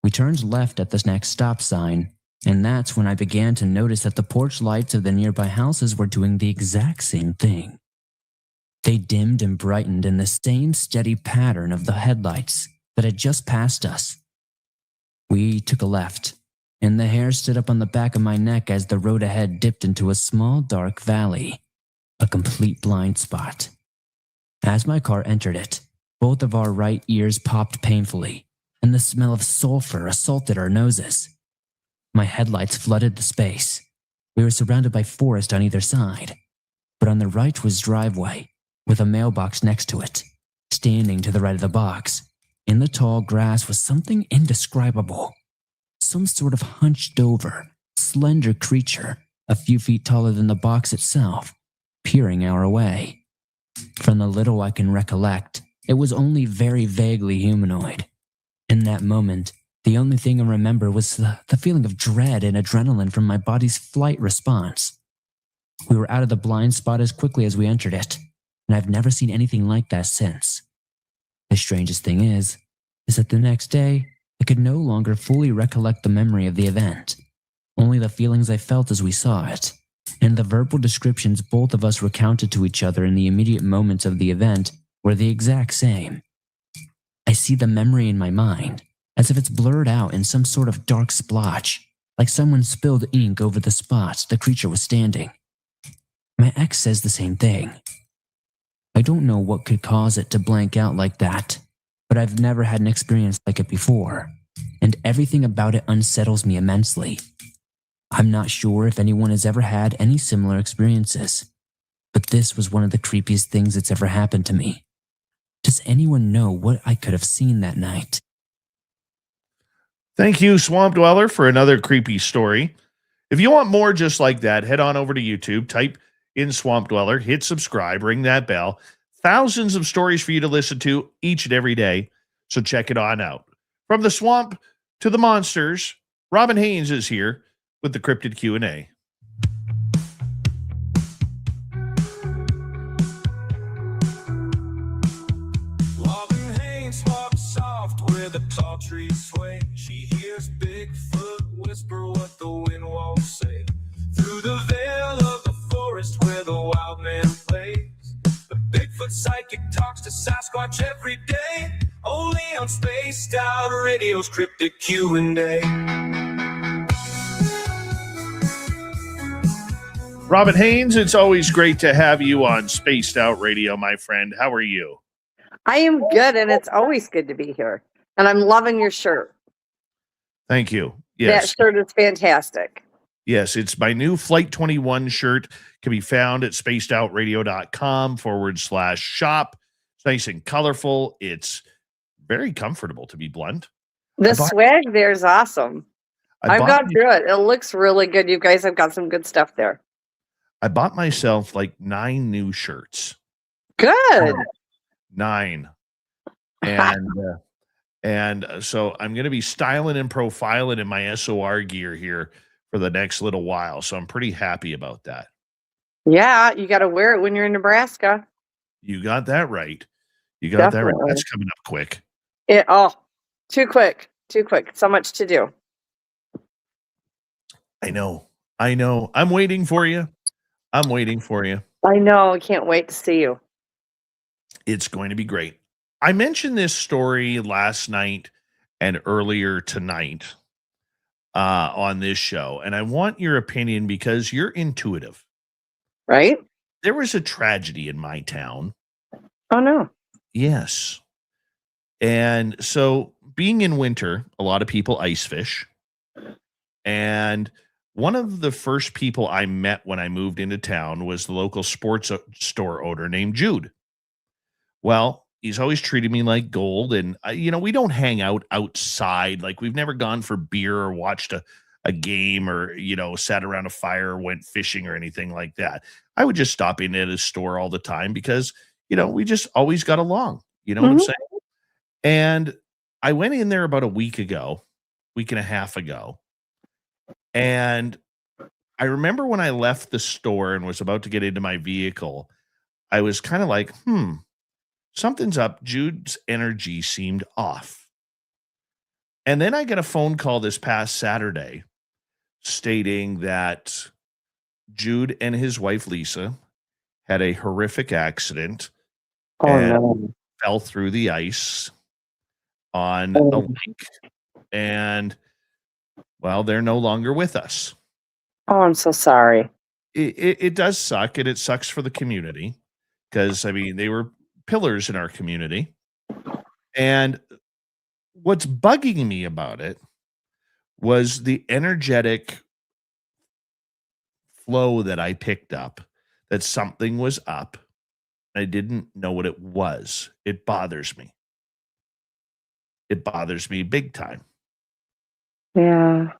We turned left at this next stop sign, and that's when I began to notice that the porch lights of the nearby houses were doing the exact same thing. They dimmed and brightened in the same steady pattern of the headlights that had just passed us. We took a left, and the hair stood up on the back of my neck as the road ahead dipped into a small dark valley, a complete blind spot. As my car entered it, both of our right ears popped painfully, and the smell of sulfur assaulted our noses. My headlights flooded the space. We were surrounded by forest on either side, but on the right was driveway, with a mailbox next to it. Standing to the right of the box, in the tall grass, was something indescribable. Some sort of hunched over, slender creature, a few feet taller than the box itself, peering our way. From the little I can recollect, it was only very vaguely humanoid. In that moment, the only thing I remember was the feeling of dread and adrenaline from my body's flight response. We were out of the blind spot as quickly as we entered it, and I've never seen anything like that since. The strangest thing is that the next day, I could no longer fully recollect the memory of the event, only the feelings I felt as we saw it, and the verbal descriptions both of us recounted to each other in the immediate moments of the event were the exact same. I see the memory in my mind, as if it's blurred out in some sort of dark splotch, like someone spilled ink over the spot the creature was standing. My ex says the same thing. I don't know what could cause it to blank out like that, but I've never had an experience like it before, and everything about it unsettles me immensely. I'm not sure if anyone has ever had any similar experiences, but this was one of the creepiest things that's ever happened to me. Does anyone know what I could have seen that night? Thank you, Swamp Dweller, for another creepy story. If you want more just like that, head on over to YouTube, type in Swamp Dweller, hit subscribe, ring that bell. Thousands of stories for you to listen to each and every day, so check it on out. From the swamp to the monsters, Robin Haynes is here with the Cryptid Q&A. Robin Haynes walks soft where the tall trees sway. She hears Bigfoot whisper what the wind won't say. Through the veil of the forest where the wild man plays, the Bigfoot psychic talks to Sasquatch every day. Only on Spaced Out Radio's Cryptid Q&A. Robin Haynes, it's always great to have you on Spaced Out Radio, my friend. How are you? I am good, and it's always good to be here. And I'm loving your shirt. Thank you. Yes. That shirt is fantastic. Yes, it's my new Flight 21 shirt. Can be found at spacedoutradio.com/shop. It's nice and colorful. It's very comfortable, to be blunt. The swag there is awesome. I've gone through it. It looks really good. You guys have got some good stuff there. I bought myself like 9 new shirts. Good. 9. And so I'm going to be styling and profiling in my SOR gear here for the next little while. So I'm pretty happy about that. Yeah, you got to wear it when you're in Nebraska. You got that right. You got Definitely. that right. That's coming up quick. Too quick. So much to do. I know. I'm waiting for you. I know. I can't wait to see you. It's going to be great. I mentioned this story last night and earlier tonight on this show, and I want your opinion because you're intuitive. Right? There was a tragedy in my town. Oh, no. Yes. And so being in winter, a lot of people ice fish. And one of the first people I met when I moved into town was the local sports store owner named Jude. Well, he's always treated me like gold. And, we don't hang out outside. Like, we've never gone for beer or watched a game or, sat around a fire or went fishing or anything like that. I would just stop in at his store all the time because, we just always got along. You know what I'm saying? And I went in there about a week and a half ago. And I remember when I left the store and was about to get into my vehicle, I was kind of like, something's up. Jude's energy seemed off. And then I got a phone call this past Saturday stating that Jude and his wife, Lisa, had a horrific accident and fell through the ice on a lake. And, well, they're no longer with us. Oh, I'm so sorry. It does suck, and it sucks for the community because, they were pillars in our community. And what's bugging me about it was the energetic flow that I picked up, that something was up. I didn't know what it was. It bothers me. It bothers me big time. Yeah.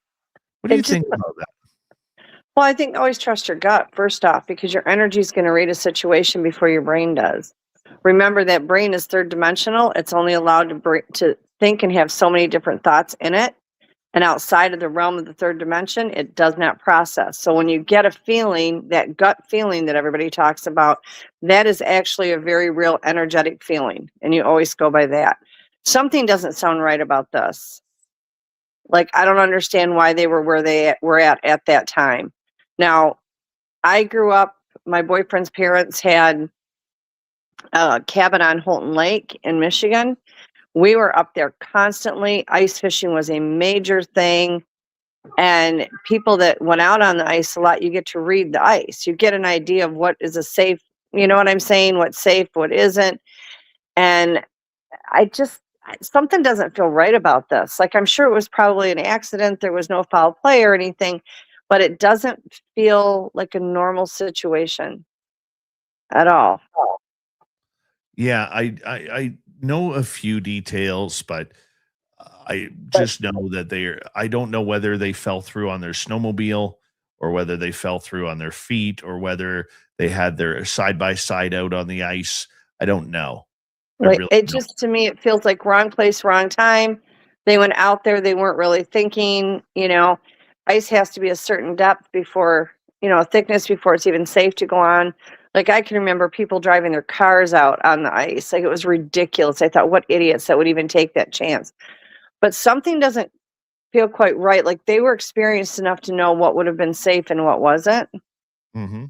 What do you think about that? Well, I think always trust your gut, first off, because your energy is going to read a situation before your brain does. Remember that brain is third dimensional. It's only allowed to think and have so many different thoughts in it. And outside of the realm of the third dimension, it does not process. So when you get a feeling, that gut feeling that everybody talks about, that is actually a very real energetic feeling. And you always go by that. Something doesn't sound right about this. Like, I don't understand why they were where they were at that time. Now, I grew up, my boyfriend's parents had a cabin on Holton Lake in Michigan. We were up there constantly. Ice fishing was a major thing. And people that went out on the ice a lot, you get to read the ice. You get an idea of what is a safe, you know what I'm saying? What's safe, what isn't. And something doesn't feel right about this. Like, I'm sure it was probably an accident. There was no foul play or anything, but it doesn't feel like a normal situation at all. Yeah, I know a few details, but I just know that I don't know whether they fell through on their snowmobile or whether they fell through on their feet or whether they had their side by side out on the ice. I don't know. I Like, really it don't. just, to me, it feels like wrong place, wrong time. They went out there, they weren't really thinking, ice has to be a certain depth before, thickness before it's even safe to go on. Like, I can remember people driving their cars out on the ice. Like, it was ridiculous. I thought, what idiots that would even take that chance. But something doesn't feel quite right. Like, they were experienced enough to know what would have been safe and what wasn't. Mm-hmm.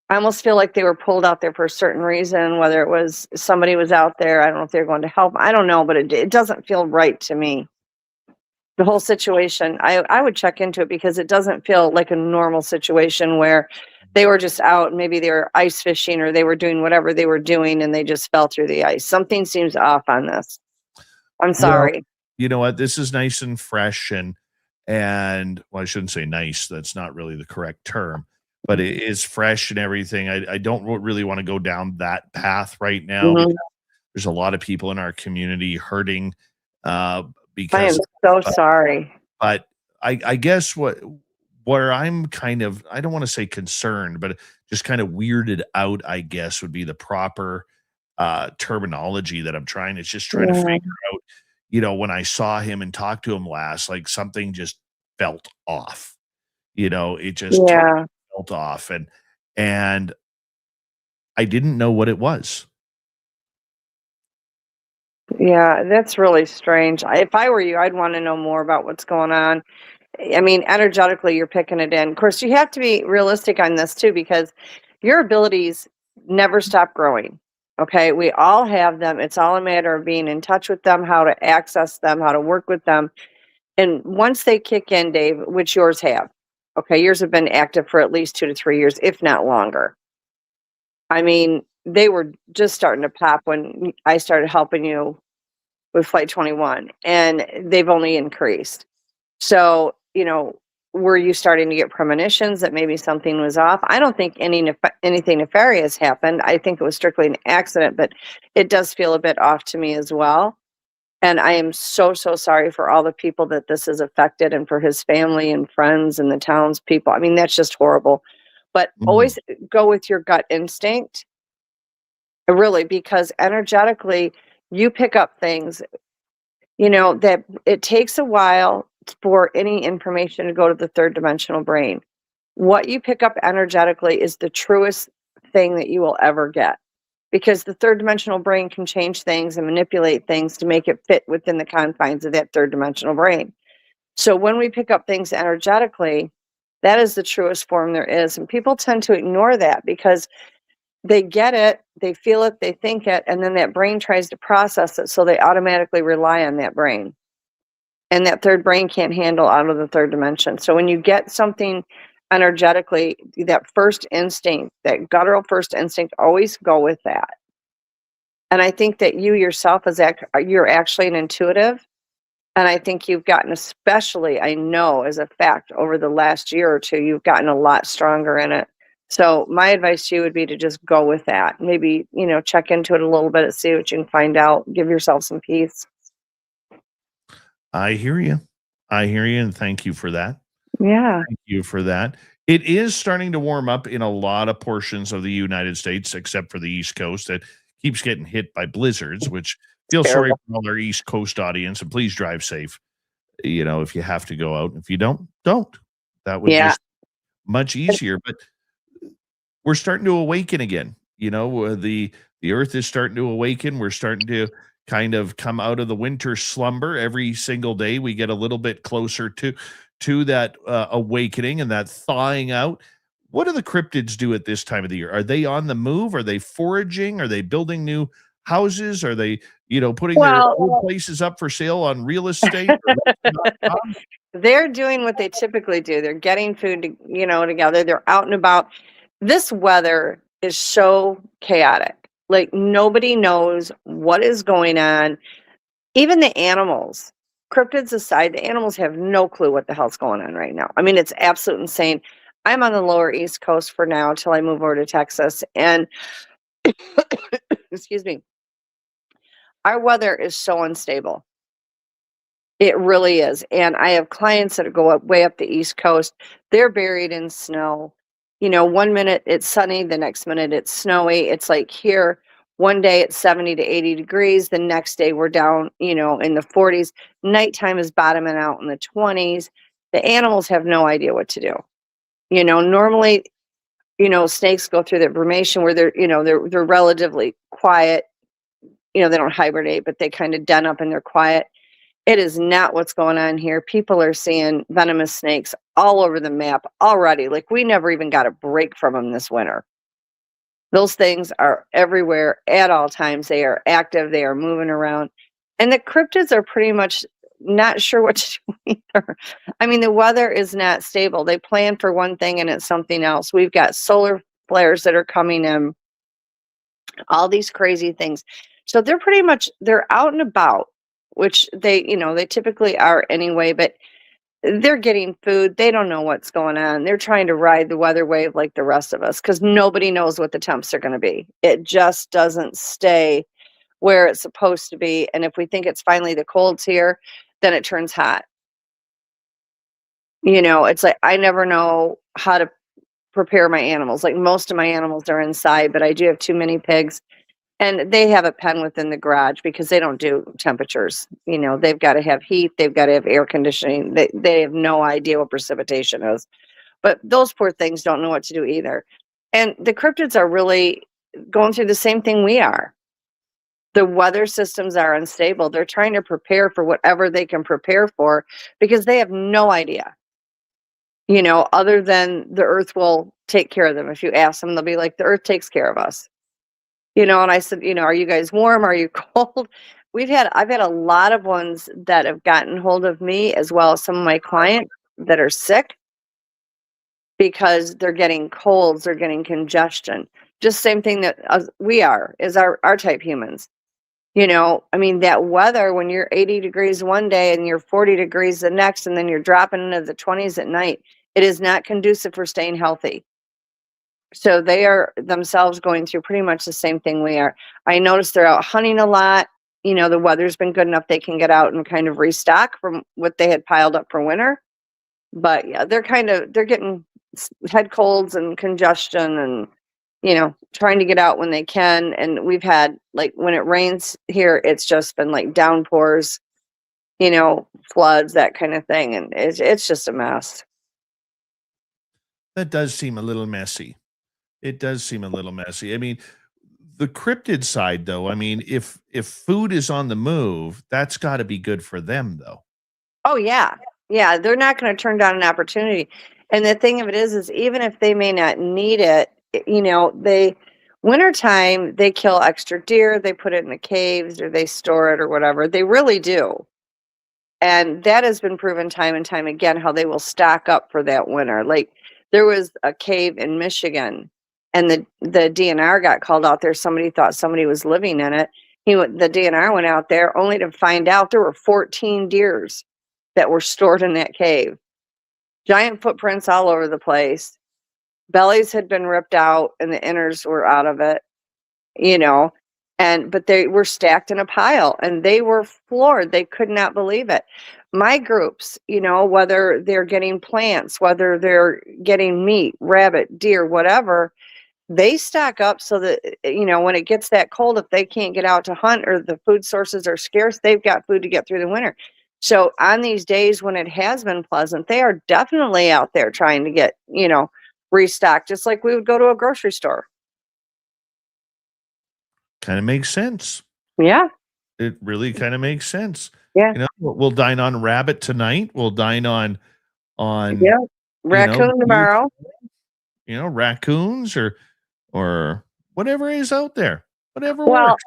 I almost feel like they were pulled out there for a certain reason, whether it was somebody was out there. I don't know if they're going to help. I don't know, but it doesn't feel right to me. The whole situation, I would check into it because it doesn't feel like a normal situation where they were just out. Maybe they were ice fishing or they were doing whatever they were doing and they just fell through the ice. Something seems off on this. I'm Well, sorry. you know what? This is nice and fresh and well, I shouldn't say nice. That's not really the correct term, but it is fresh and everything. I don't really want to go down that path right now because Mhm. there's a lot of people in our community hurting I am because so sorry. but I guess where I'm kind of I don't want to say concerned, but just kind of weirded out, I guess would be the proper terminology that I'm trying. It's just trying to Yeah. figure out, when I saw him and talked to him last, like something just felt off. It just totally Yeah. felt off. And I didn't know what it was. Yeah, that's really strange. If I were you, I'd want to know more about what's going on. I mean, energetically, you're picking it in. Of course, you have to be realistic on this too, because your abilities never stop growing. Okay, we all have them. It's all a matter of being in touch with them, how to access them, how to work with them. And once they kick in, Dave, which yours have, okay, yours have been active for at least 2 to 3 years, if not longer. I mean, they were just starting to pop when I started helping you with Flight 21, and they've only increased. So, were you starting to get premonitions that maybe something was off? I don't think anything nefarious happened. I think it was strictly an accident, but it does feel a bit off to me as well. And I am so, so sorry for all the people that this has affected and for his family and friends and the townspeople. I mean, that's just horrible. But Mm. always go with your gut instinct, really, because energetically, you pick up things, that it takes a while for any information to go to the third dimensional brain. What you pick up energetically is the truest thing that you will ever get, because the third dimensional brain can change things and manipulate things to make it fit within the confines of that third dimensional brain. So when we pick up things energetically, that is the truest form there is. And people tend to ignore that because they get it, they feel it, they think it, and then that brain tries to process it. So they automatically rely on that brain. And that third brain can't handle out of the third dimension. So when you get something energetically, that first instinct, that guttural first instinct, always go with that. And I think that you yourself you're actually an intuitive. And I think you've gotten, especially, I know as a fact, over the last year or two, you've gotten a lot stronger in it. So my advice to you would be to just go with that. Maybe, check into it a little bit and see what you can find out. Give yourself some peace. I hear you. I hear you, and thank you for that. Yeah. Thank you for that. It is starting to warm up in a lot of portions of the United States, except for the East Coast that keeps getting hit by blizzards, which Feel sorry terrible. for all our East Coast audience, and please drive safe. If you have to go out. If you don't, don't. That would Yeah. just much easier. But we're starting to awaken again. The earth is starting to awaken. We're starting to kind of come out of the winter slumber. Every single day we get a little bit closer to that awakening and that thawing out. What do the cryptids do at this time of the year? Are they on the move? Are they foraging? Are they building new houses? Are they, putting their old Well, places up for sale on real estate? Or Realtor.com? they're doing what they typically do. They're getting food, together. They're out and about. This weather is so chaotic. Like nobody knows what is going on. Even the animals, cryptids aside, the animals have no clue what the hell's going on right now. I mean, it's absolute insane. I'm on the lower East Coast for now till I move over to Texas. And excuse me, our weather is so unstable. It really is. And I have clients that go up way up the East Coast. They're buried in snow. One minute it's sunny, the next minute it's snowy. It's like here, one day it's 70 to 80 degrees. The next day we're down, in the 40s. Nighttime is bottoming out in the 20s. The animals have no idea what to do. Normally, snakes go through their brumation where they're relatively quiet. They don't hibernate, but they kind of den up and they're quiet. It is not what's going on here. People are seeing venomous snakes all over the map already. Like we never even got a break from them this winter. Those things are everywhere at all times. They are active. They are moving around. And the cryptids are pretty much not sure what to do either. I mean, the weather is not stable. They plan for one thing and it's something else. We've got solar flares that are coming in, all these crazy things. So they're out and about, which they typically are anyway, but they're getting food. They don't know what's going on. They're trying to ride the weather wave like the rest of us because nobody knows what the temps are going to be. It just doesn't stay where it's supposed to be. And if we think it's finally the cold's here, then it turns hot. It's like I never know how to prepare my animals. Like most of my animals are inside, but I do have too many pigs. And they have a pen within the garage because they don't do temperatures. They've got to have heat. They've got to have air conditioning. They have no idea what precipitation is. But those poor things don't know what to do either. And the cryptids are really going through the same thing we are. The weather systems are unstable. They're trying to prepare for whatever they can prepare for because they have no idea, other than the earth will take care of them. If you ask them, they'll be like, the earth takes care of us. And I said, are you guys warm? Are you cold? I've had a lot of ones that have gotten hold of me as well as some of my clients that are sick because they're getting colds, they're getting congestion. Just same thing that we are as our type humans. I mean, that weather when you're 80 degrees one day and you're 40 degrees the next, and then you're dropping into the 20s at night, it is not conducive for staying healthy. So they are themselves going through pretty much the same thing we are. I noticed they're out hunting a lot. The weather's been good enough they can get out and kind of restock from what they had piled up for winter. But yeah, they're getting head colds and congestion and, trying to get out when they can. And we've had, like, when it rains here, it's just been like downpours, floods, that kind of thing. And it's just a mess. That does seem a little messy. It does seem a little messy. I mean, the cryptid side, though, I mean, if food is on the move, that's got to be good for them, though. Oh yeah. Yeah. They're not going to turn down an opportunity. And the thing of it is even if they may not need it, wintertime, they kill extra deer, they put it in the caves or they store it or whatever. They really do. And that has been proven time and time again how they will stock up for that winter. Like there was a cave in Michigan and the DNR got called out there. Somebody thought somebody was living in it. The DNR went out there only to find out there were 14 deers that were stored in that cave. Giant footprints all over the place. Bellies had been ripped out and the innards were out of it, but they were stacked in a pile and they were floored. They could not believe it. My groups, whether they're getting plants, whether they're getting meat, rabbit, deer, whatever, they stock up so that, when it gets that cold, if they can't get out to hunt or the food sources are scarce, they've got food to get through the winter. So on these days when it has been pleasant, they are definitely out there trying to get, restocked, just like we would go to a grocery store. Kind of makes sense. Yeah. It really kind of makes sense. Yeah. We'll dine on rabbit tonight. We'll dine on raccoon tomorrow. Raccoons or whatever is out there. Whatever Well, works.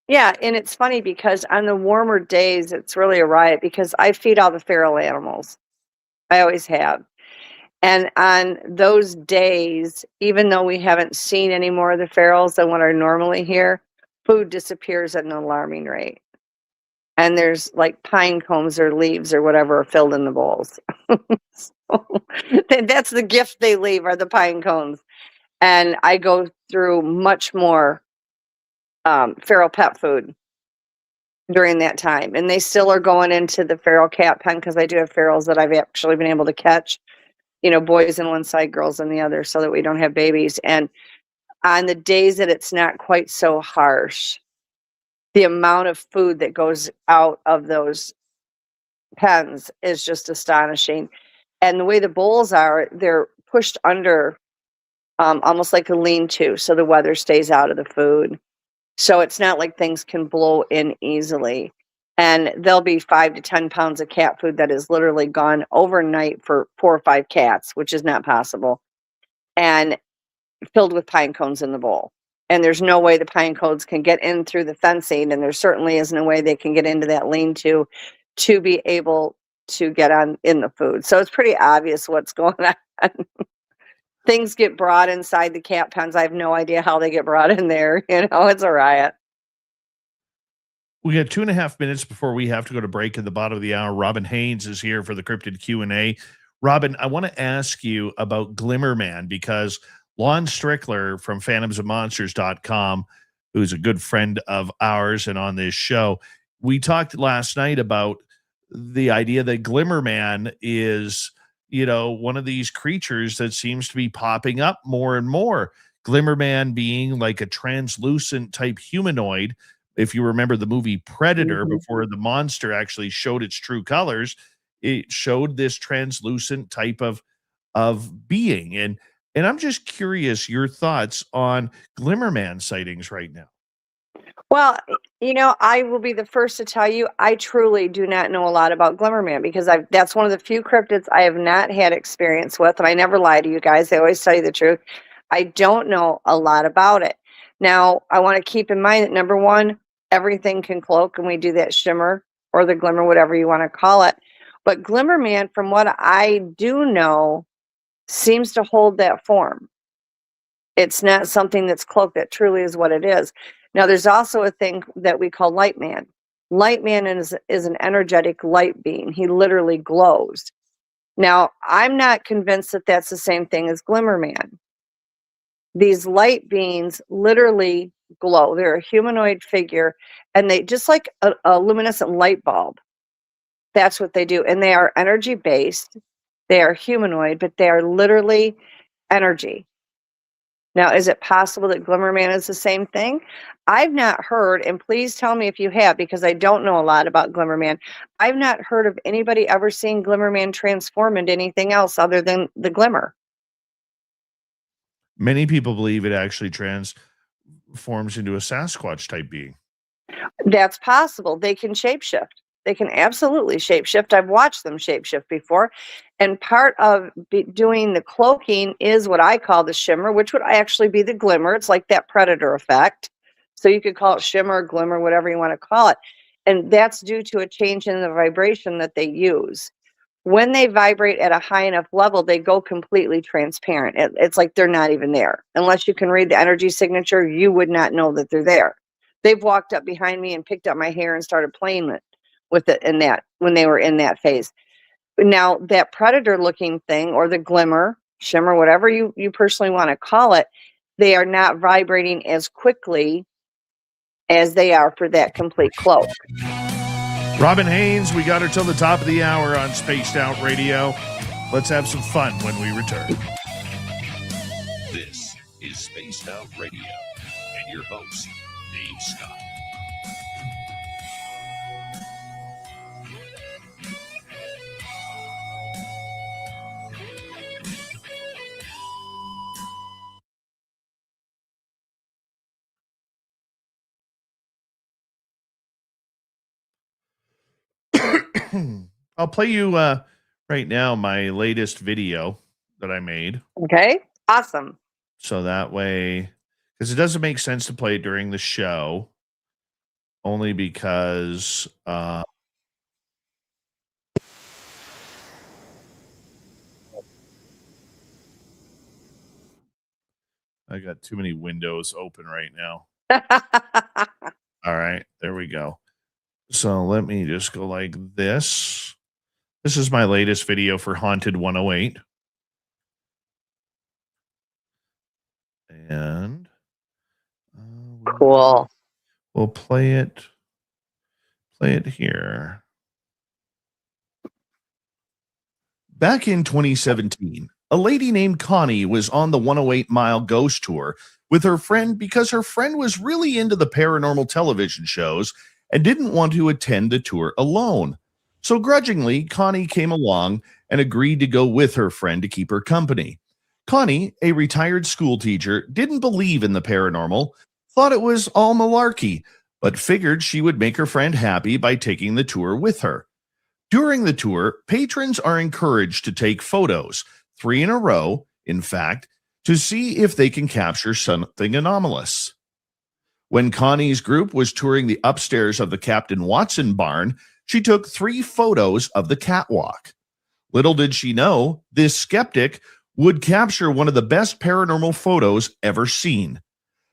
yeah, and it's funny because on the warmer days, it's really a riot because I feed all the feral animals. I always have. And on those days, even though we haven't seen any more of the ferals than what are normally here, food disappears at an alarming rate. And there's like pine cones or leaves or whatever filled in the bowls. So, that's the gift they leave, are the pine cones. And I go through much more feral pet food during that time. And they still are going into the feral cat pen because I do have ferals that I've actually been able to catch, boys on one side, girls on the other, so that we don't have babies. And on the days that it's not quite so harsh, the amount of food that goes out of those pens is just astonishing. And the way the bowls are, they're pushed under almost like a lean-to, so the weather stays out of the food. So it's not like things can blow in easily. And there'll be 5 to 10 pounds of cat food that is literally gone overnight for 4 or 5 cats, which is not possible, and filled with pine cones in the bowl. And there's no way the pine cones can get in through the fencing, and there certainly isn't a way they can get into that lean-to to be able to get on in the food. So it's pretty obvious what's going on. Things get brought inside the cat pens. I have no idea how they get brought in there. It's a riot. We got 2.5 minutes before we have to go to break at the bottom of the hour. Robin Haynes is here for the Cryptid Q&A. Robin, I want to ask you about Glimmerman, because Lon Strickler from phantomsandmonsters.com, who's a good friend of ours and on this show, we talked last night about the idea that Glimmerman is, one of these creatures that seems to be popping up more and more. Glimmerman being like a translucent type humanoid. If you remember the movie Predator, before the monster actually showed its true colors, it showed this translucent type of being. And I'm just curious your thoughts on Glimmerman sightings right now. Well, I will be the first to tell you, I truly do not know a lot about Glimmerman because that's one of the few cryptids I have not had experience with. And I never lie to you guys. I always tell you the truth. I don't know a lot about it. Now, I want to keep in mind that, number one, everything can cloak, and we do that shimmer or the glimmer, whatever you want to call it. But Glimmerman, from what I do know, seems to hold that form. It's not something that's cloaked. That truly is what it is. Now, there's also a thing that we call Lightman. Lightman is an energetic light being. He literally glows. Now, I'm not convinced that that's the same thing as Glimmerman. These light beings literally glow. They're a humanoid figure, and they just like a luminescent light bulb. That's what they do. And they are energy based. They are humanoid, but they are literally energy. Now, is it possible that Glimmerman is the same thing? I've not heard, and please tell me if you have, because I don't know a lot about Glimmerman. I've not heard of anybody ever seeing Glimmerman transform into anything else other than the glimmer. Many people believe it actually transforms into a Sasquatch type being. That's possible. They can shapeshift. They can absolutely shapeshift. I've watched them shapeshift before. And part of doing the cloaking is what I call the shimmer, which would actually be the glimmer. It's like that predator effect. So you could call it shimmer, glimmer, whatever you want to call it. And that's due to a change in the vibration that they use. When they vibrate at a high enough level, they go completely transparent. It's like they're not even there. Unless you can read the energy signature, you would not know that they're there. They've walked up behind me and picked up my hair and started playing with it in that, when they were in that phase. Now, that predator looking thing, or the glimmer, shimmer, whatever you personally want to call it, they are not vibrating as quickly as they are for that complete cloak. Robin Haynes, we got her till the top of the hour on Spaced Out Radio. Let's have some fun when we return. This is Space Spaced Out Radio, and your host, Dave Scott. I'll play you right now my latest video that I made. Okay, awesome. So that way, because it doesn't make sense to play it during the show, only because I got too many windows open right now. All right, there we go. So let me just go like this. This is my latest video for Haunted 108. And Cool. we'll play it here. Back in 2017, a lady named Connie was on the 108-mile ghost tour with her friend because her friend was really into the paranormal television shows and didn't want to attend the tour alone. So grudgingly, Connie came along and agreed to go with her friend to keep her company. Connie, a retired school teacher, didn't believe in the paranormal, thought it was all malarkey, but figured she would make her friend happy by taking the tour with her. During the tour, patrons are encouraged to take photos, 3 in a row, in fact, to see if they can capture something anomalous. When Connie's group was touring the upstairs of the Captain Watson barn, she took 3 photos of the catwalk. Little did she know, this skeptic would capture one of the best paranormal photos ever seen.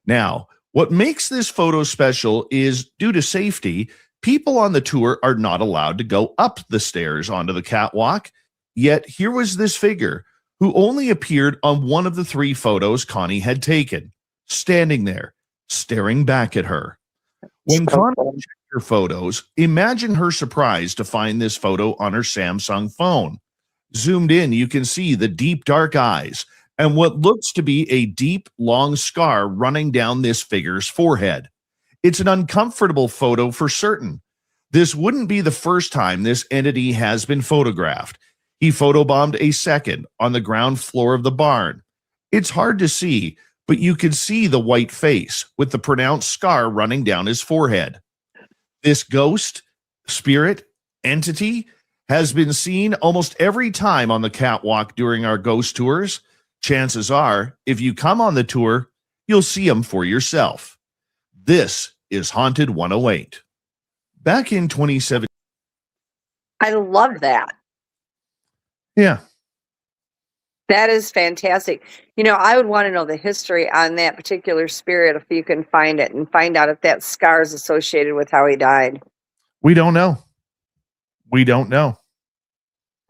Now, what makes this photo special is, due to safety, people on the tour are not allowed to go up the stairs onto the catwalk. Yet here was this figure who only appeared on one of the 3 photos Connie had taken, standing there, staring back at her. When Connie checked her photos, imagine her surprise to find this photo on her Samsung phone. Zoomed in, you can see the deep, dark eyes and what looks to be a deep, long scar running down this figure's forehead. It's an uncomfortable photo for certain. This wouldn't be the first time this entity has been photographed. He photobombed a second on the ground floor of the barn. It's hard to see, but you can see the white face with the pronounced scar running down his forehead. This ghost, spirit, entity has been seen almost every time on the catwalk during our ghost tours. Chances are, if you come on the tour, you'll see him for yourself. This is Haunted 108. Back in 2017. I love that. Yeah. That is fantastic. You know, I would want to know the history on that particular spirit if you can find it and find out if that scar is associated with how he died. We don't know.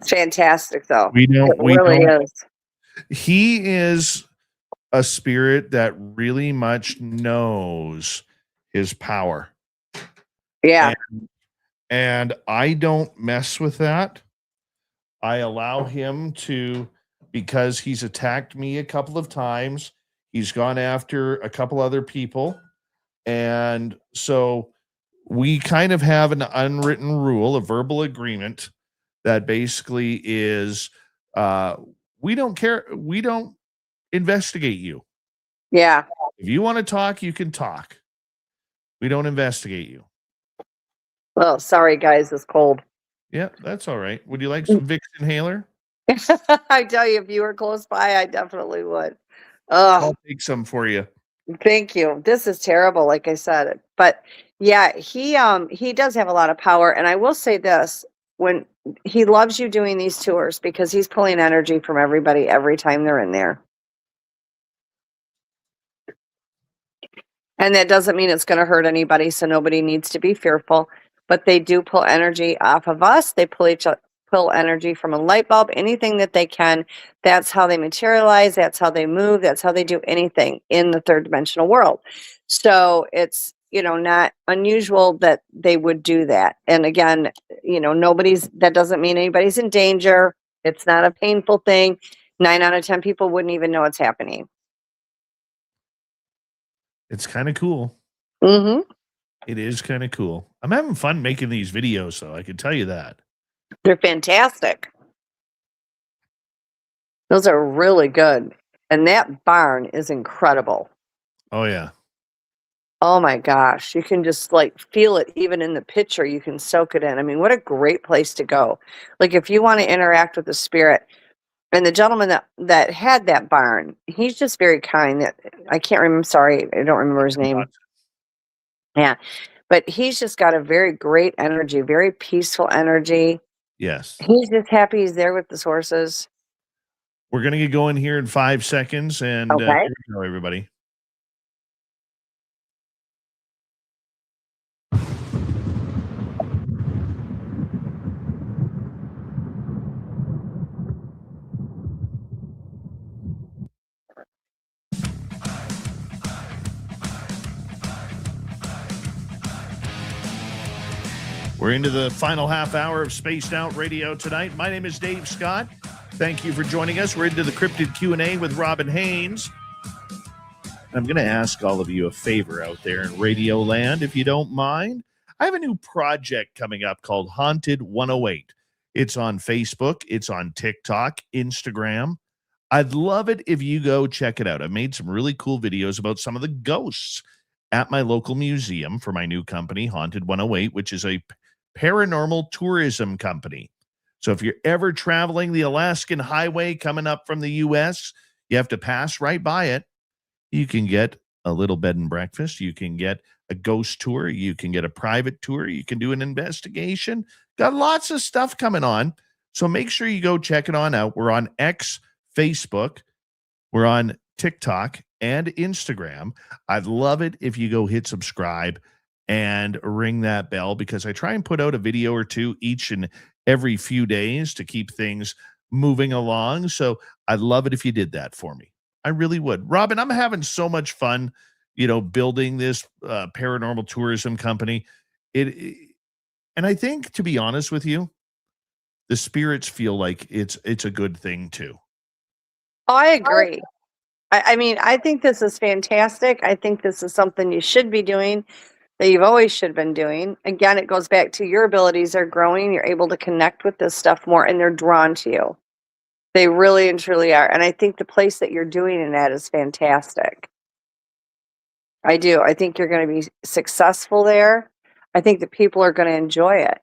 It's fantastic, though. We don't. It really is. He is a spirit that really much knows his power. Yeah. And I don't mess with that. I allow him to, because he's attacked me a couple of times. He's gone after a couple other people. And so we kind of have an unwritten rule, a verbal agreement that basically is we don't care. We don't investigate you. Yeah. If you want to talk, you can talk. We don't investigate you. Well, sorry, guys, it's cold. Yeah, that's all right. Would you like some Vicks inhaler? I tell you, if you were close by, I definitely would. I'll take some for you. Thank you. This is terrible, like I said. But yeah, he does have a lot of power. And I will say this, when he loves you doing these tours because he's pulling energy from everybody every time they're in there. And that doesn't mean it's going to hurt anybody, so nobody needs to be fearful. But they do pull energy off of us. They pull energy from a light bulb, anything that they can. That's how they materialize. That's how they move. That's how they do anything in the 3rd dimensional world. So it's, you know, not unusual that they would do that. And again, you know, that doesn't mean anybody's in danger. It's not a painful thing. 9 out of 10 people wouldn't even know it's happening. It's kind of cool. Mm-hmm. It is kind of cool. I'm having fun making these videos, though. I can tell you that. They're fantastic. Those are really good. And that barn is incredible. Oh, yeah. Oh my gosh. You can just like feel it even in the picture. You can soak it in. I mean, what a great place to go. Like if you want to interact with the spirit, and the gentleman that had that barn, he's just very kind. That I can't remember. Sorry, I don't remember his name. Yeah, but he's just got a very great energy, very peaceful energy. Yes. He's just happy he's there with the sources. We're going to get going here in 5 seconds. And Okay. here we go, everybody. We're into the final half hour of Spaced Out Radio tonight. My name is Dave Scott. Thank you for joining us. We're into the cryptid Q&A with Robin Haynes. I'm going to ask all of you a favor out there in Radio Land, if you don't mind. I have a new project coming up called Haunted 108. It's on Facebook. It's on TikTok, Instagram. I'd love it if you go check it out. I made some really cool videos about some of the ghosts at my local museum for my new company, Haunted 108, which is a paranormal tourism company. So if you're ever traveling the Alaskan highway coming up from the U.S., you have to pass right by it. You can get a little bed and breakfast. You can get a ghost tour. You can get a private tour. You can do an investigation. Got lots of stuff coming on. So make sure you go check it on out. We're on X, Facebook. We're on TikTok and Instagram. I'd love it if you go hit subscribe and ring that bell, because I try and put out a video or two each and every few days to keep things moving along. So I'd love it if you did that for me. I really would. Robin, I'm having so much fun, building this paranormal tourism company. And I think, to be honest with you, the spirits feel like it's a good thing too. Oh, I agree. I mean, I think this is fantastic. I think this is something you should be doing, that you've always should have been doing. Again, it goes back to your abilities are growing. You're able to connect with this stuff more, and they're drawn to you. They really and truly are. And I think the place that you're doing it at is fantastic. I do. I think you're going to be successful there. I think that people are going to enjoy it.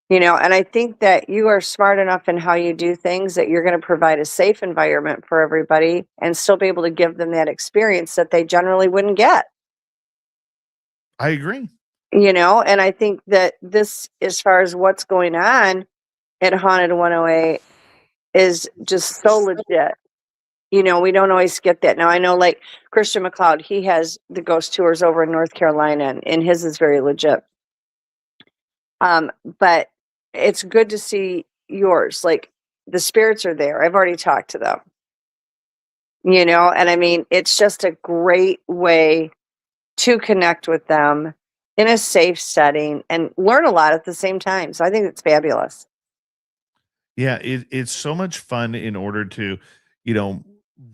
And I think that you are smart enough in how you do things that you're going to provide a safe environment for everybody and still be able to give them that experience that they generally wouldn't get. I agree. And I think that this, as far as what's going on at Haunted 108, is just so legit. We don't always get that. Now, I know like Christian McLeod, he has the ghost tours over in North Carolina, and his is very legit. But it's good to see yours. Like, the spirits are there. I've already talked to them. And I mean, it's just a great way to connect with them in a safe setting and learn a lot at the same time. So I think it's fabulous. Yeah, it's so much fun in order to,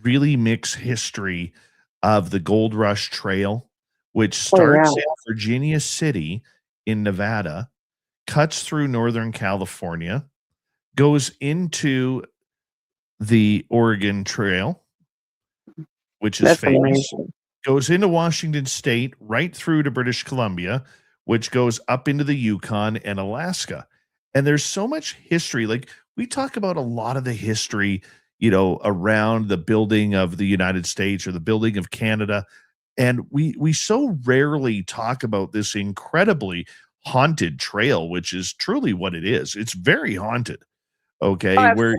really mix history of the Gold Rush Trail, which starts in Virginia City in Nevada, cuts through Northern California, goes into the Oregon Trail, which is famous, goes into Washington State, right through to British Columbia, which goes up into the Yukon and Alaska. And there's so much history. Like, we talk about a lot of the history, around the building of the United States or the building of Canada. And we so rarely talk about this incredibly haunted trail, which is truly what it is. It's very haunted. Okay. Where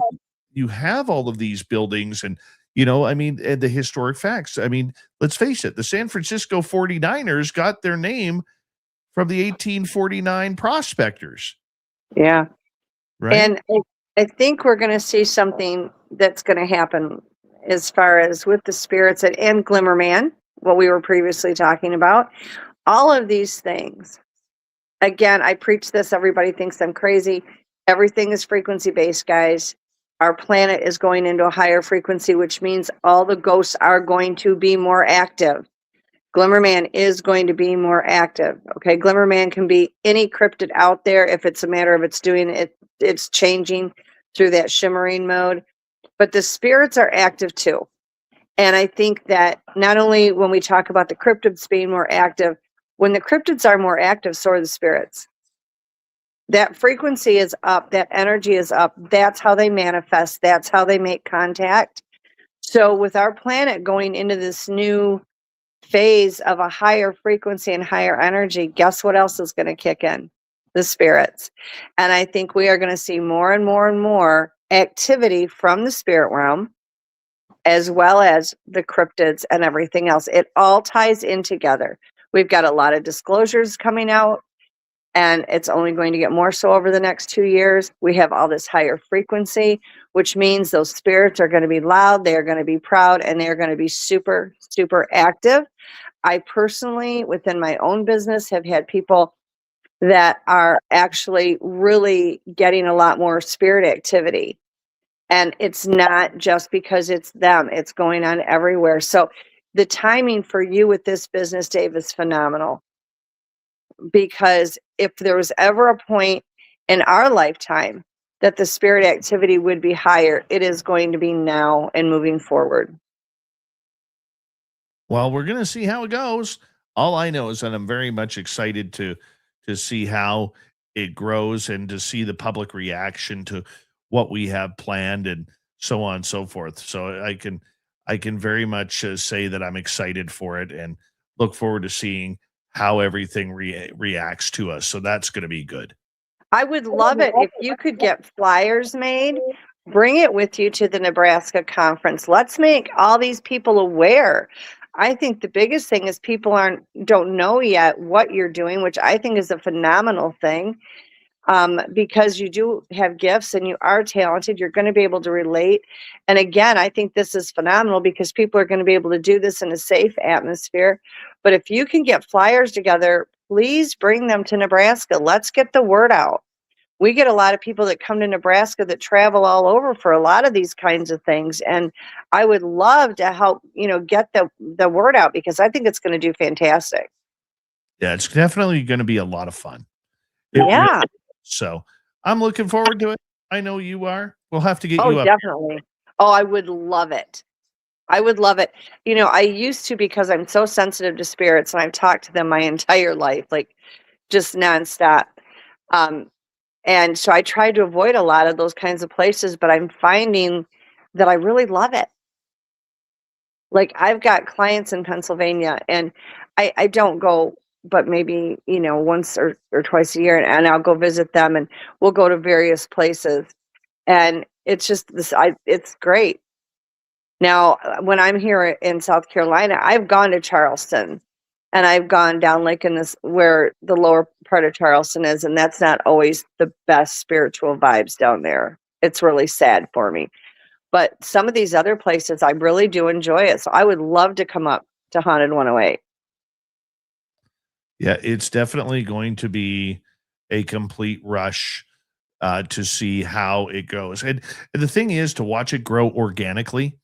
you have all of these buildings and, and the historic facts. I mean, let's face it, the San Francisco 49ers got their name from the 1849 prospectors. Yeah. Right. And I think we're going to see something that's going to happen as far as with the spirits and Glimmerman, what we were previously talking about. All of these things. Again, I preach this. Everybody thinks I'm crazy. Everything is frequency based, guys. Our planet is going into a higher frequency, which means all the ghosts are going to be more active. Glimmerman is going to be more active. Okay, Glimmerman can be any cryptid out there if it's a matter of it's changing through that shimmering mode. But the spirits are active too. And I think that not only when we talk about the cryptids being more active, when the cryptids are more active, so are the spirits. That frequency is up, that energy is up. That's how they manifest, that's how they make contact. So with our planet going into this new phase of a higher frequency and higher energy, guess what else is going to kick in? The spirits. And I think we are going to see more and more and more activity from the spirit realm, as well as the cryptids and everything else. It all ties in together. We've got a lot of disclosures coming out, and it's only going to get more so over the next 2 years. We have all this higher frequency, which means those spirits are going to be loud, they're going to be proud, and they're going to be super, super active. I personally, within my own business, have had people that are actually really getting a lot more spirit activity. And it's not just because it's them, it's going on everywhere. So the timing for you with this business, Dave, is phenomenal. Because if there was ever a point in our lifetime that the spirit activity would be higher, it is going to be now and moving forward. Well, we're going to see how it goes. All I know is that I'm very much excited to see how it grows and to see the public reaction to what we have planned and so on and so forth. So I can very much say that I'm excited for it and look forward to seeing how everything reacts to us. So that's going to be good. I would love it if you could get flyers made, bring it with you to the Nebraska conference. Let's make all these people aware. I think the biggest thing is people don't know yet what you're doing, which I think is a phenomenal thing. Because you do have gifts and you are talented, you're going to be able to relate. And again, I think this is phenomenal because people are going to be able to do this in a safe atmosphere. But if you can get flyers together, please bring them to Nebraska. Let's get the word out. We get a lot of people that come to Nebraska that travel all over for a lot of these kinds of things. And I would love to help, get the word out because I think it's going to do fantastic. Yeah, it's definitely going to be a lot of fun. Yeah. So I'm looking forward to it. I know you are. We'll have to get you up. Definitely. Oh, I would love it. I would love it. I used to because I'm so sensitive to spirits and I've talked to them my entire life, like just nonstop. And so I tried to avoid a lot of those kinds of places, but I'm finding that I really love it. Like I've got clients in Pennsylvania and I don't go but maybe, once or twice a year and I'll go visit them and we'll go to various places. And it's just it's great. Now, when I'm here in South Carolina, I've gone to Charleston and I've gone down like in this where the lower part of Charleston is, and that's not always the best spiritual vibes down there. It's really sad for me. But some of these other places, I really do enjoy it. So I would love to come up to Haunted 108. Yeah, it's definitely going to be a complete rush to see how it goes. And the thing is to watch it grow organically.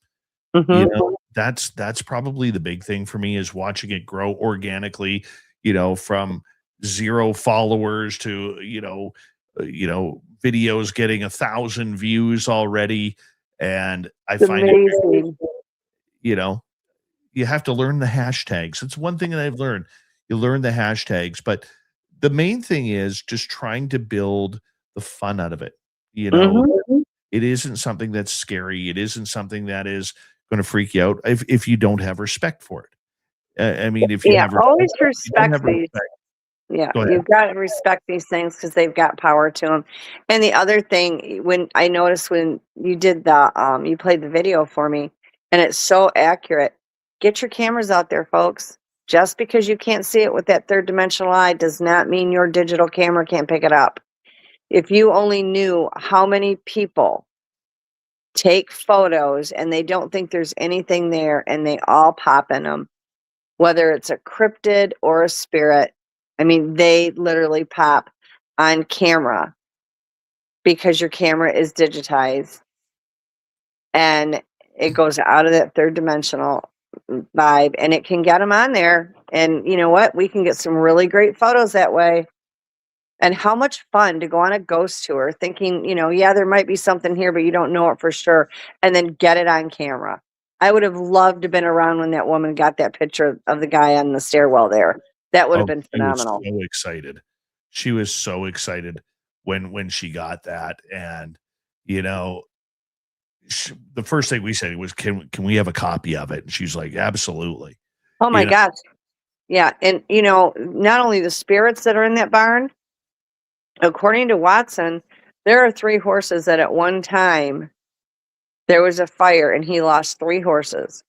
Mhm. That's probably the big thing for me is watching it grow organically, from 0 followers to, videos getting 1,000 views already. And I It's find amazing. you have to learn the hashtags. It's one thing that I've learned. You learn the hashtags, but the main thing is just trying to build the fun out of it. Mhm. It isn't something that's scary. It isn't something that is going to freak you out if you don't have respect for it. I mean, if you Yeah, have always you don't respect have these. respect. Yeah, Go ahead. you've got to respect these things because they've got power to them. And the other thing, when I noticed when you did you played the video for me, and it's so accurate. Get your cameras out there, folks. Just because you can't see it with that third dimensional eye does not mean your digital camera can't pick it up. If you only knew how many people take photos and they don't think there's anything there and they all pop in them, whether it's a cryptid or a spirit. I mean, they literally pop on camera because your camera is digitized and it goes out of that third dimensional vibe and it can get them on there And you know what? We can get some really great photos that way. And how much fun to go on a ghost tour thinking, yeah, there might be something here, but you don't know it for sure, and then get it on camera. I would have loved to have been around when that woman got that picture of the guy on the stairwell there. That would have been She was phenomenal. so excited. She was so excited when she got that. And, the first thing we said was, can we have a copy of it? And she's like, absolutely. Oh my You know, gosh. Yeah. And, not only the spirits that are in that barn, according to Watson, there are 3 horses that at one time there was a fire and he lost 3 horses.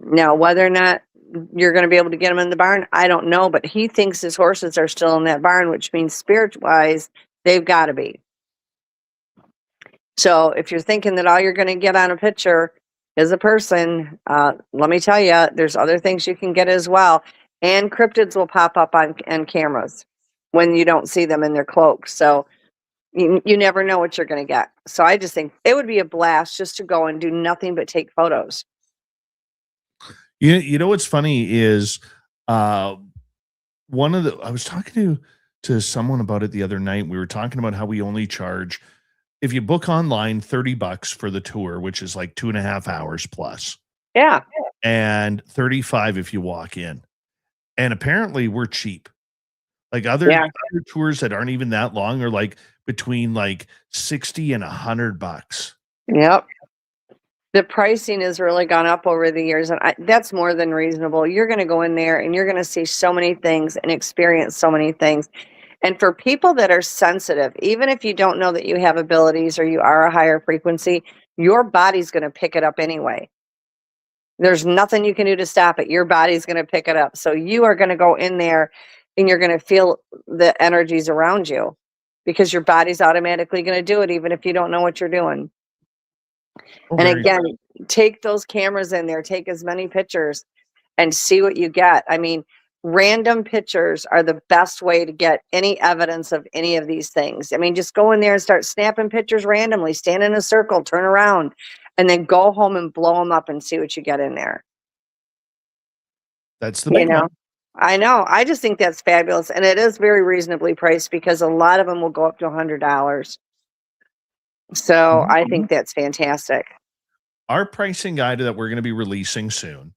Now, whether or not you're going to be able to get them in the barn, I don't know, but he thinks his horses are still in that barn, which means spirit-wise, they've got to be. So if you're thinking that all you're going to get on a picture is a person, let me tell you, there's other things you can get as well. And cryptids will pop up on cameras when you don't see them in their cloaks. So you never know what you're going to get. So I just think it would be a blast just to go and do nothing but take photos. you know what's funny is I was talking to someone about it the other night. We were talking about how we only charge, if you book online, $30 for the tour, which is like 2.5 hours plus. Yeah. And 35 if you walk in. And apparently we're cheap. Like other tours that aren't even that long are like between like 60 and $100. Yep. The pricing has really gone up over the years, and that's more than reasonable. You're going to go in there and you're going to see so many things and experience so many things. And for people that are sensitive, even if you don't know that you have abilities or you are a higher frequency, your body's going to pick it up anyway. There's nothing you can do to stop it. Your body's going to pick it up. So you are going to go in there and you're going to feel the energies around you because your body's automatically going to do it, even if you don't know what you're doing. And again, take those cameras in there, take as many pictures and see what you get. I mean, random pictures are the best way to get any evidence of any of these things. I mean, just go in there and start snapping pictures randomly, stand in a circle, turn around, and then go home and blow them up and see what you get in there. That's the big one. I know. I just think that's fabulous. And it is very reasonably priced because a lot of them will go up to $100. So I think that's fantastic. Our pricing guide that we're going to be releasing soon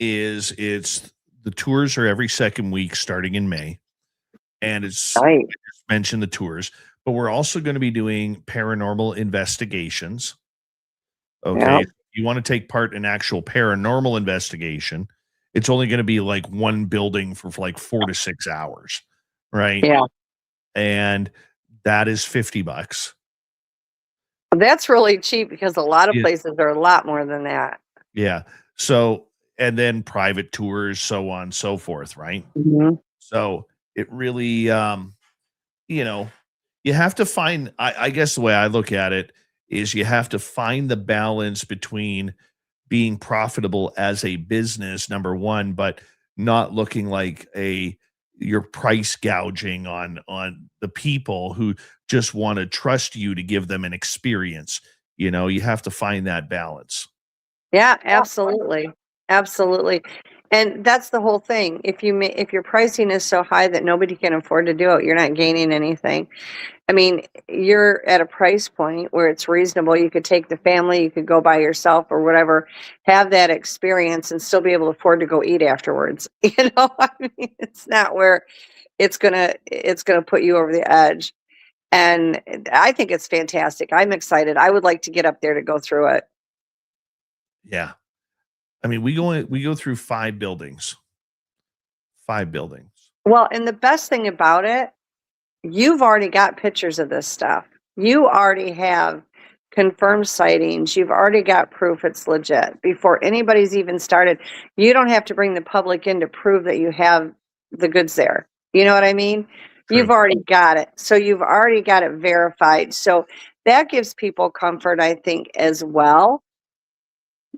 the tours are every second week starting in May. And it's right. Just mentioned the tours, but we're also going to be doing paranormal investigations. Okay. Yep. If you want to take part in actual paranormal investigation, it's only going to be like one building for like 4 to 6 hours. Right. Yeah. And that is $50. That's really cheap because a lot of places are a lot more than that. Yeah. So, and then private tours, so on and so forth, right? Mm-hmm. So it really, you have to find, I guess the way I look at it is you have to find the balance between being profitable as a business, number one, but not looking like you're price gouging on the people who just want to trust you to give them an experience. You have to find that balance. Yeah, absolutely. Absolutely. And that's the whole thing. If your pricing is so high that nobody can afford to do it, you're not gaining anything. I mean, you're at a price point where it's reasonable. You could take the family, you could go by yourself or whatever, have that experience and still be able to afford to go eat afterwards. I mean, it's not where it's gonna put you over the edge. And I think it's fantastic. I'm excited. I would like to get up there to go through it. Yeah. I mean, we go through 5 buildings. 5 buildings. Well, and the best thing about it, you've already got pictures of this stuff. You already have confirmed sightings. You've already got proof it's legit. Before anybody's even started, you don't have to bring the public in to prove that you have the goods there. You know what I mean? True. You've already got it. So you've already got it verified. So that gives people comfort, I think, as well.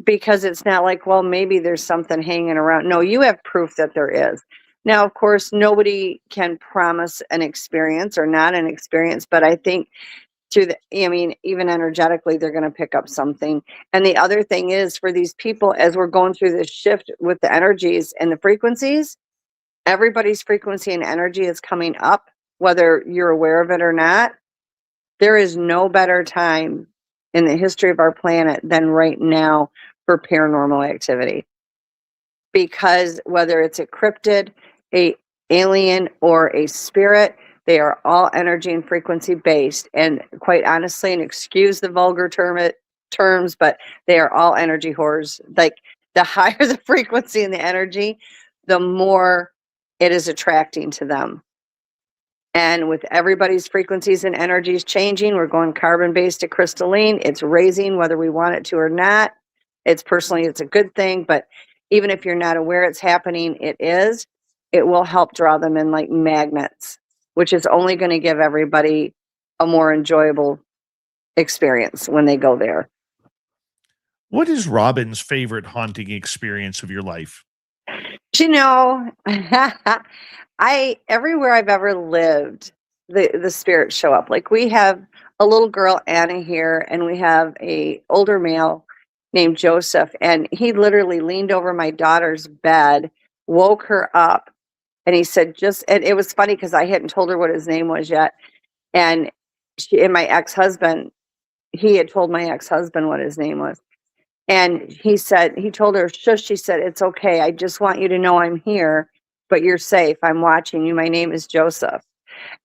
Because it's not like, well, maybe there's something hanging around. No, you have proof that there is. Now, of course, nobody can promise an experience or not an experience, but I think through the, I mean, even energetically, they're going to pick up something. And the other thing is for these people, as we're going through this shift with the energies and the frequencies, everybody's frequency and energy is coming up, whether you're aware of it or not. There is no better time in the history of our planet than right now for paranormal activity. Because whether it's a cryptid, a alien, or a spirit, they are all energy and frequency based. And quite honestly, and excuse the vulgar terms, but they are all energy whores. Like the higher the frequency and the energy, the more it is attracting to them. And with everybody's frequencies and energies changing, we're going carbon based to crystalline. It's raising whether we want it to or not. It's a good thing, but even if you're not aware it's happening, it will help draw them in like magnets, which is only going to give everybody a more enjoyable experience when they go there. What is Robin's favorite haunting experience of your life? You know, everywhere I've ever lived, the spirits show up. Like we have a little girl, Anna, here, and we have a older male named Joseph, and he literally leaned over my daughter's bed, woke her up, and he said, and it was funny because I hadn't told her what his name was yet. And my ex-husband, he had told my ex-husband what his name was. And he told her, shush, she said, it's okay. I just want you to know I'm here, but you're safe. I'm watching you. My name is Joseph.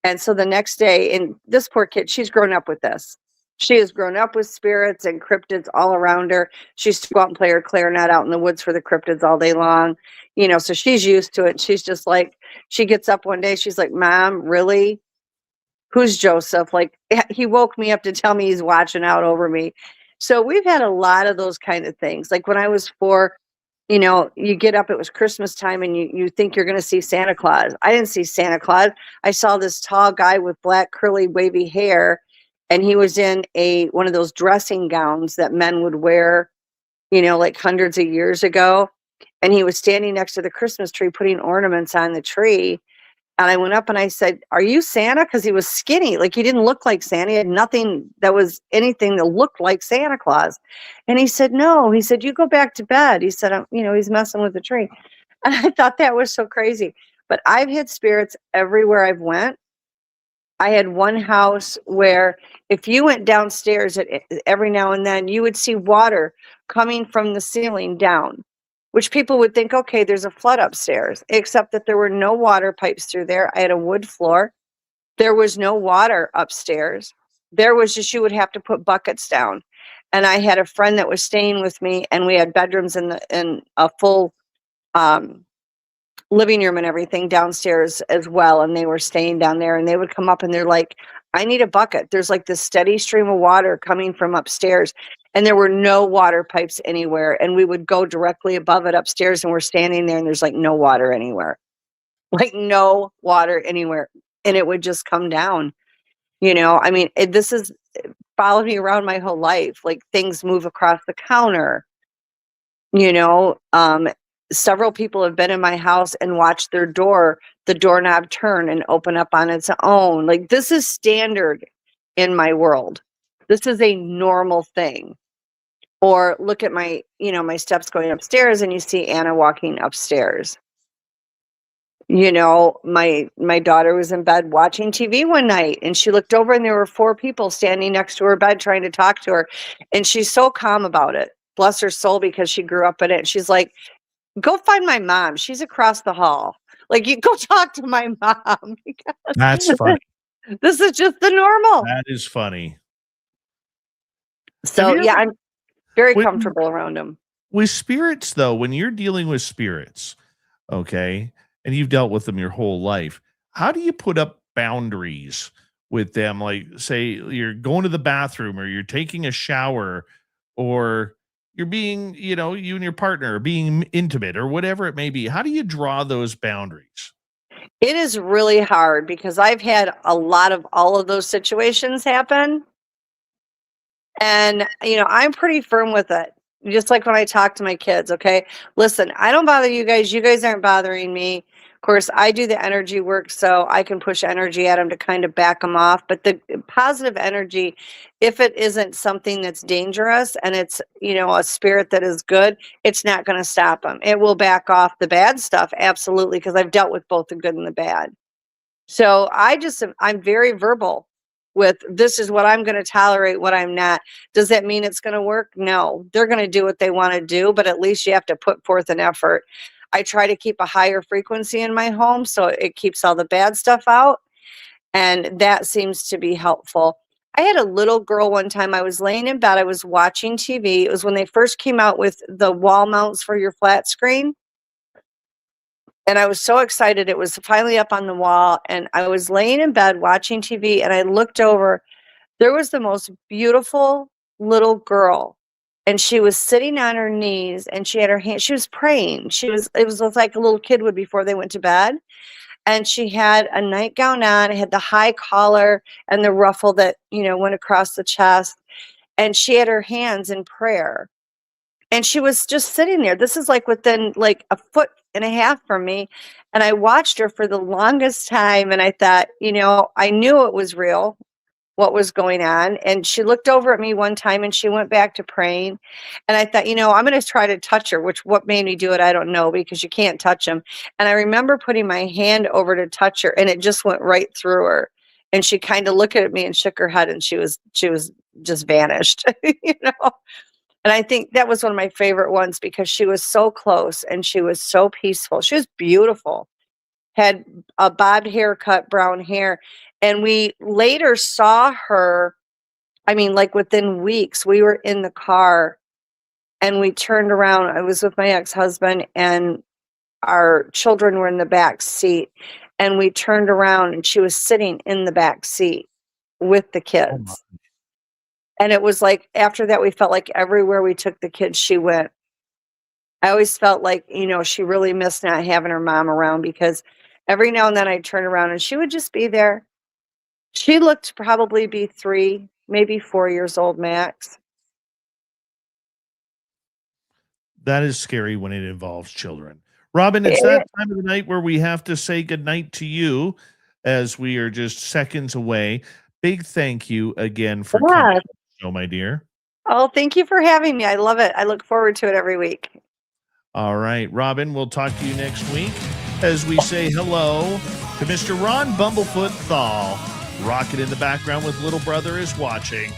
And so the next day, and this poor kid, she's grown up with this. She has grown up with spirits and cryptids all around her. She used to go out and play her clarinet out in the woods for the cryptids all day long. You know, so she's used to it. She's just like, she gets up one day, she's like, Mom, really? Who's Joseph? Like, he woke me up to tell me he's watching out over me. So we've had a lot of those kind of things. Like when I was 4, you know, you get up, it was Christmas time, and you think you're going to see Santa Claus. I didn't see Santa Claus. I saw this tall guy with black, curly, wavy hair, and he was in one of those dressing gowns that men would wear, you know, like hundreds of years ago. And he was standing next to the Christmas tree, putting ornaments on the tree. And I went up and I said, are you Santa? Because he was skinny. Like he didn't look like Santa. He had nothing that was anything that looked like Santa Claus. And he said, no. He said, you go back to bed. He said, you know, he's messing with the tree. And I thought that was so crazy. But I've had spirits everywhere I've went. I had one house where if you went downstairs every now and then, you would see water coming from the ceiling down, which people would think, okay, there's a flood upstairs, except that there were no water pipes through there. I had a wood floor. There was no water upstairs. There was just, you would have to put buckets down. And I had a friend that was staying with me, and we had bedrooms in a full living room and everything downstairs as well. And they were staying down there, and they would come up and they're like, I need a bucket. There's like this steady stream of water coming from upstairs. And there were no water pipes anywhere. And we would go directly above it upstairs, and we're standing there, and there's like no water anywhere. Like no water anywhere. And it would just come down. You know, I mean, this has followed me around my whole life. Like things move across the counter. You know, several people have been in my house and watched the doorknob turn and open up on its own. Like this is standard in my world. This is a normal thing. Or look at my steps going upstairs, and you see Anna walking upstairs. You know, my daughter was in bed watching TV one night, and she looked over, and there were 4 people standing next to her bed trying to talk to her. And she's so calm about it. Bless her soul, because she grew up in it. She's like, go find my mom. She's across the hall. Like, you go talk to my mom. That's funny. This is just the normal. That is funny. So yeah, I'm very comfortable around them. With spirits, though, when you're dealing with spirits, okay, and you've dealt with them your whole life, how do you put up boundaries with them? Like, say you're going to the bathroom, or you're taking a shower, or you're being, you and your partner are being intimate, or whatever it may be. How do you draw those boundaries? It is really hard, because I've had a lot of all of those situations happen. And, I'm pretty firm with it. Just like when I talk to my kids, okay? Listen, I don't bother you guys. You guys aren't bothering me. course, I do the energy work, so I can push energy at them to kind of back them off. But the positive energy, if it isn't something that's dangerous and it's, a spirit that is good, it's not going to stop them. It will back off the bad stuff, absolutely, because I've dealt with both the good and the bad. So I'm very verbal with, this is what I'm going to tolerate, what I'm not. Does that mean it's going to work? No, they're going to do what they want to do, but at least you have to put forth an effort. I try to keep a higher frequency in my home so it keeps all the bad stuff out. And that seems to be helpful. I had a little girl one time. I was laying in bed. I was watching TV. It was when they first came out with the wall mounts for your flat screen. And I was so excited. It was finally up on the wall. And I was laying in bed watching TV. And I looked over. There was the most beautiful little girl. And she was sitting on her knees and she had her hand, she was praying. It was like a little kid would before they went to bed. And she had a nightgown on, it had the high collar and the ruffle that, went across the chest. And she had her hands in prayer. And she was just sitting there. This is like within like a foot and a half from me. And I watched her for the longest time. And I thought, I knew it was real, what was going on. And she looked over at me one time and she went back to praying. And I thought, I'm going to try to touch her, which what made me do it, I don't know, because you can't touch them. And I remember putting my hand over to touch her and it just went right through her. And she kind of looked at me and shook her head and she was just vanished, And I think that was one of my favorite ones because she was so close and she was so peaceful. She was beautiful. Had a bobbed haircut, brown hair. And we later saw her, like within weeks, we were in the car and we turned around. I was with my ex-husband and our children were in the back seat. And we turned around and she was sitting in the back seat with the kids. And it was like, after that, we felt like everywhere we took the kids, she went. I always felt like, she really missed not having her mom around because every now and then I'd turn around and she would just be there. She looked to probably be 3, maybe 4 years old max. That is scary when it involves children. Robin, it's that time of the night where we have to say goodnight to you as we are just seconds away. Big thank you again for coming on the show, my dear. Oh, thank you for having me. I love it. I look forward to it every week. All right, Robin, we'll talk to you next week as we say hello to Mr. Ron Bumblefoot Thal. Rocket in the background with Little Brother is watching.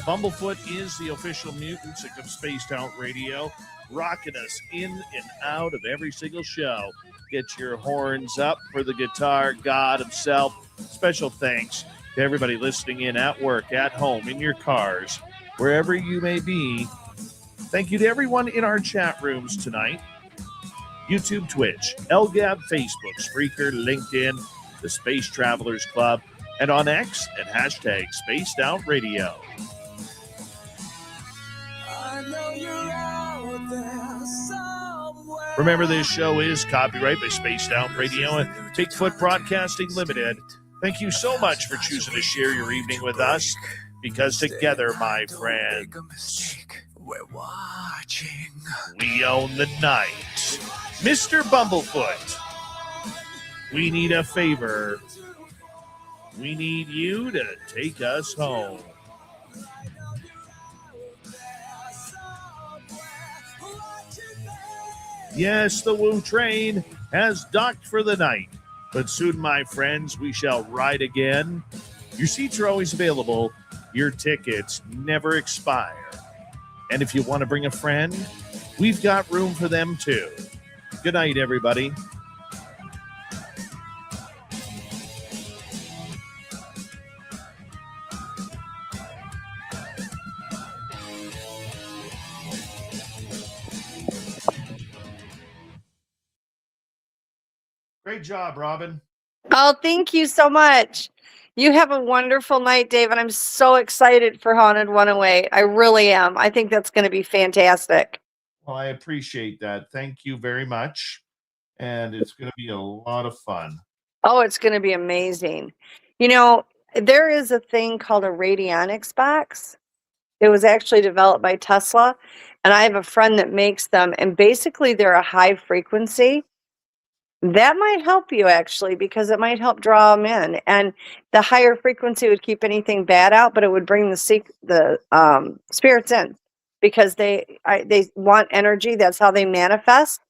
Bumblefoot is the official music of Spaced Out Radio, rocking us in and out of every single show. Get your horns up for the guitar god himself. Special thanks to everybody listening in at work, at home, in your cars, wherever you may be. Thank you to everyone in our chat rooms tonight. YouTube, Twitch, LGAB, Facebook, Spreaker, LinkedIn, the Space Travelers Club, and on X at hashtag Spaced Out Radio. Remember, this show is copyright by Spaced Out Radio and Bigfoot Broadcasting Limited. Thank you so much for choosing to share your evening with us, because together, my friends, we're watching. We own the night. Mr. Bumblefoot, we need a favor. We need you to take us home. Yes, the Woo train has docked for the night, but soon, my friends, we shall ride again. Your seats are always available. Your tickets never expire. And if you want to bring a friend, we've got room for them too. Good night, everybody. Great job, Robin. Oh, thank you so much. You have a wonderful night, Dave, and I'm so excited for Haunted 108. I really am. I think that's going to be fantastic. Well, I appreciate that. Thank you very much. And it's going to be a lot of fun. Oh, it's going to be amazing. There is a thing called a radionics box. It was actually developed by Tesla, and I have a friend that makes them, and basically they're a high frequency That might help you actually, because it might help draw them in, and the higher frequency would keep anything bad out, but it would bring the spirits in, because they want energy. That's how they manifest.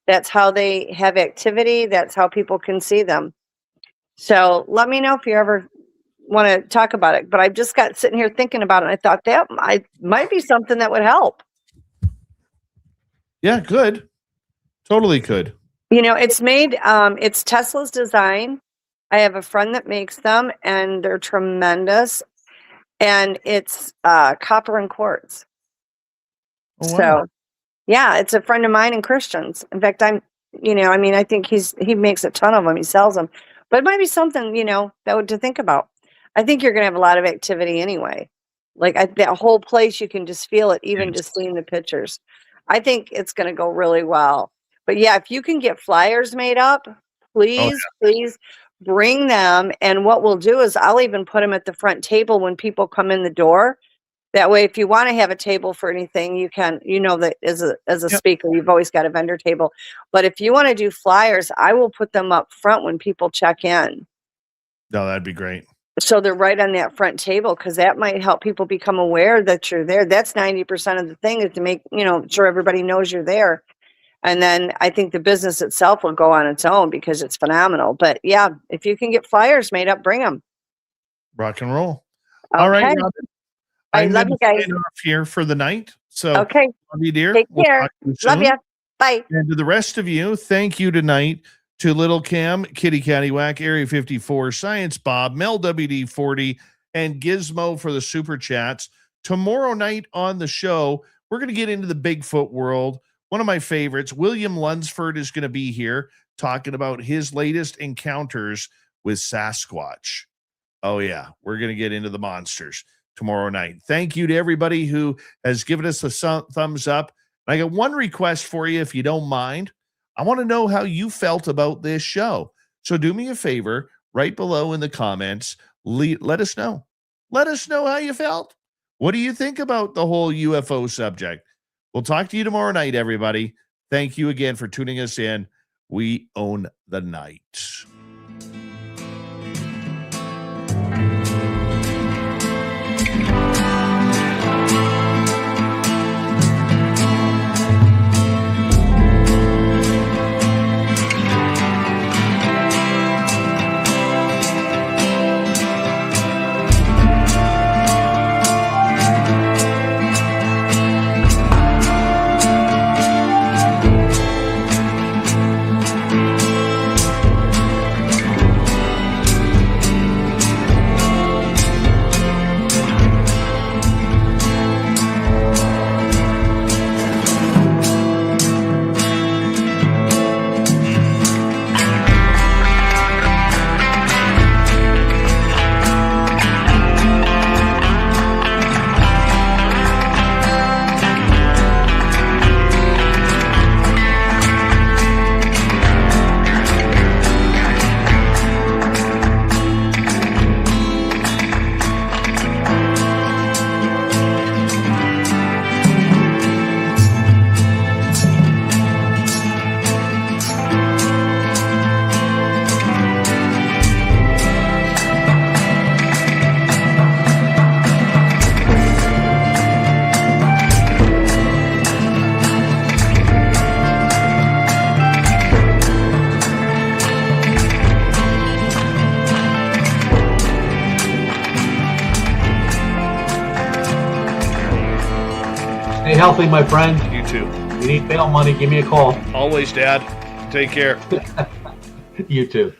That's how they have activity. That's how people can see them. So let me know if you ever want to talk about it. But I just got sitting here thinking about it, and I thought that might be something that would help. Yeah, good. Totally could. You know, it's made, it's Tesla's design. I have a friend that makes them, and they're tremendous. And it's copper and quartz. Oh, wow. So, yeah, it's a friend of mine and Christians. In fact, I think he makes a ton of them. He sells them. But it might be something, to think about. I think you're going to have a lot of activity anyway. Like that whole place, you can just feel it, even just seeing the pictures. I think it's going to go really well. But yeah, if you can get flyers made up, please bring them. And what we'll do is I'll even put them at the front table when people come in the door. That way, if you want to have a table for anything, you can, that as a speaker, you've always got a vendor table. But if you want to do flyers, I will put them up front when people check in. No, that'd be great. So they're right on that front table, because that might help people become aware that you're there. That's 90% of the thing, is to make, sure everybody knows you're there. And then I think the business itself will go on its own, because it's phenomenal. But yeah, if you can get flyers made up, bring them. Rock and roll. Okay. All right, Robin. I love you guys. Sign off here for the night. So, okay. Love you, dear. Take care. Talk to you Love soon. you. Bye. And to the rest of you, thank you tonight to Little Cam, Kitty Cattywhack, Area 54, Science Bob, Mel WD40, and Gizmo for the super chats. Tomorrow night on the show, we're going to get into the Bigfoot world. One of my favorites, William Lunsford, is going to be here talking about his latest encounters with Sasquatch. Oh, yeah, we're going to get into the monsters tomorrow night. Thank you to everybody who has given us a thumbs up. I got one request for you, if you don't mind. I want to know how you felt about this show. So do me a favor, right below in the comments, let us know. Let us know how you felt. What do you think about the whole UFO subject? We'll talk to you tomorrow night, everybody. Thank you again for tuning us in. We own the night. Stay healthy, my friend. You too. If you need bail money, give me a call. Always, Dad. Take care. You too.